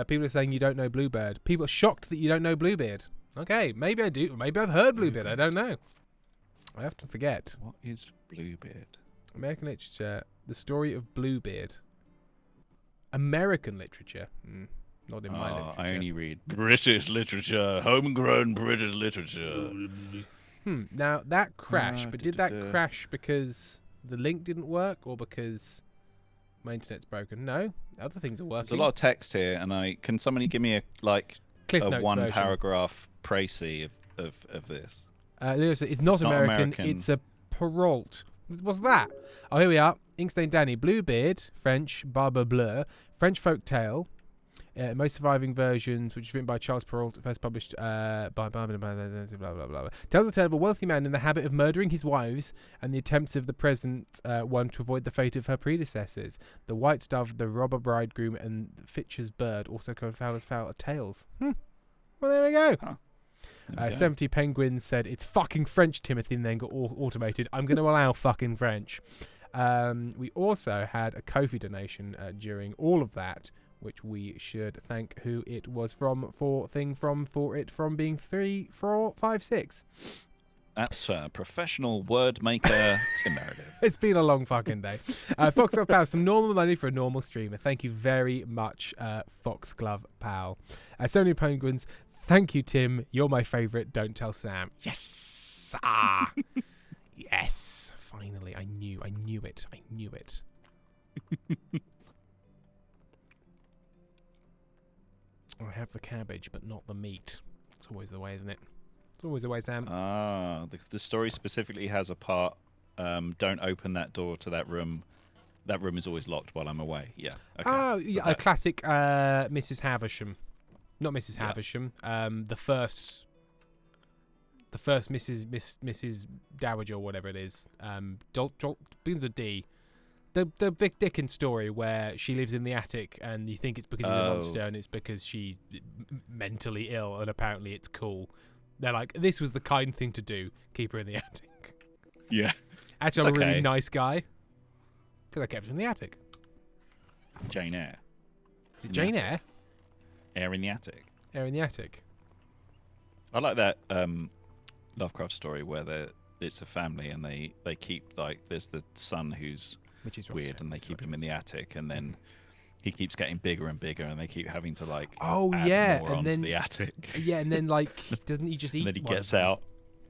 People are saying you don't know Bluebird. People are shocked that you don't know Bluebeard. Okay, maybe I do. Maybe I've heard Bluebeard. I don't know. I often forget. What is Bluebeard? American literature. The story of Bluebeard. American literature. Not in my literature. I only read British literature. Homegrown British literature. Now, that crashed. But did that crash because the link didn't work or because my internet's broken? No. Other things are working. There's a lot of text here, and can somebody give me a Cliff Notes one version. paragraph précis of this? Leo said, it's not American, it's a Perrault. What's that? Oh, here we are. Inkstained Danny. Bluebeard, French, Barbe Bleu, French folk tale. Most surviving versions, which is written by Charles Perrault, first published by blah, blah, blah, blah. Tells the tale of a wealthy man in the habit of murdering his wives and the attempts of the present one to avoid the fate of her predecessors. The white dove, the robber bridegroom, and Fitcher's bird, also called Fowler's Fowl, are tales. Well, there we go. Huh. 70 Penguins said, it's fucking French, Timothy, and then got automated. I'm going to allow fucking French. We also had a Ko-fi donation during all of that, which we should thank who it was from for it from being 3, 4, 5, 6. That's professional word maker Tim Meredith. It's been a long fucking day. Foxglove Pal, some normal money for a normal streamer. Thank you very much, Foxglove Pal. So many Penguins. Thank you, Tim. You're my favourite. Don't tell Sam. Yes. Yes. Finally, I knew it. I have the cabbage, but not the meat. It's always the way, isn't it? It's always the way, Sam. The story specifically has a part, don't open that door to that room. That room is always locked while I'm away. Yeah. Okay. Oh, yeah, a classic Mrs. Havisham. Not Mrs. Havisham. The first Mrs. Dowager or whatever it is. Begins with a D. The Vic Dickens story where she lives in the attic and you think it's because she's a monster and it's because she's mentally ill and apparently it's cool. They're like, this was the kind thing to do. Keep her in the attic. Yeah. Actually, I'm a really nice guy. Because I kept her in the attic. Jane Eyre. Is it Jane Eyre? Air in the attic. Air in the attic. I like that Lovecraft story where it's a family and they keep, there's the son who's which is weird and they keep him in the attic and then he keeps getting bigger and bigger and they keep having to add more onto the attic. Yeah, and then doesn't he just eat? And then he gets out.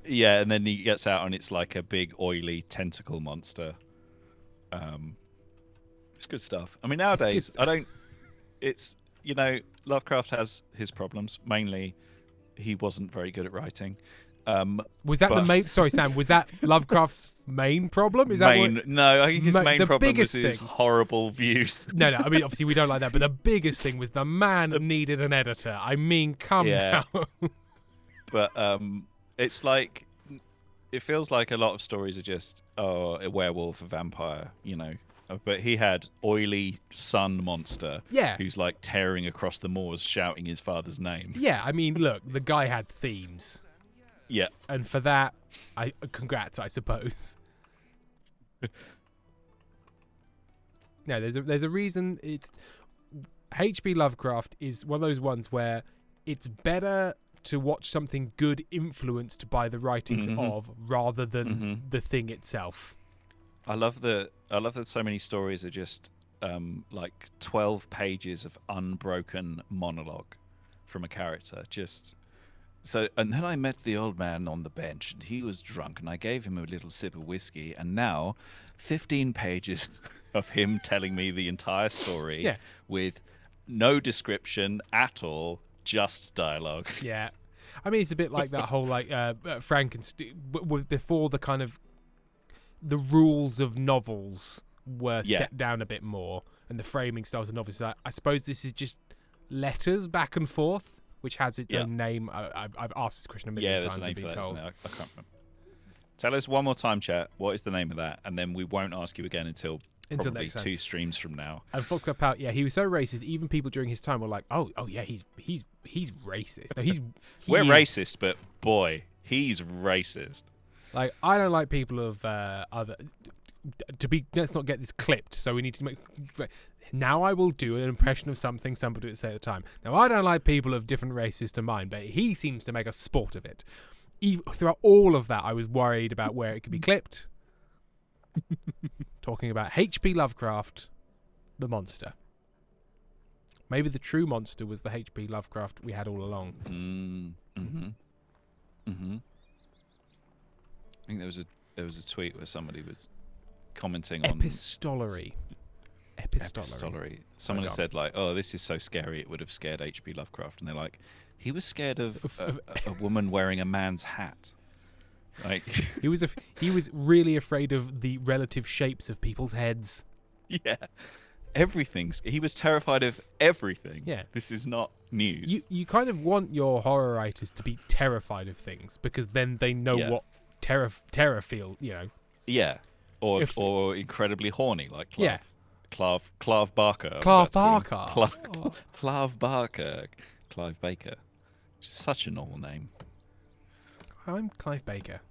Yeah, and then he gets out and it's like a big oily tentacle monster. It's good stuff. I mean, nowadays Lovecraft has his problems. Mainly, he wasn't very good at writing. Was that the main? Sorry, Sam. Was that Lovecraft's main problem? Is No, I think his main problem was his horrible views. No. I mean, obviously we don't like that, but the biggest thing was the man needed an editor. I mean, come on. But it's like it feels like a lot of stories are just a werewolf, a vampire, But he had oily sun monster. Yeah. Who's like tearing across the moors, shouting his father's name. Yeah, I mean, look, the guy had themes. Yeah. And for that, congrats, I suppose. No, there's a reason. It's H.P. Lovecraft is one of those ones where it's better to watch something good influenced by the writings of rather than the thing itself. I love that so many stories are just 12 pages of unbroken monologue from a character. And then I met the old man on the bench, and he was drunk, and I gave him a little sip of whiskey, and now 15 pages of him telling me the entire story with no description at all, just dialogue. Yeah. I mean, it's a bit like that whole, Frankenstein, before the kind of the rules of novels were set down a bit more, and the framing styles of novels. I suppose this is just letters back and forth, which has its own name. I've asked this question a million times and been told. I can't remember. Tell us one more time, chat. What is the name of that? And then we won't ask you again until Until probably next time. 2 streams from now. And Fox Up Out, yeah, he was so racist. Even people during his time were like, "Oh, yeah, he's racist." No, he We're is. racist, but boy, he's racist. Like, I don't like people of other. Let's not get this clipped. So we need to make. Now I will do an impression of something somebody would say at the time. Now I don't like people of different races to mine, but he seems to make a sport of it. Throughout all of that, I was worried about where it could be clipped. Talking about H.P. Lovecraft, the monster. Maybe the true monster was the H.P. Lovecraft we had all along. I think there was a tweet where somebody was commenting on Epistolary. Someone Oh, had said like, "Oh, this is so scary. It would have scared H.P. Lovecraft." And they're like, "He was scared of a woman wearing a man's hat." Like He was really afraid of the relative shapes of people's heads. yeah, everything's. He was terrified of everything. Yeah. This is not news. You kind of want your horror writers to be terrified of things because then they know Yeah. what terror feel. You know. Yeah, or If- or incredibly horny like Clav. Yeah. Clav Barker. I was Clav about to call him. Barker. Clav Barker. Clive Baker. Just such a normal name. I'm Clive Baker.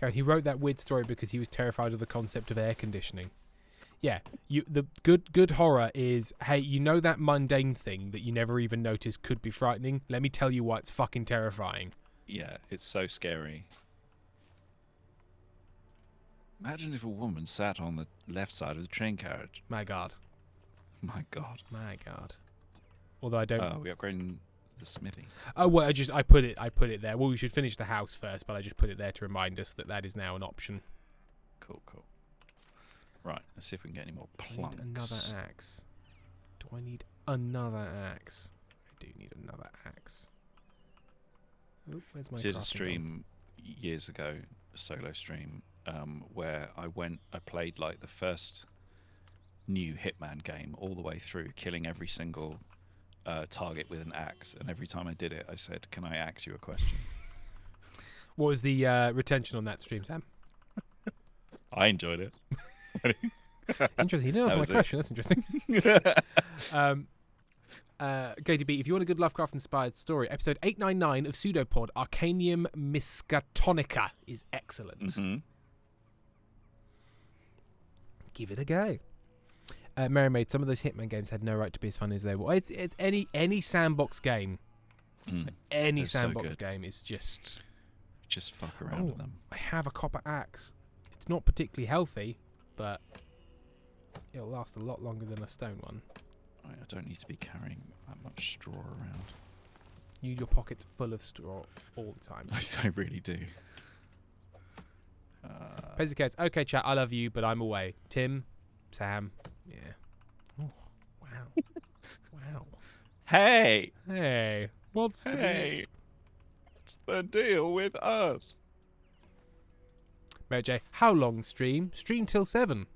Okay, he wrote that weird story because he was terrified of the concept of air conditioning. Yeah, the good horror is, hey, you know that mundane thing that you never even noticed could be frightening? Let me tell you why it's fucking terrifying. Yeah, it's so scary. Imagine if a woman sat on the left side of the train carriage. My God. My God. My God. Although I don't. We're upgrading the smithy. Oh well, I put it there. Well, we should finish the house first, but I just put it there to remind us that is now an option. Cool. Right, let's see if we can get any more I plunks. need another axe. Do I need another axe? I do need another axe. Oh, where's my I did a crafting stream years ago, a solo stream, where I played like the first new Hitman game all the way through, killing every single target with an axe. And every time I did it, I said, "Can I ask you a question?" What was the retention on that stream, Sam? I enjoyed it. Interesting. You didn't answer my was it. question. That's interesting. KTB, if you want a good Lovecraft-inspired story, episode 899 of Pseudopod, Arcanium Miskatonica, is excellent. hmm Give it a go. Mary Maid, some of those Hitman games had no right to be as fun as they were. It's any sandbox game. Any They're so sandbox good. game is just... Just fuck around with them. I have a copper axe. It's not particularly healthy, but it'll last a lot longer than a stone one. Right, I don't need to be carrying that much straw around. Use your pockets full of straw all the time. I really do. Basic case. Okay, chat, I love you, but I'm away. Tim, Sam, yeah. Oh, wow. Wow. Hey! Hey, what's the deal? Hey! What's the deal with us? Mary J, how long stream? Stream till 7.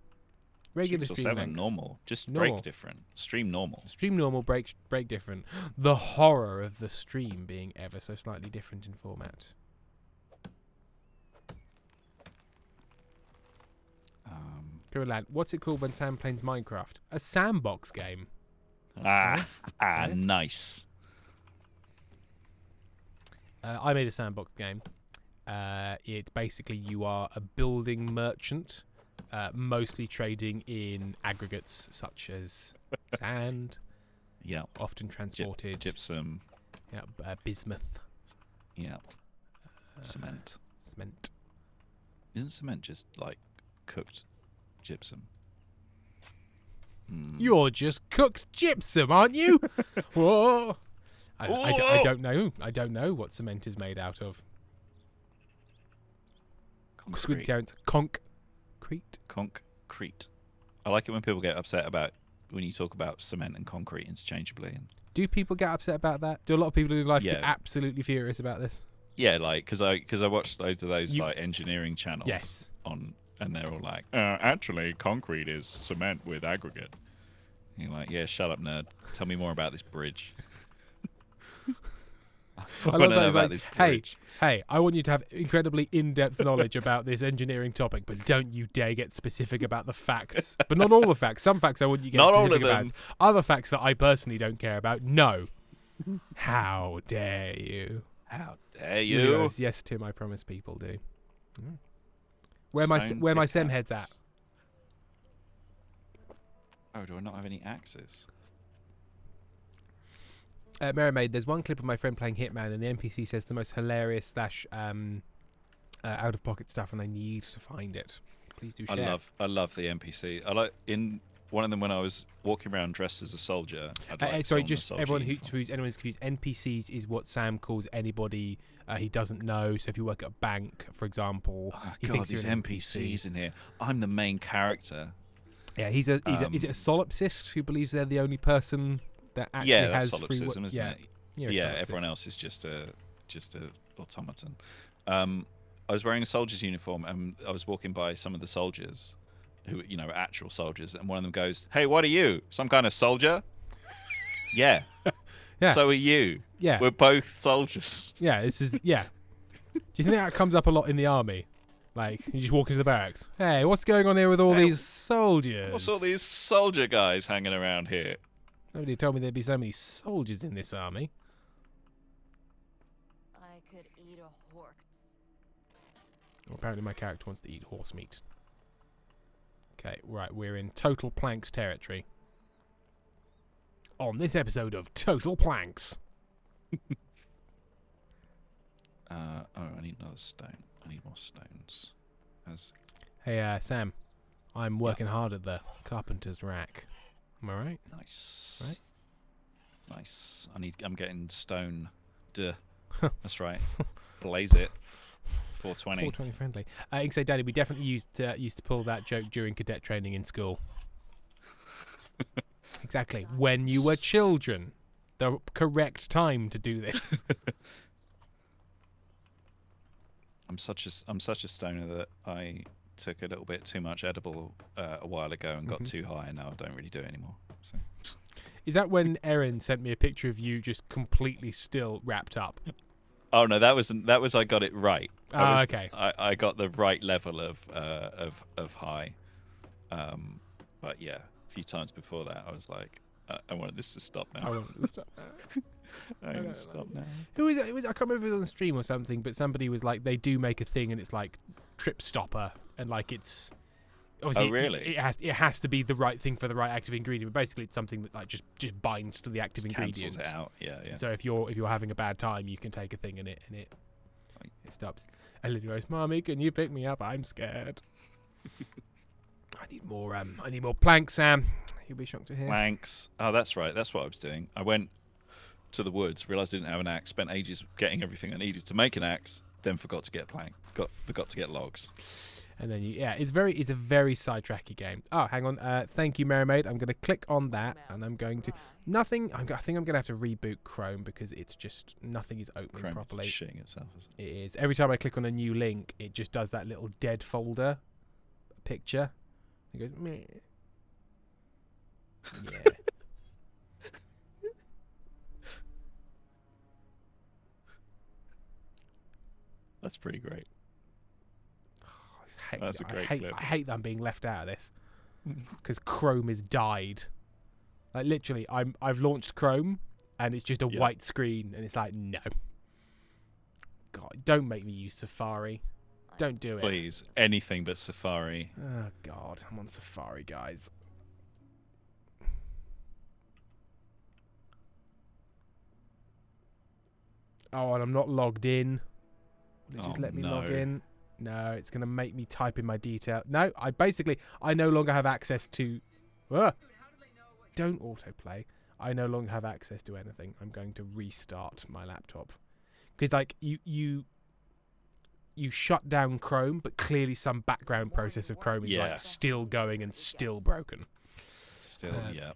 Regular Till stream 7, length. normal. Just Normal. break different. Stream normal. Stream normal, break different. The horror of the stream being ever so slightly different in format. Pure Lad, what's it called when Sam plays Minecraft? A sandbox game. Yeah. Nice. I made a sandbox game. It's basically you are a building merchant, mostly trading in aggregates such as sand, Yeah. often transported. Gypsum. Yeah, bismuth. Yeah. Cement. Cement. Isn't cement just like cooked gypsum? You're just cooked gypsum, aren't you? Whoa. I don't know. I don't know what cement is made out of. Squiddy Concrete. Terrence. Concrete. Concrete. I like it when people get upset about when you talk about cement and concrete interchangeably. And Do people get upset about that? Do a lot of people in life get Yeah. absolutely furious about this? yeah, like because I watched loads of those You- like engineering channels. Yes. On and they're all like, actually, concrete is cement with aggregate. And you're like, yeah, shut up, nerd. Tell me more about this bridge. I wanna love know that. It's about like, this hey, bridge. hey, I want you to have incredibly in-depth knowledge about this engineering topic, but don't you dare get specific about the facts. But not all the facts. Some facts I want you to get Not all specific of about. them. Other facts that I personally don't care about, no. How dare you? How dare He you? goes, yes, Tim, I promise people do. Mm. Where my Stone where my sem head's at? pickaxe. Oh, do I not have any axes? Mermaid, there's one clip of my friend playing Hitman, and the NPC says the most hilarious / out of pocket stuff, and I need to find it. Please do share. I love the NPC. I like in one of them when I was walking around dressed as a soldier. I'd like to Sorry, don the just soldier everyone uniform. anyone's confused. NPCs is what Sam calls anybody he doesn't know. So if you work at a bank, for example, Oh, he God, thinks these you're an NPCs in here. I'm the main character. Yeah, is it a solipsist who believes they're the only person that actually Yeah, has that's free solipsism, isn't yeah. it? You're a Yeah, solipsist. everyone else is just a automaton. I was wearing a soldier's uniform, and I was walking by some of the soldiers, who actual soldiers, and one of them goes, "Hey, what are you? Some kind of soldier?" Yeah. Yeah. So are you. Yeah. We're both soldiers. Yeah, this is yeah. Do you think that comes up a lot in the army? Like, you just walk into the barracks. Hey, what's going on here with all Hey, these soldiers? What's all these soldier guys hanging around here? Nobody told me there'd be so many soldiers in this army. I could eat a horse. Well, apparently my character wants to eat horse meat. Okay, right, we're in Total Planks territory. On this episode of Total Planks. I need another stone. I need more stones. Hey, Sam, I'm working hard at the carpenter's rack. Am I right? Nice. Right? Nice. I'm getting stone. Duh. That's right. Blaze it. 420. 420 friendly. You can say, Daddy, we definitely used to pull that joke during cadet training in school. Exactly. When you were children. The correct time to do this. I'm such a stoner that I took a little bit too much edible a while ago and got too high, and now I don't really do it anymore. So. Is that when Erin sent me a picture of you just completely still wrapped up? Oh no, that was I got it right. Okay. I got the right level of high. But yeah, a few times before that, I was like, I wanted this to stop now. I want to stop now. I want to stop now. Who was it? I can't remember if it was on stream or something, but somebody was like, they do make a thing and it's like trip stopper, and like it's obviously Oh, really? it has to be the right thing for the right active ingredient. But basically, it's something that like just binds to the active ingredient. Cancels it out. Yeah, yeah. So if you're having a bad time, you can take a thing and it stops. And Lily goes, "Mommy, can you pick me up? I'm scared." I need more planks, Sam. You'll be shocked to hear. Planks. Oh, that's right. That's what I was doing. I went to the woods, realised I didn't have an axe, spent ages getting everything I needed to make an axe, then forgot to get a plank. Forgot to get logs. And then it's a very sidetracky game. Oh, hang on. Thank you, Mermaid. I'm going to click on that, and I'm going to nothing. I think I'm going to have to reboot Chrome because it's just nothing is opening Chrome properly. shitting itself. Isn't it? It is. Every time I click on a new link, it just does that little dead folder picture. It goes meh. Yeah. That's pretty great. That's a great clip. I hate that I'm being left out of this because Chrome has died. Like literally, I've launched Chrome and it's just a white screen, and it's like no. God, don't make me use Safari. Don't do it. Please, anything but Safari. Oh God, I'm on Safari, guys. Oh, and I'm not logged in. Will it just let me log in? No, it's going to make me type in my detail. No, I no longer have access to... Don't autoplay. I no longer have access to anything. I'm going to restart my laptop. Because, like, you shut down Chrome, but clearly some background process of Chrome is, like, still going and still broken. Still, yeah.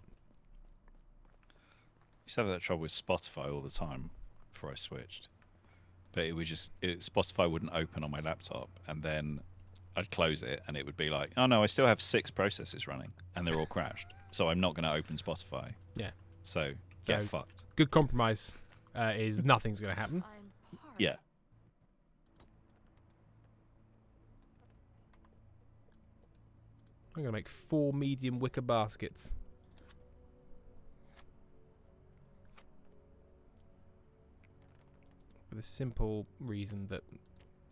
Used to have that trouble with Spotify all the time before I switched. But it was just Spotify wouldn't open on my laptop, and then I'd close it, and it would be like, oh no, I still have 6 processes running, and they're all crashed. So I'm not going to open Spotify. Yeah. So get fucked. Good compromise. is nothing's going to happen. I'm part. Yeah. I'm going to make 4 medium wicker baskets. For the simple reason that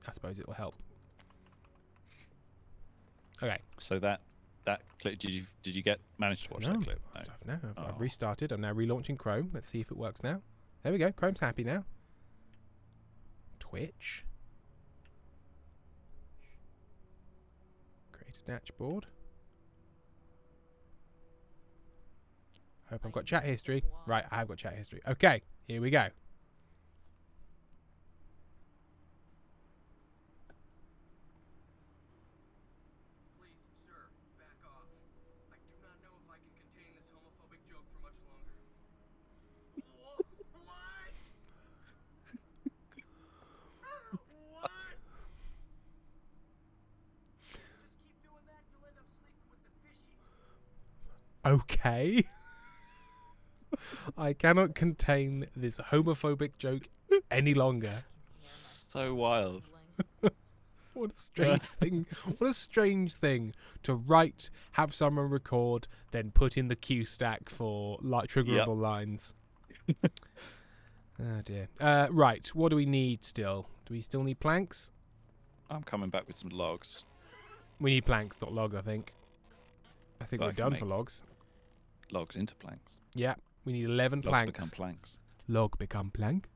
I suppose it will help. Okay. So that clip, did you manage to watch No. that clip? No. I've Oh. restarted. I'm now relaunching Chrome. Let's see if it works now. There we go. Chrome's happy now. Twitch. Create a dashboard. Hope I've got chat history. Right, I have got chat history. Okay, here we go. Please, sir, back off. I do not know if I can contain this homophobic joke for much longer. What? What? Just keep doing that, you'll end up sleeping with the fishies. Okay. I cannot contain this homophobic joke any longer. So wild. What a strange thing. What a strange thing to write, have someone record, then put in the cue stack for triggerable lines. Oh dear. Right, what do we need still? Do we still need planks? I'm coming back with some logs. We need planks, not logs, I think. I think Well, we're I can done make for logs. Logs into planks. Yeah, we need 11 Logs planks. become planks. Log become plank.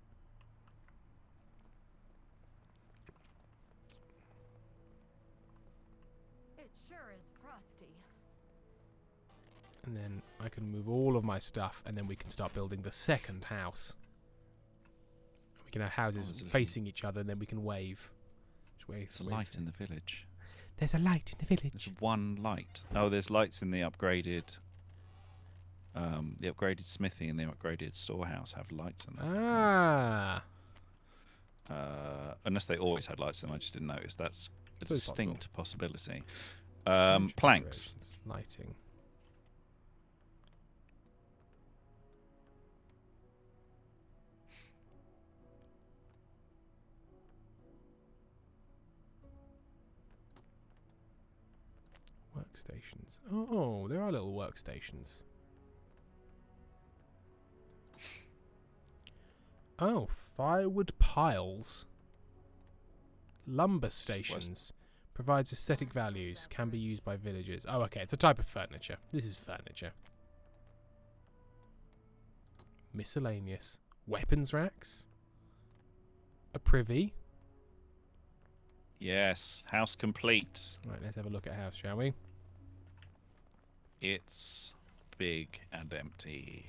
It sure is frosty. And then I can move all of my stuff, and then we can start building the second house. We can have houses there's a- facing each other, and then we can wave. Just wave. There's a wave light through. in the village. There's a light in the village. There's one light. Oh, there's lights in the upgraded smithy and the upgraded storehouse have lights in them. Ah. Unless they always had lights and I just didn't notice. That's a It's possible. distinct possibility. Future Planks. decorations, Lighting. Workstations. Oh, there are little workstations. Oh, firewood piles. Lumber stations. Provides aesthetic values. Can be used by villagers. Oh, okay. It's a type of furniture. This is furniture. Miscellaneous. Weapons racks. A privy. Yes, house complete. Right, let's have a look at house, shall we? It's big and empty.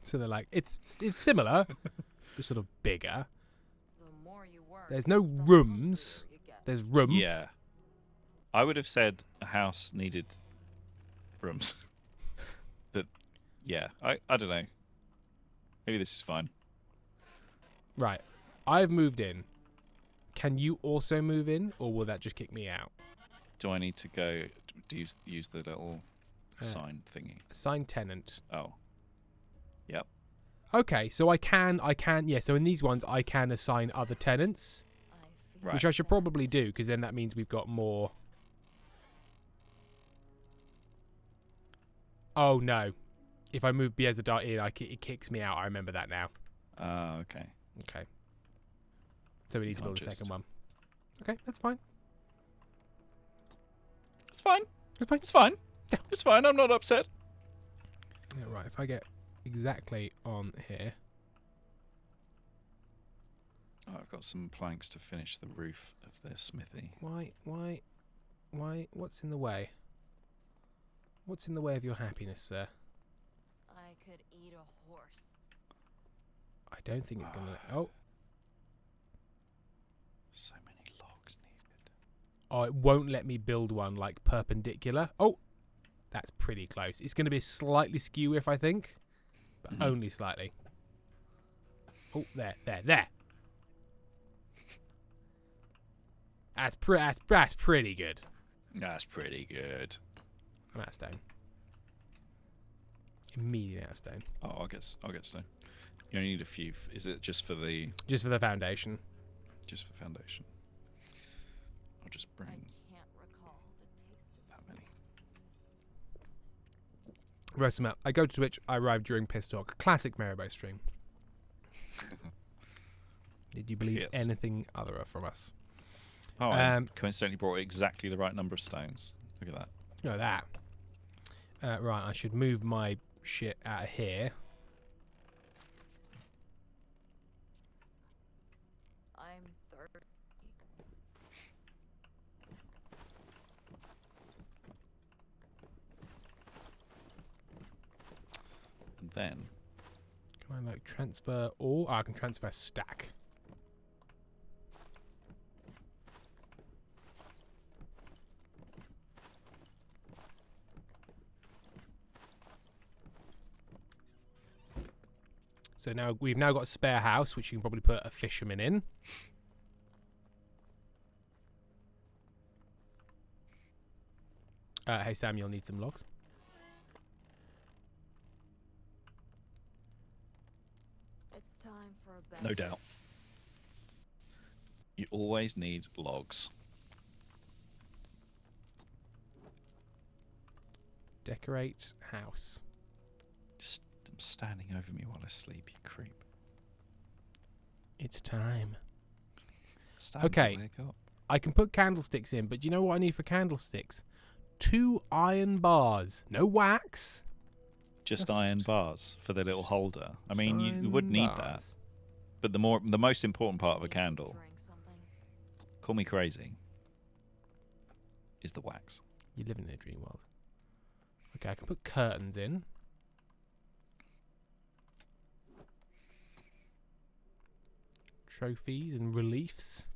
So they're like, it's similar, but sort of bigger. The more you work, There's no the rooms. hungrier you get. There's room. Yeah. I would have said a house needed rooms. But yeah, I don't know. Maybe this is fine. Right. I've moved in. Can you also move in, or will that just kick me out? Do I need to go use the little Uh, sign thingy? Assign tenant. Oh. Yep. Okay, so I can, yeah, so in these ones, I can assign other tenants, I feel Right. which I should probably do, because then that means we've got more. Oh, no. If I move Biezadar in, it kicks me out. I remember that now. Okay. Okay. So we need to Can't build a just- second one. Okay, that's fine. It's fine. That's fine. It's fine. Yeah. It's fine. I'm not upset. Yeah, right, if I get exactly on here. Oh, I've got some planks to finish the roof of their smithy. Why, what's in the way? What's in the way of your happiness, sir? I could eat a horse. I don't think it's going to... Oh, So many logs needed. oh, it won't let me build one, like, perpendicular. Oh, that's pretty close. It's going to be slightly skew if I think, but Mhm. only slightly. Oh, there. That's pretty good. That's pretty good. I'm out of stone. Immediately out of stone. Oh, I'll get stone. You only need a few. Is it just for the Just for the foundation. just for foundation? I'll just I bring can't recall the taste of that many. Roast them up. I go to Twitch. I arrive during Piss Talk. Classic Maribo stream. Did you believe Yes. anything other from us? Oh, I coincidentally brought exactly the right number of stones. Look at that. No, that. Right, I should move my shit out of here. I'm thirsty. And then Can I like transfer all? Oh, I can transfer stack. So now we've now got a spare house, which you can probably put a fisherman in. Hey Sam, you'll need some logs. It's time for a bed. no doubt. You always need logs. Decorate house. I'm standing over me while I sleep, you creep. It's time. Stand Okay. Wake up. I can put candlesticks in, but do you know what I need for candlesticks? 2 iron bars. No wax. Just Just iron bars for the little holder. I mean, you Iron would need that. bars. But the most important part of a Need to candle, drink something. call me crazy, is the wax. You live in a dream world. Okay, I can put curtains in. Trophies and reliefs.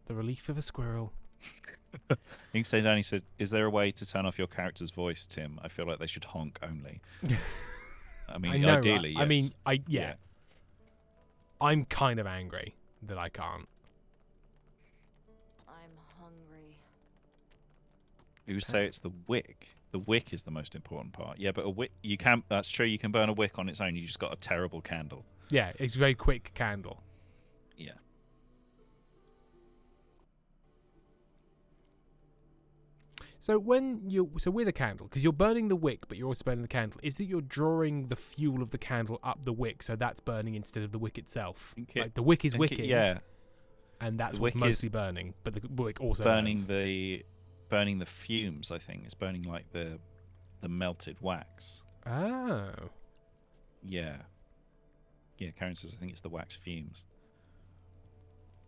The relief of a squirrel. Ink Stay Danny said, "Is there a way to turn off your character's voice, Tim? I feel like they should honk only." I mean, I know, right? ideally, yes. I mean, yeah. I'm kind of angry that I can't. I'm hungry. You would say it's the wick. The wick is the most important part. Yeah, but a wick, you can. That's true. You can burn a wick on its own. You just got a terrible candle. Yeah, it's a very quick candle. Yeah. So with a candle, because you're burning the wick, but you're also burning the candle. Is it you're drawing the fuel of the candle up the wick, so that's burning instead of the wick itself? Think it- Like the wick is think it- wicking, yeah, and that's the what's wick mostly is burning. But the wick also burning burns. burning the fumes. I think it's burning like the melted wax. Oh, Yeah. Yeah, Karen says I think it's the wax fumes.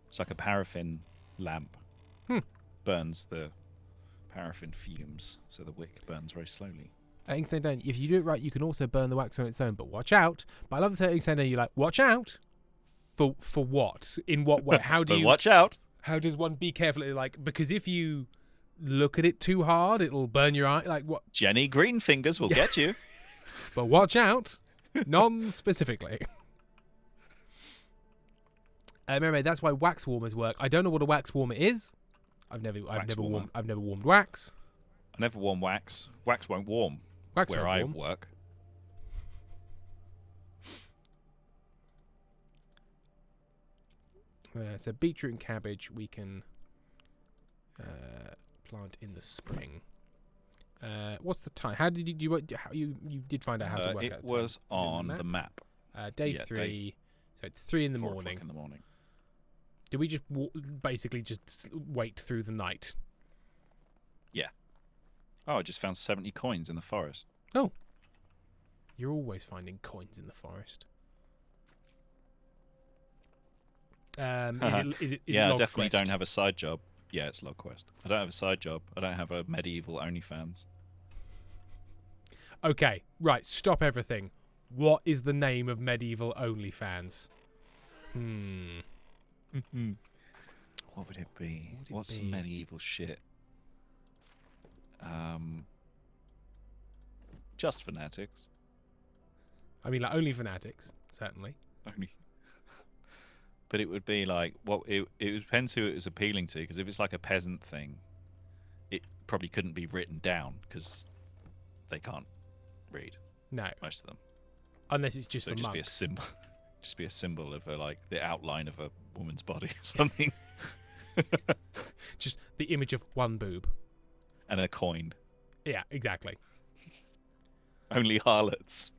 It's like a paraffin lamp. Burns the paraffin fumes, so the wick burns very slowly. Ink down. If you do it right, you can also burn the wax on its own. But watch out! But I love the Ink down. You're like, watch out for what? In what way? How do But you? watch out! How does one be careful? Like, because if you look at it too hard, it'll burn your eye. Like what? Jenny Greenfingers will get you. But watch out, non-specifically. Remember, that's why wax warmers work. I don't know what a wax warmer is. I've never warmed wax. I never warm wax. Wax won't warm Wax where won't I warm. work. So beetroot and cabbage we can plant in the spring. What's the time? How did you did find out how to work out It the was time? on Is it the map. day yeah, 3. So it's 3 in the 4 o'clock morning. in the morning. Did we just basically just wait through the night? Oh, I just found 70 coins in the forest. You're always finding coins in the forest. Is it Yeah, I log definitely quest? don't have a side job. Yeah, it's log quest. I don't have a side job. I don't have a medieval OnlyFans. Okay, right. Stop everything. What is the name of medieval OnlyFans? What would it be? What would it What's be? some medieval shit? Just fanatics. I mean, like only fanatics, certainly. Only. But it would be like it depends who it was appealing to. Because if it's like a peasant thing, it probably couldn't be written down because they can't read No, most of them. unless it's just So for just monks. be a symbol, just be a symbol of like the outline of a woman's body or something, Just the image of one boob. and a coin. Yeah, exactly. Only harlots,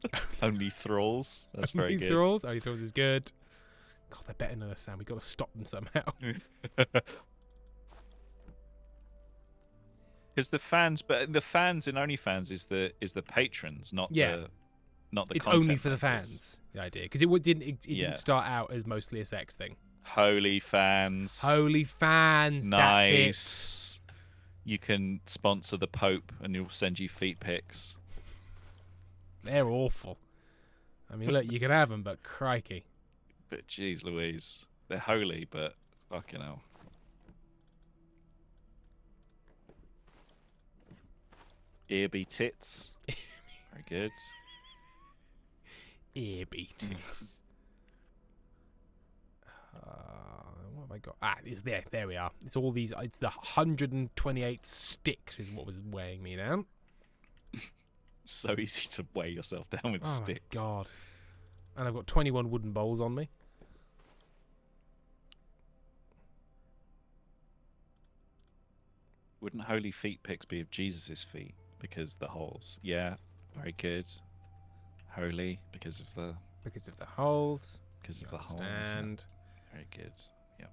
only thralls. That's very Only good. Thralls. Only Thralls is good. God, they're better than us, Sam. We've got to stop them somehow. Because the fans, but the fans in OnlyFans is the patrons, not Yeah. the It's content only for the makers. fans. The idea, because it Yeah. didn't start out as mostly a sex thing. Holy fans. Holy fans. That's it. Nice. You can sponsor the Pope, and he'll send you feet pics. They're awful. I mean, look, you can have them, but crikey. But jeez, Louise, they're holy, but fucking hell. Earby tits. Very good. Ear beatings. What have I got? Ah, it's there. There we are. It's all these. It's the 128 sticks is what was weighing me down. So easy to weigh yourself down with Oh sticks. my god. And I've got 21 wooden bowls on me. Wouldn't holy feet pics be of Jesus' feet? Because the holes. Yeah, very good. Holy, because of the Because of the holes. holes. And Very good. Yeah.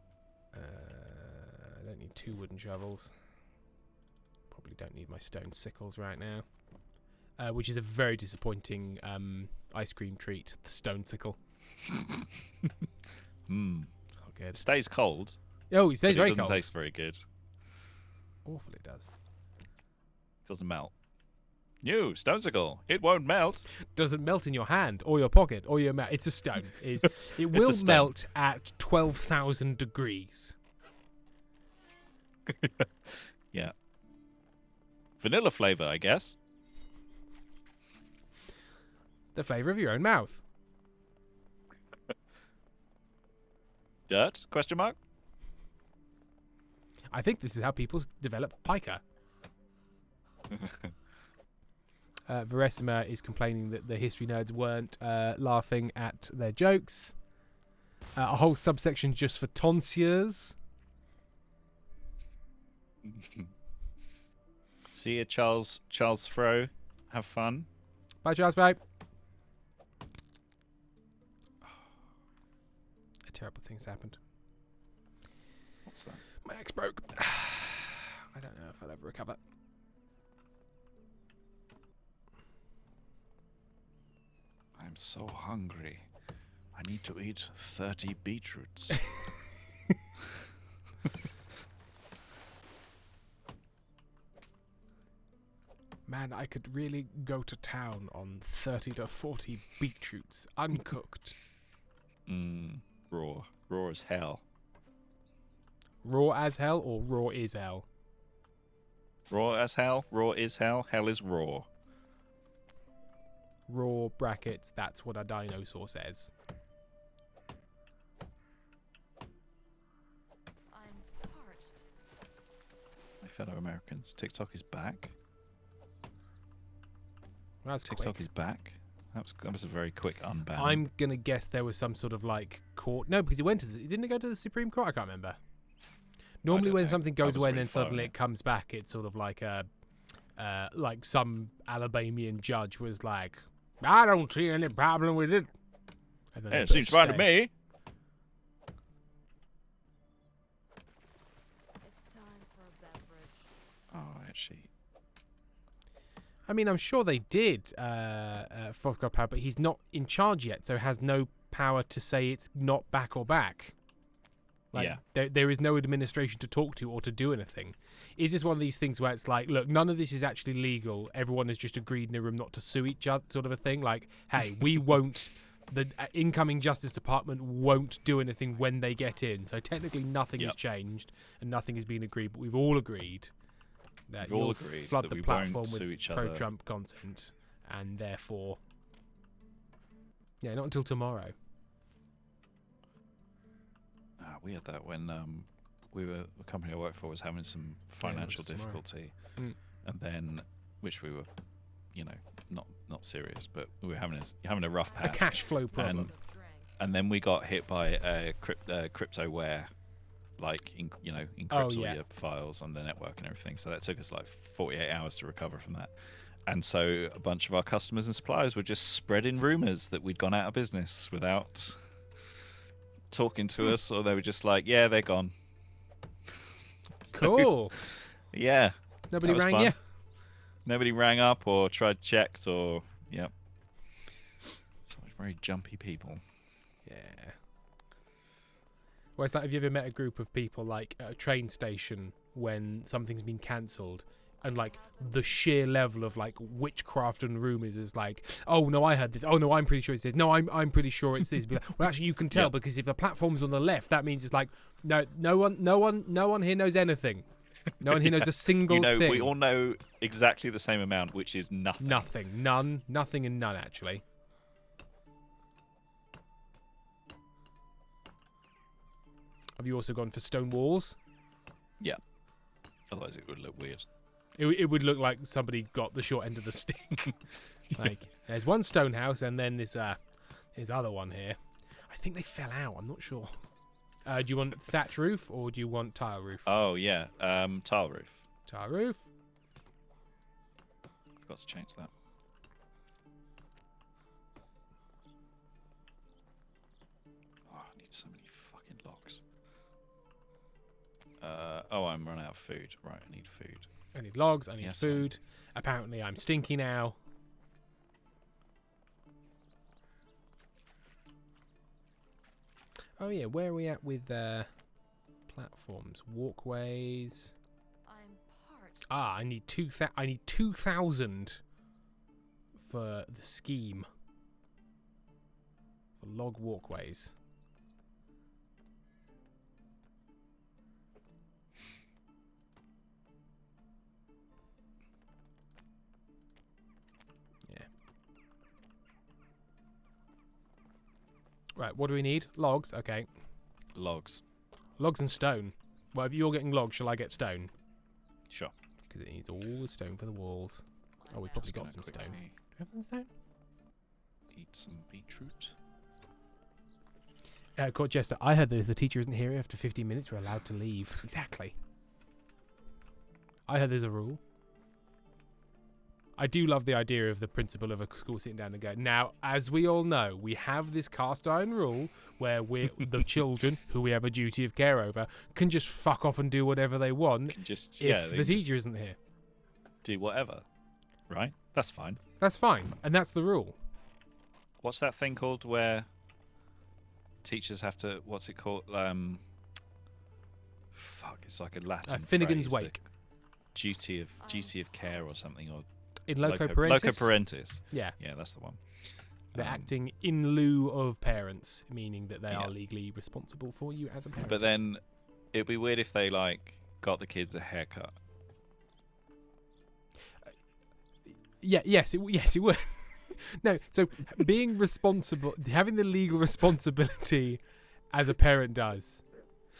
I don't need 2 wooden shovels. Probably don't need my stone sickles right now. Which is a very disappointing ice cream treat, the stone sickle. Hmm. Not good. It stays cold. Oh, it stays but very it doesn't cold. taste very good. Awful it does. Doesn't melt. New stonesicle. It won't melt. Doesn't melt in your hand or your pocket or your mouth. It's a stone. It will stone. melt at 12,000 degrees. Yeah. Vanilla flavor, I guess. The flavour of your own mouth. Dirt? Question mark. I think this is how people develop pica. Verissima is complaining that the history nerds weren't laughing at their jokes. A whole subsection just for tonsures. See you, Charles Fro. Have fun. Bye, Charles, bye. A terrible thing's happened. What's that? My axe broke. I don't know if I'll ever recover. I'm so hungry. I need to eat 30 beetroots. Man, I could really go to town on 30 to 40 beetroots, uncooked. Raw. Raw as hell. Raw as hell or raw is hell? Raw as hell. Raw is hell. Hell is raw. Raw brackets, that's what a dinosaur says. I'm parched. My fellow Americans, TikTok is back. Well, that's TikTok quick. is back. That was a very quick unban. I'm going to guess there was some sort of like court. No, because it went to didn't it go to the Supreme Court? I can't remember. Normally don't when know. something I goes was away and really then suddenly following it comes back, it's sort of like a like some Alabamian judge was like, I don't see any problem with it. And then Yeah, they it put a seems fine to stay. me. It's time for a beverage. Oh, actually, I mean, I'm sure they did Fourth God Power, but he's not in charge yet, so has no power to say it's not back or back. Like, yeah. there is no administration to talk to or to do anything. Is this one of these things where it's like, look, none of this is actually legal. Everyone has just agreed in a room not to sue each other, sort of a thing? Like, hey, we won't, the incoming Justice Department won't do anything when they get in. So technically nothing has Yep. changed and nothing has been agreed, but we've all agreed that We've all you'll agreed flood that the we platform won't sue with each other. pro-Trump content, and therefore, yeah, not until tomorrow. We had that when the company I worked for was having some financial tomorrow. difficulty, Mm. and then which we were, not serious, but we were having a rough A patch. cash flow problem. And then we got hit by a cryptoware, like encrypts all yeah. your files on the network and everything. So that took us like 48 hours to recover from that. And so a bunch of our customers and suppliers were just spreading rumors that we'd gone out of business without talking to us, or they were just like, "Yeah, they're gone." Cool. Yeah. Nobody that was rang fun. you? Nobody rang up or tried checked or yep. So much very jumpy people. Yeah. Well, it's like, have you ever met a group of people like at a train station when something's been cancelled, and like the sheer level of like witchcraft and rumours is like, oh no, I heard this. Oh no, I'm pretty sure it's this. No, I'm pretty sure it's this. Be like, well, actually, you can tell because if the platform's on the left, that means it's like no one here knows anything. No one here knows a single thing. We all know exactly the same amount, which is nothing. Nothing, and none actually. Have you also gone for stone walls? Yeah. Otherwise, it would look weird. It would look like somebody got the short end of the stick. Like, there's one stone house, and then this other one here. I think they fell out. I'm not sure. Do you want thatch roof or do you want tile roof? Oh yeah, tile roof. Tile roof. Forgot to change that. Oh, I need so many fucking logs. I'm running out of food. Right, I need food. I need logs. I need Yes, food. Apparently, I'm stinky now. Oh yeah, where are we at with platforms, walkways? I'm parched. I need 2,000 for the scheme for log walkways. Yeah. Right, what do we need? Logs. Okay. Logs. Logs and stone. Well, if you're getting logs, shall I get stone? Sure. Because it needs all the stone for the walls. Oh, we've probably got Just some gonna stone. quickly Do we have some stone? Eat some beetroot. Court Jester, I heard that if the teacher isn't here after 15 minutes, we're allowed to leave. Exactly. I heard there's a rule. I do love the idea of the principal of a school sitting down and going, now, as we all know, we have this cast iron rule where the children, who we have a duty of care over, can just fuck off and do whatever they want if the teacher isn't here. Do whatever. Right? That's fine. That's fine. And that's the rule. What's that thing called where teachers have to, what's it called? It's like a Latin Finnegan's phrase, Wake. Duty of care or something, or In loco parentis? loco parentis. Yeah. Yeah, that's the one. They're acting in lieu of parents, meaning that they Yeah. are legally responsible for you as a parent. But then it'd be weird if they got the kids a haircut. Yes, it would. No, so being responsible, having the legal responsibility as a parent does.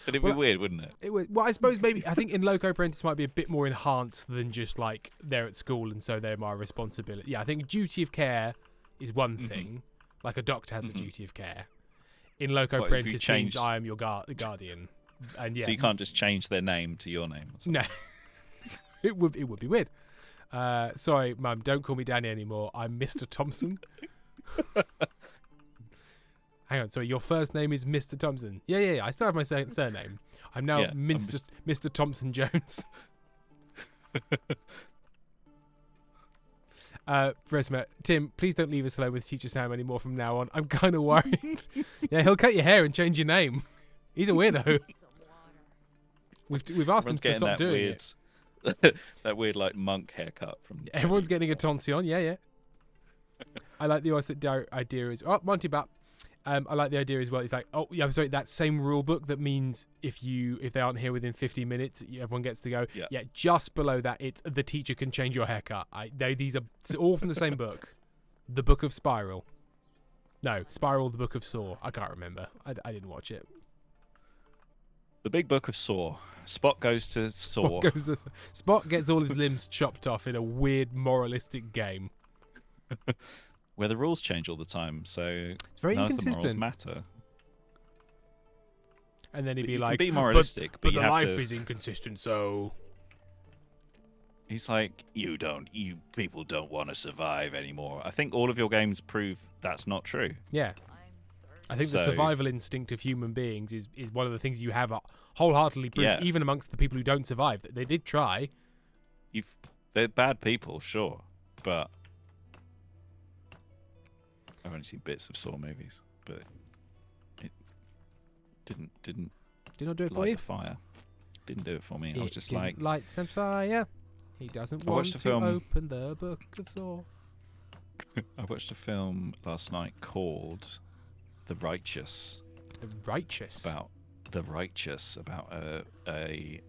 But it'd be weird, wouldn't it? It would, well, I suppose I think in loco parentis might be a bit more enhanced than just like they're at school and so they're my responsibility. Yeah, I think duty of care is one thing. Like a doctor has a duty of care. In loco What, if you parentis means changed- I am your guardian. And yeah, So you can't just change their name to your name. Or something. No, it would be weird. Sorry, Mum, don't call me Danny anymore. I'm Mr. Thompson. Hang on, sorry, your first name is Mr. Thompson. Yeah. I still have my surname. I'm now Yeah, I'm Mr. Thompson Jones. Professor Tim, please don't leave us alone with Teacher Sam anymore from now on. I'm kind of worried. Yeah, he'll cut your hair and change your name. He's a weirdo. Some water. We've asked him Everyone's to getting stop that doing weird, it. that weird like monk haircut from. Everyone's getting a tonsion. Yeah. I like the idea as well. Oh, Monty Bat. I like the idea as well. It's like, oh yeah, I'm sorry, that same rule book that means if they aren't here within 50 minutes, everyone gets to go. Yeah. Just below that, it's the teacher can change your haircut. These are all from the same book, the Book of Spiral. No, Spiral, the Book of Saw. I can't remember. I didn't watch it. The Big Book of Saw. Spot goes to Saw. Spot gets all his limbs chopped off in a weird moralistic game. where the rules change all the time, so It's very none of the morals inconsistent. matter. And then he'd But be you like, can be moralistic, but but you the have life to. is inconsistent, so He's like, you people don't want to survive anymore. I think all of your games prove that's not true. yeah. I think the So- survival instinct of human beings is one of the things you have wholeheartedly proved, Yeah. even amongst the people who don't survive. They did try. They're bad people, sure, but I've only seen bits of Saw movies, but it didn't Did not do it for light you. the fire. Didn't do it for me. I was It just didn't like, light some fire. He doesn't I want watched to a film- open the book of Saw. I watched a film last night called The Righteous. The Righteous. About a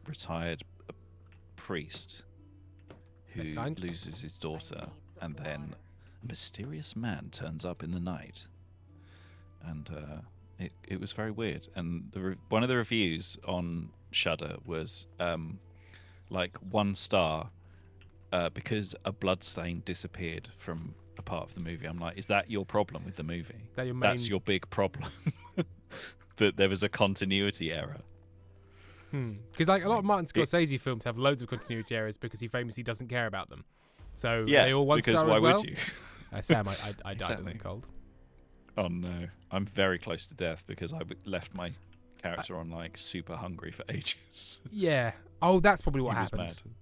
retired priest That's who kind. loses his daughter, and then a mysterious man turns up in the night, and it was very weird. And one of the reviews on Shudder was like 1 star because a bloodstain disappeared from a part of the movie. I'm like, is that your problem with the movie? That your main... That's your big problem. That there was a continuity error. Because like a lot of Martin It- Scorsese films have loads of continuity errors because he famously doesn't care about them. So Yeah, are they all 1 because star why as well? would you? Sam, I died Exactly. in the cold. Oh no, I'm very close to death because I left my character on like super hungry for ages. Yeah. Oh, that's probably what He was happened. mad.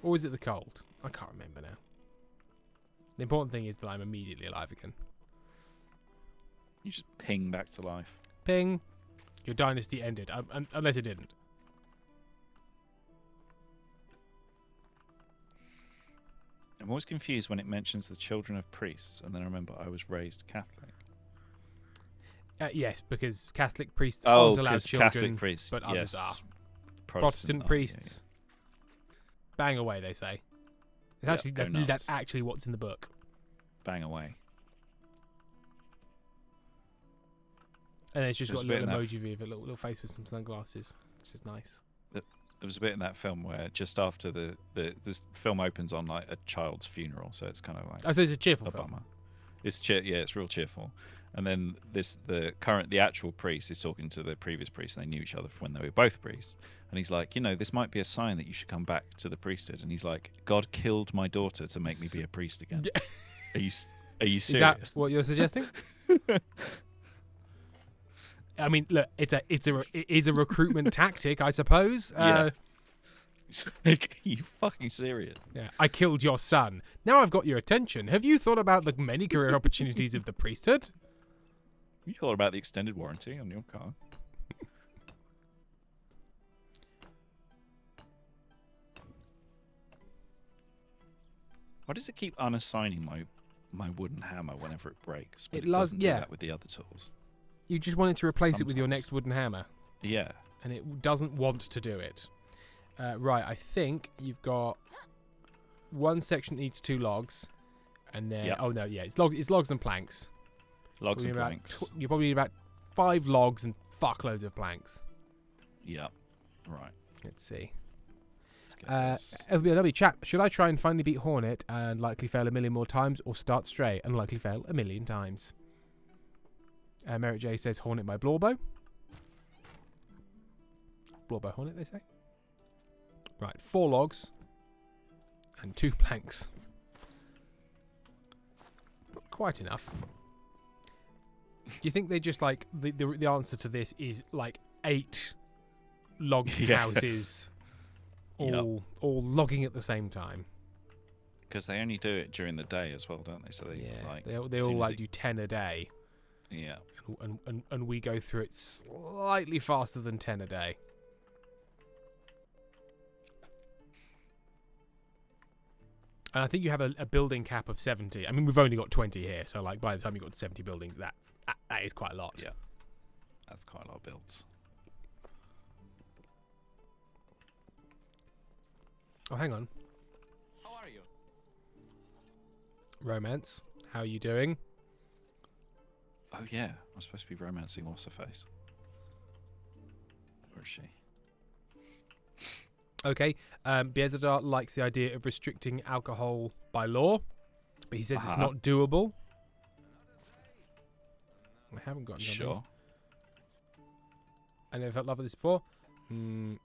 Or was it the cold? I can't remember now. The important thing is that I'm immediately alive again. You just ping back to life. Ping. Your dynasty ended. Unless it didn't. I'm always confused when it mentions the children of priests, and then I remember I was raised Catholic. Yes, because Catholic priests Oh, aren't allowed because children, Catholic priests, but others yes. are. Protestant Protestant are, priests. Bang away, they say. It's Yeah, actually go that's nuts. actually what's in the book. yeah. Bang away. And it's just There's got a a bit little in that emoji of a little face with some sunglasses, which is nice. There was a bit in that film where just after this film opens on like a child's funeral, so it's kind of like Oh, so it's a cheerful a film. bummer. Yeah, it's real cheerful. And then the actual priest is talking to the previous priest, and they knew each other from when they were both priests. And he's like, this might be a sign that you should come back to the priesthood. And he's like, God killed my daughter to make me be a priest again. Are you serious? Is that what you're suggesting? I mean, look, it is a recruitment tactic, I suppose. Yeah. It's like, are you fucking serious? Yeah, I killed your son. Now I've got your attention. Have you thought about the many career opportunities of the priesthood? You thought about the extended warranty on your car? Why does it keep unassigning my wooden hammer whenever it breaks? But It it loves- doesn't do yeah. that with the other tools. You just wanted to replace it with your Sometimes. next wooden hammer, Yeah. and it doesn't want to do it. Right, I think you've got one section that needs 2 logs, and then Yep. oh no, yeah, it's logs and planks. Logs and Probably about planks. you probably need about 5 logs and fuckloads of planks. Yeah. Right. Let's see. Let's get this. LBW chat. Should I try and finally beat Hornet and likely fail a million more times, or start Stray and likely fail a million times? Merritt J says Hornet by Blorbo. Blorbo Hornet, they say. Right, 4 logs and 2 planks. Not quite enough. Do you think they just like the answer to this is like 8 log Yeah. houses all logging at the same time? Because they only do it during the day as well, don't they? So they Yeah, like they as all soon as like it- do 10 a day, Yeah. and we go through it slightly faster than 10 a day. And I think you have a building cap of 70. I mean, we've only got 20 here, so like by the time you got to 70 buildings, that is quite a lot. Yeah. That's quite a lot of builds. Oh, hang on. How are you? Romance, how are you doing? Oh yeah, I'm supposed to be romancing what's her face. Where is she? Okay, Biezadar likes the idea of restricting alcohol by law but he says it's Uh-huh. not doable. I haven't got anything. Sure. I never felt love with this before. We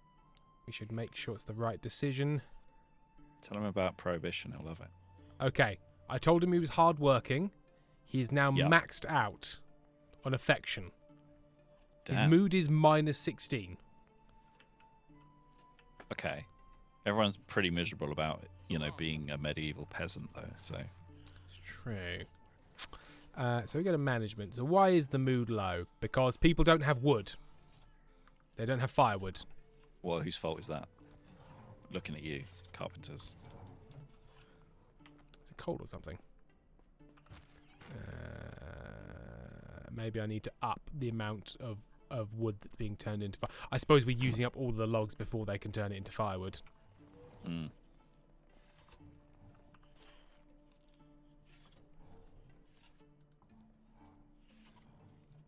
should make sure it's the right decision. Tell him about prohibition. He'll love it. Okay, I told him he was hardworking. He is now Yep. maxed out on affection. His Damn. mood is -16. Okay. Everyone's pretty miserable about it, being a medieval peasant, though. So It's true. So we go to management. So why is the mood low? Because people don't have wood. They don't have firewood. well, whose fault is that? Looking at you, carpenters. Is it cold or something? Maybe I need to up the amount of wood that's being turned into fire. I suppose we're using up all the logs before they can turn it into firewood. Mm.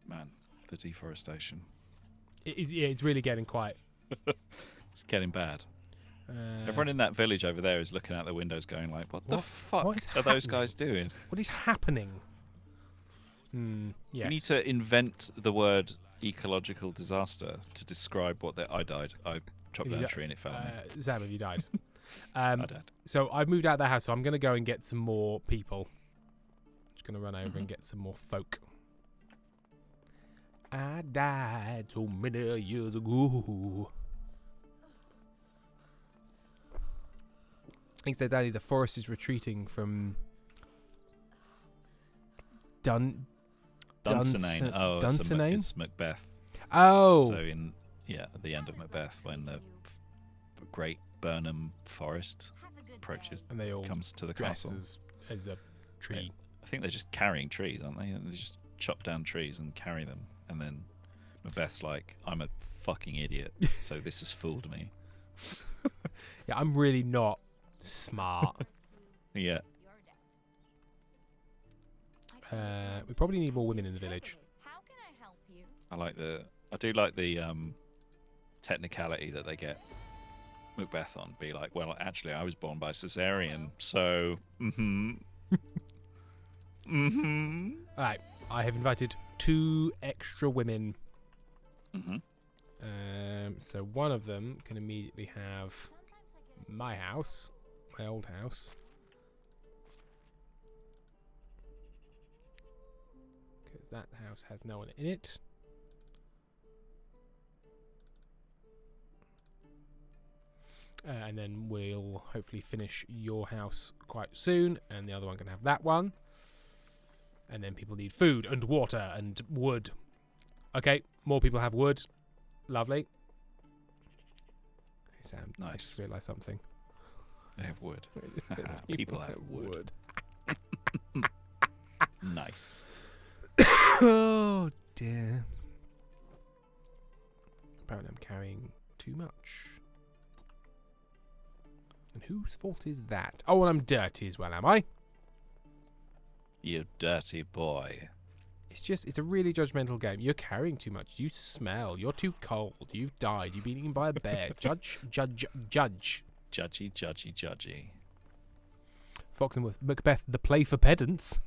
Man, the deforestation. It is. Yeah, it's really getting quite. It's getting bad. Uh, Everyone in that village over there is looking out the windows going like, what the What- fuck what is are those happening? guys doing? What is happening? Yes. We need to invent the word ecological disaster to describe what I died. I chopped Have down you a tree and it fell on me. Zam, have you died? I died. So I've moved out of the house, so I'm going to go and get some more people. Just going to run over and get some more folk. I died so many years ago. I think so, Daddy. The forest is retreating from Dunsinane. Oh, Dunsinane? it's Macbeth. Oh, So at the end of Macbeth, when the great Burnham forest approaches, and they all comes to the dress castle. as a tree. I think they're just carrying trees, aren't they? And they just chop down trees and carry them. And then Macbeth's like, I'm a fucking idiot, so this has fooled me. Yeah, I'm really not smart. Yeah. We probably need more women in the village. How can I help you? I do like the technicality that they get Macbeth on. Be like, well, actually, I was born by cesarean, so Alright, I have invited 2 extra women. Mm-hmm. So one of them can immediately have my house, my old house. Because that house has no one in it. And then we'll hopefully finish your house quite soon, and the other one can have that one. And then people need food and water and wood. Okay, more people have wood. Lovely. Hey Sam, I Nice. just realised something. They have wood. People have wood. Nice. Oh dear. Apparently I'm carrying too much. And whose fault is that? Oh, and I'm dirty as well, am I? You dirty boy. It's a really judgmental game. You're carrying too much. You smell. You're too cold. You've died. You've been eaten by a bear. Judge, judge, judge. Judgy, judgy, judgy. Fox and Macbeth, the play for pedants.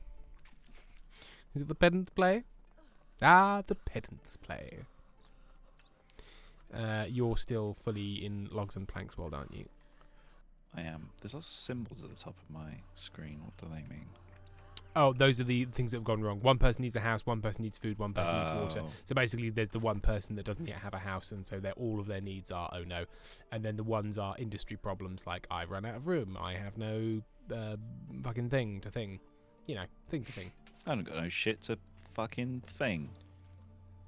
Is it the pedants play? Ah, the pedants play. You're still fully in logs and planks world, aren't you? I am. There's lots of symbols at the top of my screen. What do they mean? Oh, those are the things that have gone wrong. One person needs a house, one person needs food, one person needs water. Oh. So basically, there's the one person that doesn't yet have a house, and so all of their needs are, oh no. And then the ones are industry problems, like I've run out of room, I have no fucking thing to thing. You know, thing to thing. I haven't got no shit to fucking thing.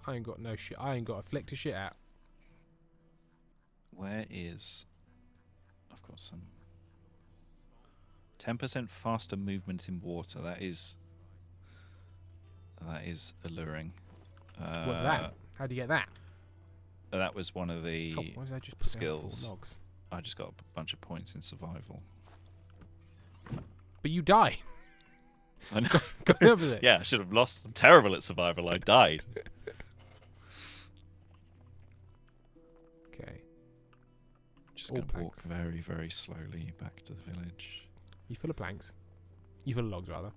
I ain't got no shit. I ain't got a flick to shit at. Where is... I've got some... 10% faster movement in water. That is alluring. What's that? How do you get that? That was one of the Oh, why did I just put down 4 skills. logs? I just got a bunch of points in survival. But you die. I know. Go over there. Yeah, I should have lost. I'm terrible at survival. I died. Okay. Just All going to walk planks. very, very slowly back to the village. You full of planks? You full of logs, rather.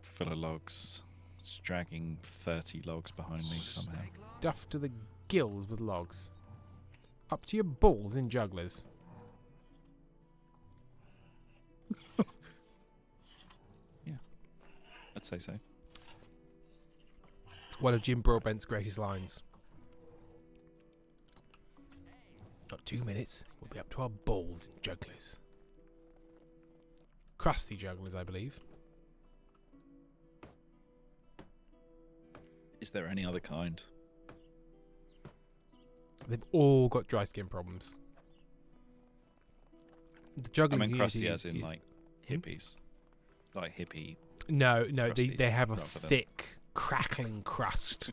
Full of logs. It's dragging 30 logs behind me somehow. Stuffed to the gills with logs. Up to your balls in jugglers. I'd say so. One of Jim Broadbent's greatest lines. Not 2 minutes. We'll be up to our balls in jugglers. Crusty jugglers, I believe. Is there any other kind? They've all got dry skin problems. The I juggling mean community crusty as is- in like hippies. Like hippie. No, they crusty have a rather than- thick, crackling crust.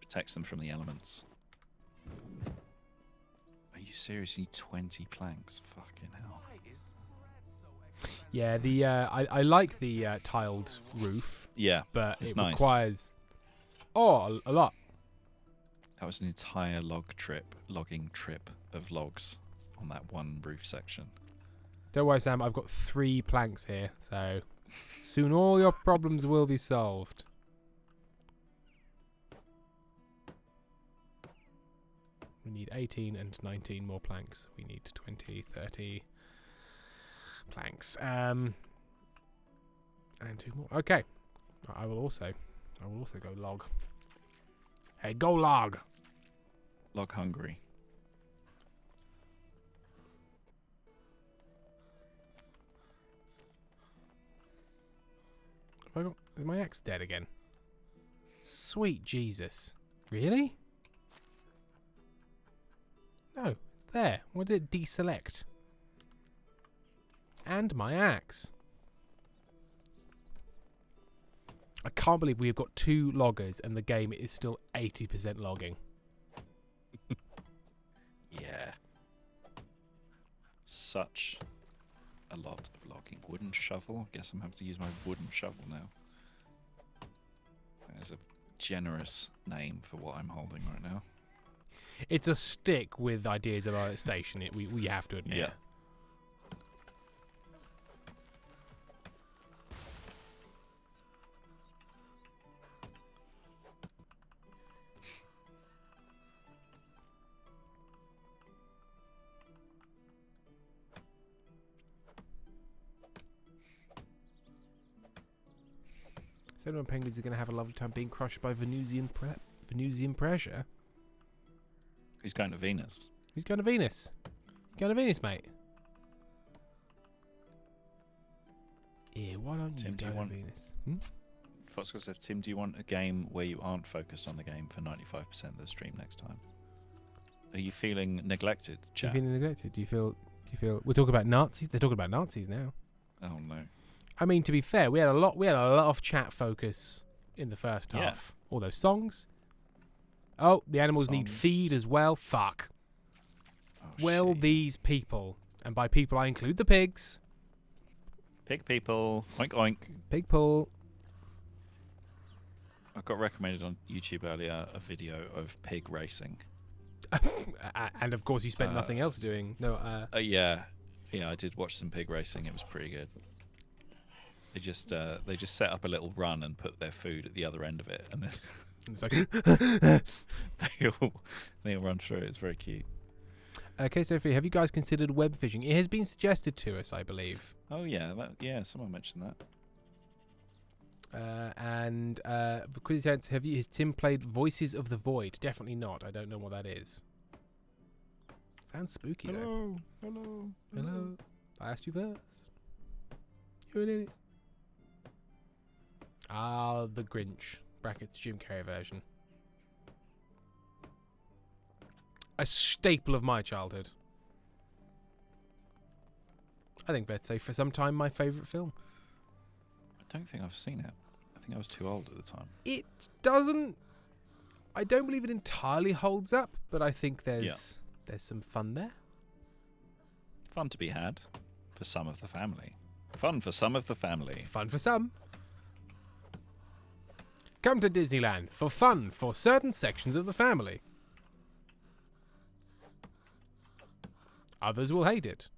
Protects them from the elements. Are you serious? You need 20 planks? Fucking hell. Yeah, the I like the tiled roof, Yeah, but it's it nice. requires a lot. that was an entire logging trip of logs on that one roof section. Don't worry, Sam. I've got 3 planks here, so soon all your problems will be solved. We need 18 and 19 more planks. We need 20, 30 planks. And 2 more. Okay. I will also go log. Hey, go log. Log hungry. Is my axe dead again? Sweet Jesus. Really? No, it's there. Why did it deselect? And my axe. I can't believe we have got 2 loggers and the game is still 80% logging. Yeah. Such a lot of logging. Wooden shovel? Guess I'm having to use my wooden shovel now. That is a generous name for what I'm holding right now. It's a stick with ideas of our station, we have to admit. Yeah. So penguins are going to have a lovely time being crushed by Venusian pressure. He's going to Venus. Who's going to Venus? You going to Venus, mate? Yeah, why don't you Tim, do go you to want- Venus? Foxcott said, Tim, do you want a game where you aren't focused on the game for 95% of the stream next time? Are you feeling neglected, Do you chat? feel neglected? Do you feel? We're talking about Nazis. They're talking about Nazis now. Oh no. I mean, to be fair, we had a lot of chat focus in the first Yeah. half. All those songs. Oh, the animals need Songs. feed as well. Fuck. Oh, Well, shit. these people, and by people I include the pigs. Pig people. Oink oink. Pig pull. I got recommended on YouTube earlier a video of pig racing. And of course, you spent nothing else doing. No, Yeah, I did watch some pig racing. It was pretty good. They just set up a little run and put their food at the other end of it, and then it's like. they all run through it. It's very cute. Okay, Sophie, have you guys considered web fishing? It has been suggested to us, I believe. Oh yeah, someone mentioned that. And for Quizy Tense, has Tim played Voices of the Void? Definitely not. I don't know what that is. Sounds spooky though. Hello. I asked you first. You're an idiot. Ah, the Grinch. Brackets Jim Carrey version. A staple of my childhood. I think fair to say for some time my favourite film. I don't think I've seen it. I think I was too old at the time. It doesn't. I don't believe it entirely holds up, but I think there's some fun there. Fun to be had for some of the family. Fun for some of the family. Fun for some. Come to Disneyland for fun for certain sections of the family. Others will hate it.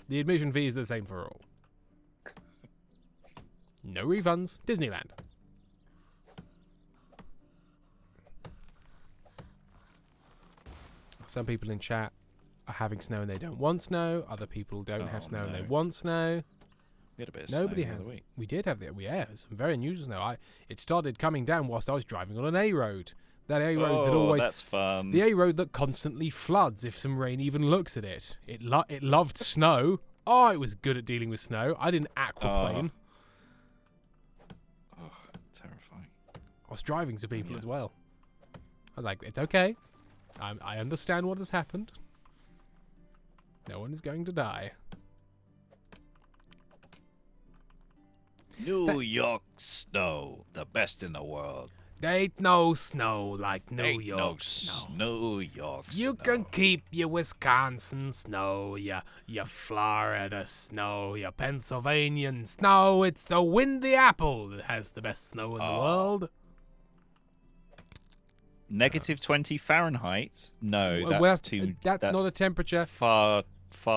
The admission fee is the same for all. No refunds. Disneyland. Some people in chat are having snow and they don't want snow. Other people don't have Oh, snow and they no. want snow. We had a bit of Nobody snow the has. other week. We did have some very unusual snow. It started coming down whilst I was driving on an A road. That A road that Oh, always that's fun. the A road that constantly floods if some rain even looks at it. It loved snow. Oh, it was good at dealing with snow. I didn't aquaplane. Oh, terrifying. I was driving to people Yeah. as well. I was like, it's okay. I understand what has happened. No one is going to die. New York snow, the best in the world. There ain't no snow like New Ain't York no snow. New York You snow. can keep your Wisconsin snow, your Florida snow, your Pennsylvanian snow. It's the windy apple that has the best snow in the world. Negative 20 Fahrenheit? No, Well, that's too. That's not a temperature. far too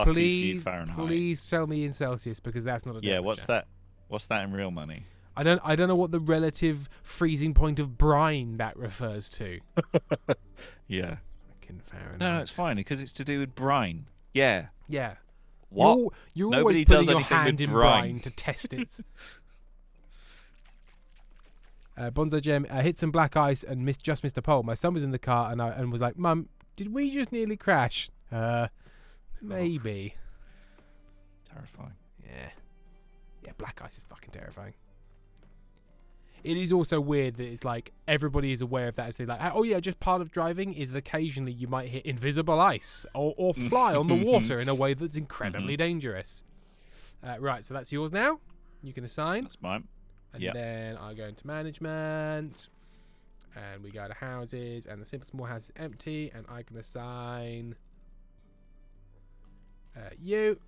few Please, Fahrenheit. please tell me in Celsius because that's not a temperature. Yeah, what's that? What's that in real money? I don't know what the relative freezing point of brine that refers to. Yeah. Fucking Fahrenheit. No, it's fine because it's to do with brine. Yeah. Yeah. What? You're Nobody always does putting your anything with hand in brine. brine to test it. Bonzo Gem hit some black ice and just missed a pole. My son was in the car and was like, "Mum, did we just nearly crash?" Maybe. Terrifying. Yeah. Yeah, black ice is fucking terrifying. It is also weird that it's like everybody is aware of that. As they like, oh yeah, just part of driving is that occasionally you might hit invisible ice or fly on the water in a way that's incredibly dangerous. Right, so that's yours now. You can assign. That's mine. And Yep. then I go into management. And we go to houses. And the simple small house is empty. And I can assign you.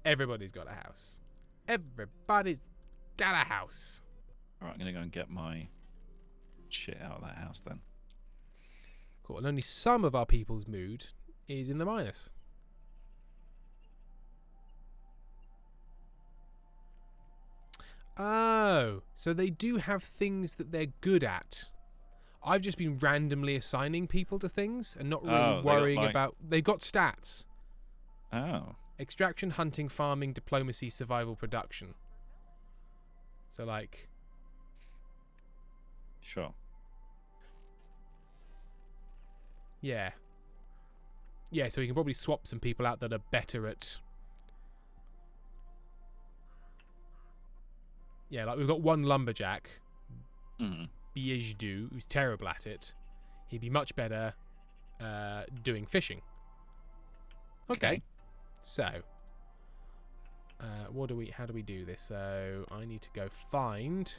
Everybody's got a house. Everybody's got a house. Alright, I'm going to go and get my shit out of that house then. Cool. And only some of our people's mood is in the minus. Oh, so they do have things that they're good at. I've just been randomly assigning people to things and not really worrying about... They've got stats. Oh. Extraction, hunting, farming, diplomacy, survival, production. So, like... Sure. Yeah. Yeah, so we can probably swap some people out that are better at... Yeah, like we've got one lumberjack, Biejdu, who's terrible at it. He'd be much better doing fishing. Okay. So, how do we do this? So, I need to go find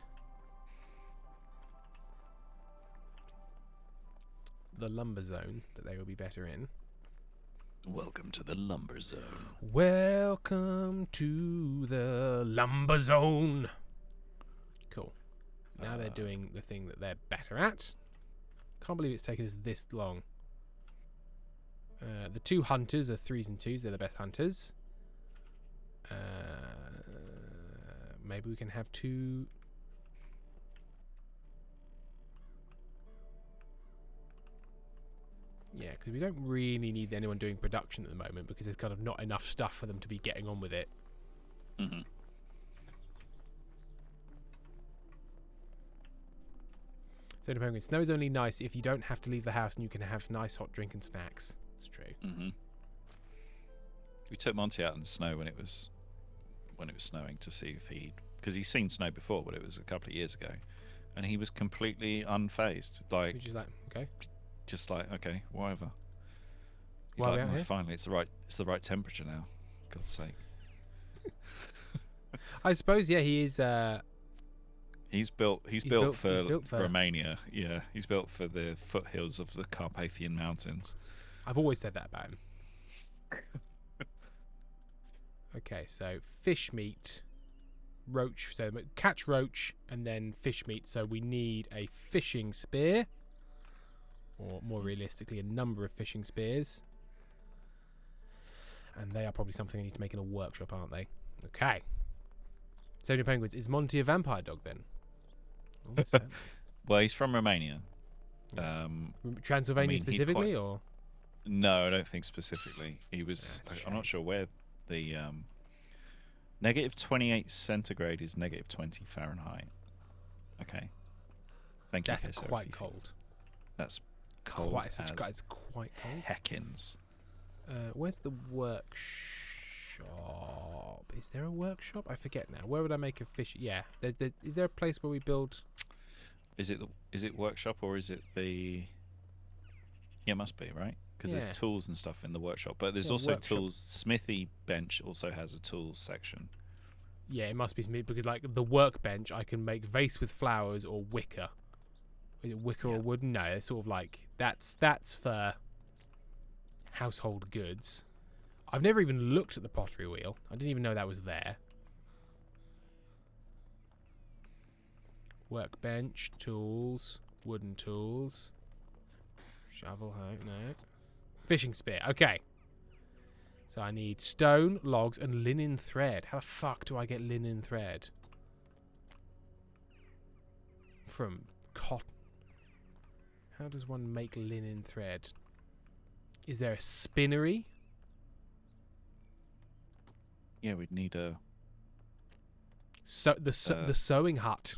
the lumber zone that they will be better in. Welcome to the lumber zone. Welcome to the lumber zone. Cool. Now they're doing the thing that they're better at. Can't believe it's taken us this long. The two hunters are 3s and 2s. They're the best hunters. Maybe we can have 2... Yeah, because we don't really need anyone doing production at the moment because there's kind of not enough stuff for them to be getting on with it. Mm-hmm. So Penguin, snow's only nice if you don't have to leave the house and you can have nice hot drink and snacks. It's true. Mm-hmm. We took Monty out in the snow when it was snowing to see if because he's seen snow before, but it was a couple of years ago, and he was completely unfazed. Like, Which is like, okay. Just like, okay, whatever. He's Why are we like, out well, here? finally, it's the right temperature now. God's sake. I suppose, yeah, he is. He's built built for for- Romania. Yeah, he's built for the foothills of the Carpathian Mountains. I've always said that about him. Okay, so fish meat, roach. So catch roach and then fish meat. So we need a fishing spear, or more realistically, a number of fishing spears. And they are probably something I need to make in a workshop, aren't they? Okay. Sodium penguins. Is Monty a vampire dog then? Almost certainly. Well, he's from Romania. Yeah. Transylvania I mean, he'd specifically, quite- or No, I don't think specifically. He was. That's a I'm not shame. sure where the negative 28 centigrade is negative 20 Fahrenheit. Okay. Thank you. that's Queso, quite Fifi. cold. That's cold Quite as it's quite cold. heckins. Where's the workshop? Is there a workshop? I forget now. Where would I make a fish? Yeah. Is there a place where we build? Is it workshop or is it the? Yeah, it must be right because Yeah. there's tools and stuff in the workshop, but there's Yeah, also workshop. tools. Smithy bench also has a tools section. Yeah, it must be me because like the workbench, I can make vase with flowers or wicker. Is it wicker Yeah. or wooden? No, it's sort of like that's for household goods. I've never even looked at the pottery wheel. I didn't even know that was there. Workbench, tools, wooden tools, shovel, no. Fishing spear, okay. So I need stone, logs, and linen thread. How the fuck do I get linen thread? From cotton. How does one make linen thread? Is there a spinnery? Yeah, we'd need a. The sewing hut.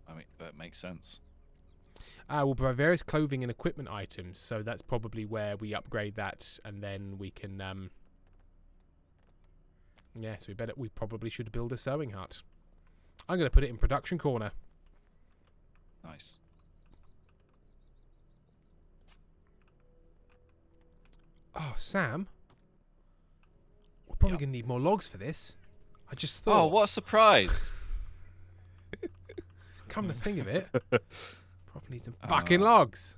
I mean, that makes sense. We'll buy various clothing and equipment items, so that's probably where we upgrade that, and then we can. Yes, we probably should build a sewing hut. I'm going to put it in production corner. Nice. Oh, Sam, we're probably Yep. going to need more logs for this. I just Oh, thought. what a surprise! Come to think of it, probably need some fucking logs.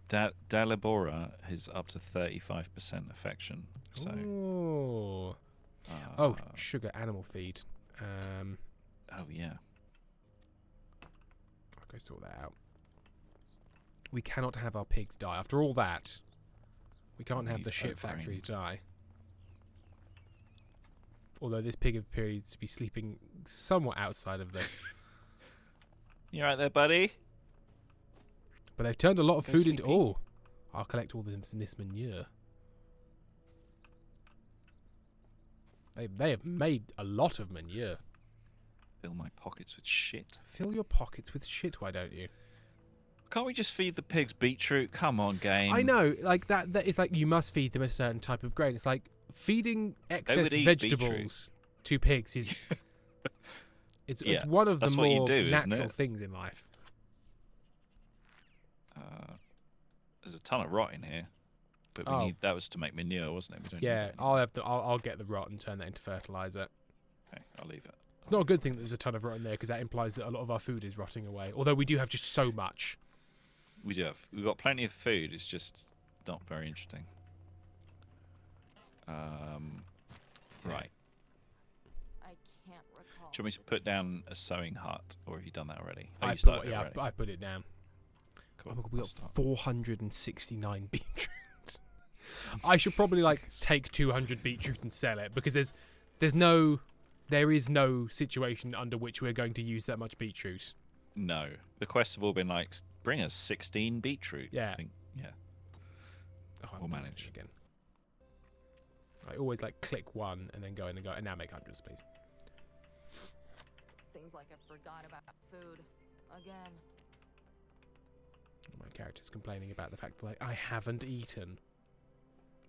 Dalibora is up to 35% affection. So. Ooh. Oh, sugar animal feed. Oh yeah. I'll go sort that out. We cannot have our pigs die. After all that, we can't have need the shit oat grain. factories die. Although this pig appears to be sleeping somewhat outside of the... You right there, buddy? But they've turned a lot of Go food into... sleepy. Oh, I'll collect all this manure. They have made a lot of manure. Fill my pockets with shit. Fill your pockets with shit, why don't you? Can't we just feed the pigs beetroot? Come on, game. I know, like that it's like you must feed them a certain type of grain. It's like feeding excess would eat vegetables to pigs is it's Yeah, one of the that's what you more do, isn't natural it? things in life. There's a ton of rot in here, but we Oh. need that was to make manure, wasn't it? We don't. Yeah, Need I'll get the rot and turn that into fertilizer. Okay, I'll leave it. It's not a good thing that there's a ton of rot in there because that implies that a lot of our food is rotting away. Although we do have just so much. We do have. We've got plenty of food. It's just not very interesting. Right. I can't recall. Do you want me to put down a sewing hut, or have you done that already? Oh, I you put, started it yeah, already. I put it down. Cool. Oh my God, we I'll got start. 469 beetroot. I should probably like take 200 beetroot and sell it because there is no situation under which we're going to use that much beetroot. No, the quests have all been like, bring us 16 beetroot. Yeah. I think, yeah. Oh, I've We'll done it manage. again. I always like click one and then go in and go and now make hundreds, please. Seems like I forgot about food again. My character's complaining about the fact that like, I haven't eaten.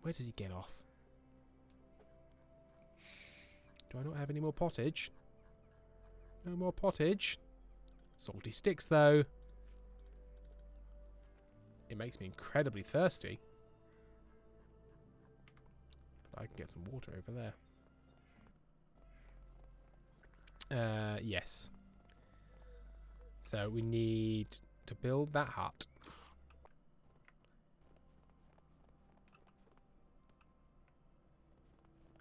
Where does he get off? Do I not have any more pottage? No more pottage. Salty sticks, though. It makes me incredibly thirsty. But I can get some water over there. Yes. So we need to build that hut.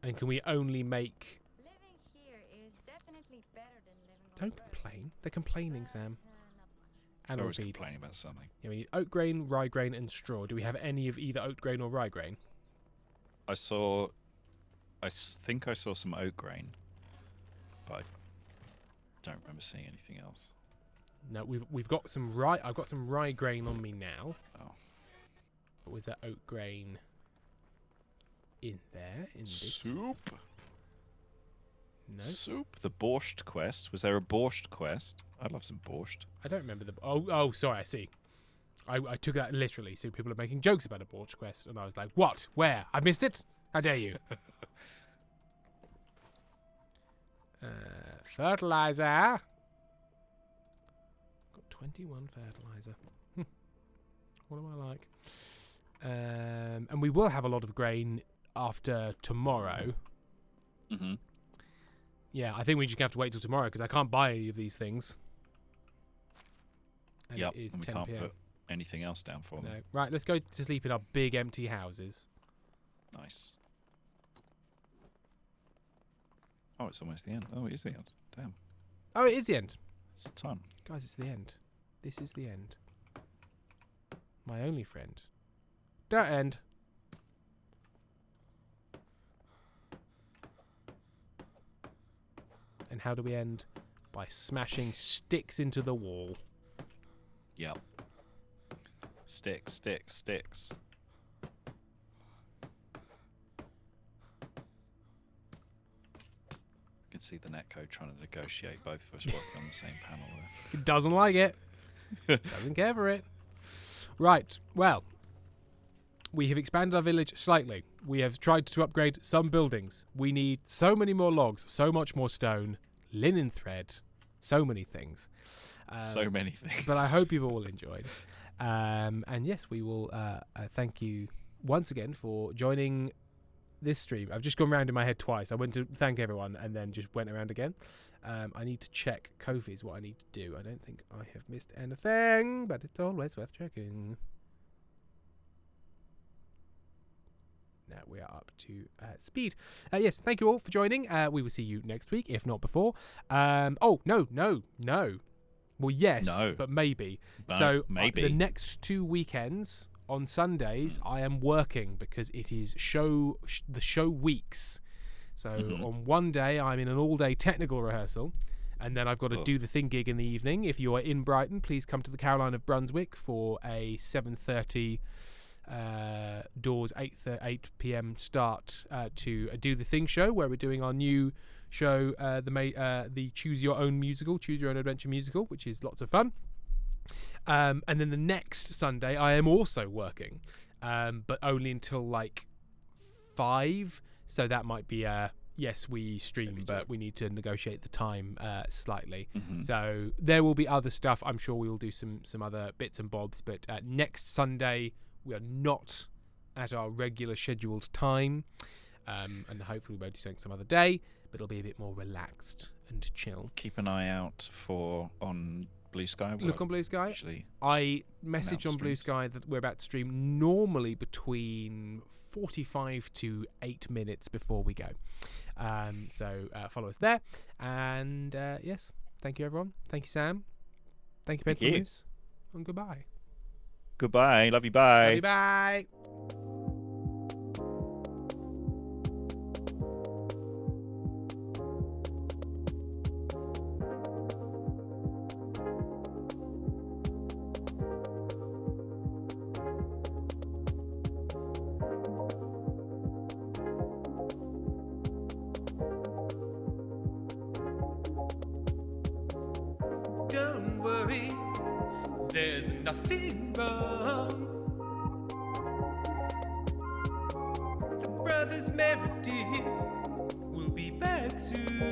And can we only make... Living here is definitely better than living on Don't the road, complain. They're complaining, but, Sam. not much. They're Animal always feed. complaining about something. Yeah, we need oat grain, rye grain, and straw. Do we have any of either oat grain or rye grain? I think I saw some oat grain, but I don't remember seeing anything else. No, we've got some rye. I've got some rye grain on me now. Oh. But was that oat grain in there? In this? Soup? No, Soup? The borscht quest? Was there a borscht quest? I'd love some borscht. I don't remember the. Oh, sorry. I see. I took that literally. So people are making jokes about a Borch quest, and I was like, "What? Where? I missed it? How dare you?" Fertilizer. Got 21 fertilizer. What am I like? And we will have a lot of grain after tomorrow. Mm-hmm. Yeah, I think we just have to wait till tomorrow because I can't buy any of these things. And Yep, it is and we 10 can't p.m. put anything else down for them. No. Right, let's go to sleep in our big empty houses. Nice. Oh, it's almost the end. Oh, it is the end. Damn. Oh, it is the end. It's time. Guys, it's the end. This is the end. My only friend. Don't end. And how do we end? By smashing sticks into the wall. Yep. Sticks, sticks, sticks. You can see the netcode trying to negotiate both of us working on the same panel there. He doesn't like it. Doesn't care for it. Right. Well, we have expanded our village slightly. We have tried to upgrade some buildings. We need so many more logs, so much more stone, linen thread, so many things. So many things. But I hope you've all enjoyed. And yes, we will thank you once again for joining this stream. I've just gone round in my head twice. I went to thank everyone and then just went around again. I need to check Ko-fi's what I need to do. I don't think I have missed anything, but it's always worth checking. Now we are up to speed. Yes, thank you all for joining. We will see you next week, if not before. Oh, no. Well, yes, No. but maybe. No, So maybe. the next 2 weekends on Sundays, I am working because it is the show weeks. So on one day, I'm in an all-day technical rehearsal, and then I've got to do the Thing gig in the evening. If you are in Brighton, please come to the Caroline of Brunswick for a 7:30 doors, 8 p.m. start to do the Thing show, where we're doing our new show, the Choose Your Own Adventure musical, which is lots of fun. And then the next Sunday, I am also working, but only until like 5. So that might be yes, we stream, but we need to negotiate the time slightly. So there will be other stuff. I'm sure we will do some other bits and bobs. But next Sunday, we are not at our regular scheduled time. And hopefully we'll do something some other day. But it'll be a bit more relaxed and chill. Keep an eye out on Blue Sky. Look on Blue Sky. Actually, I message on Blue streams. Sky that we're about to stream normally between 45 to 8 minutes before we go. So follow us there. And yes, thank you everyone. Thank you, Sam. Thank you, Thank Pedro you. Moose. And goodbye. Goodbye. Love you. Bye. Love you, bye. Don't worry, there's nothing wrong. The brothers Meredith will be back soon.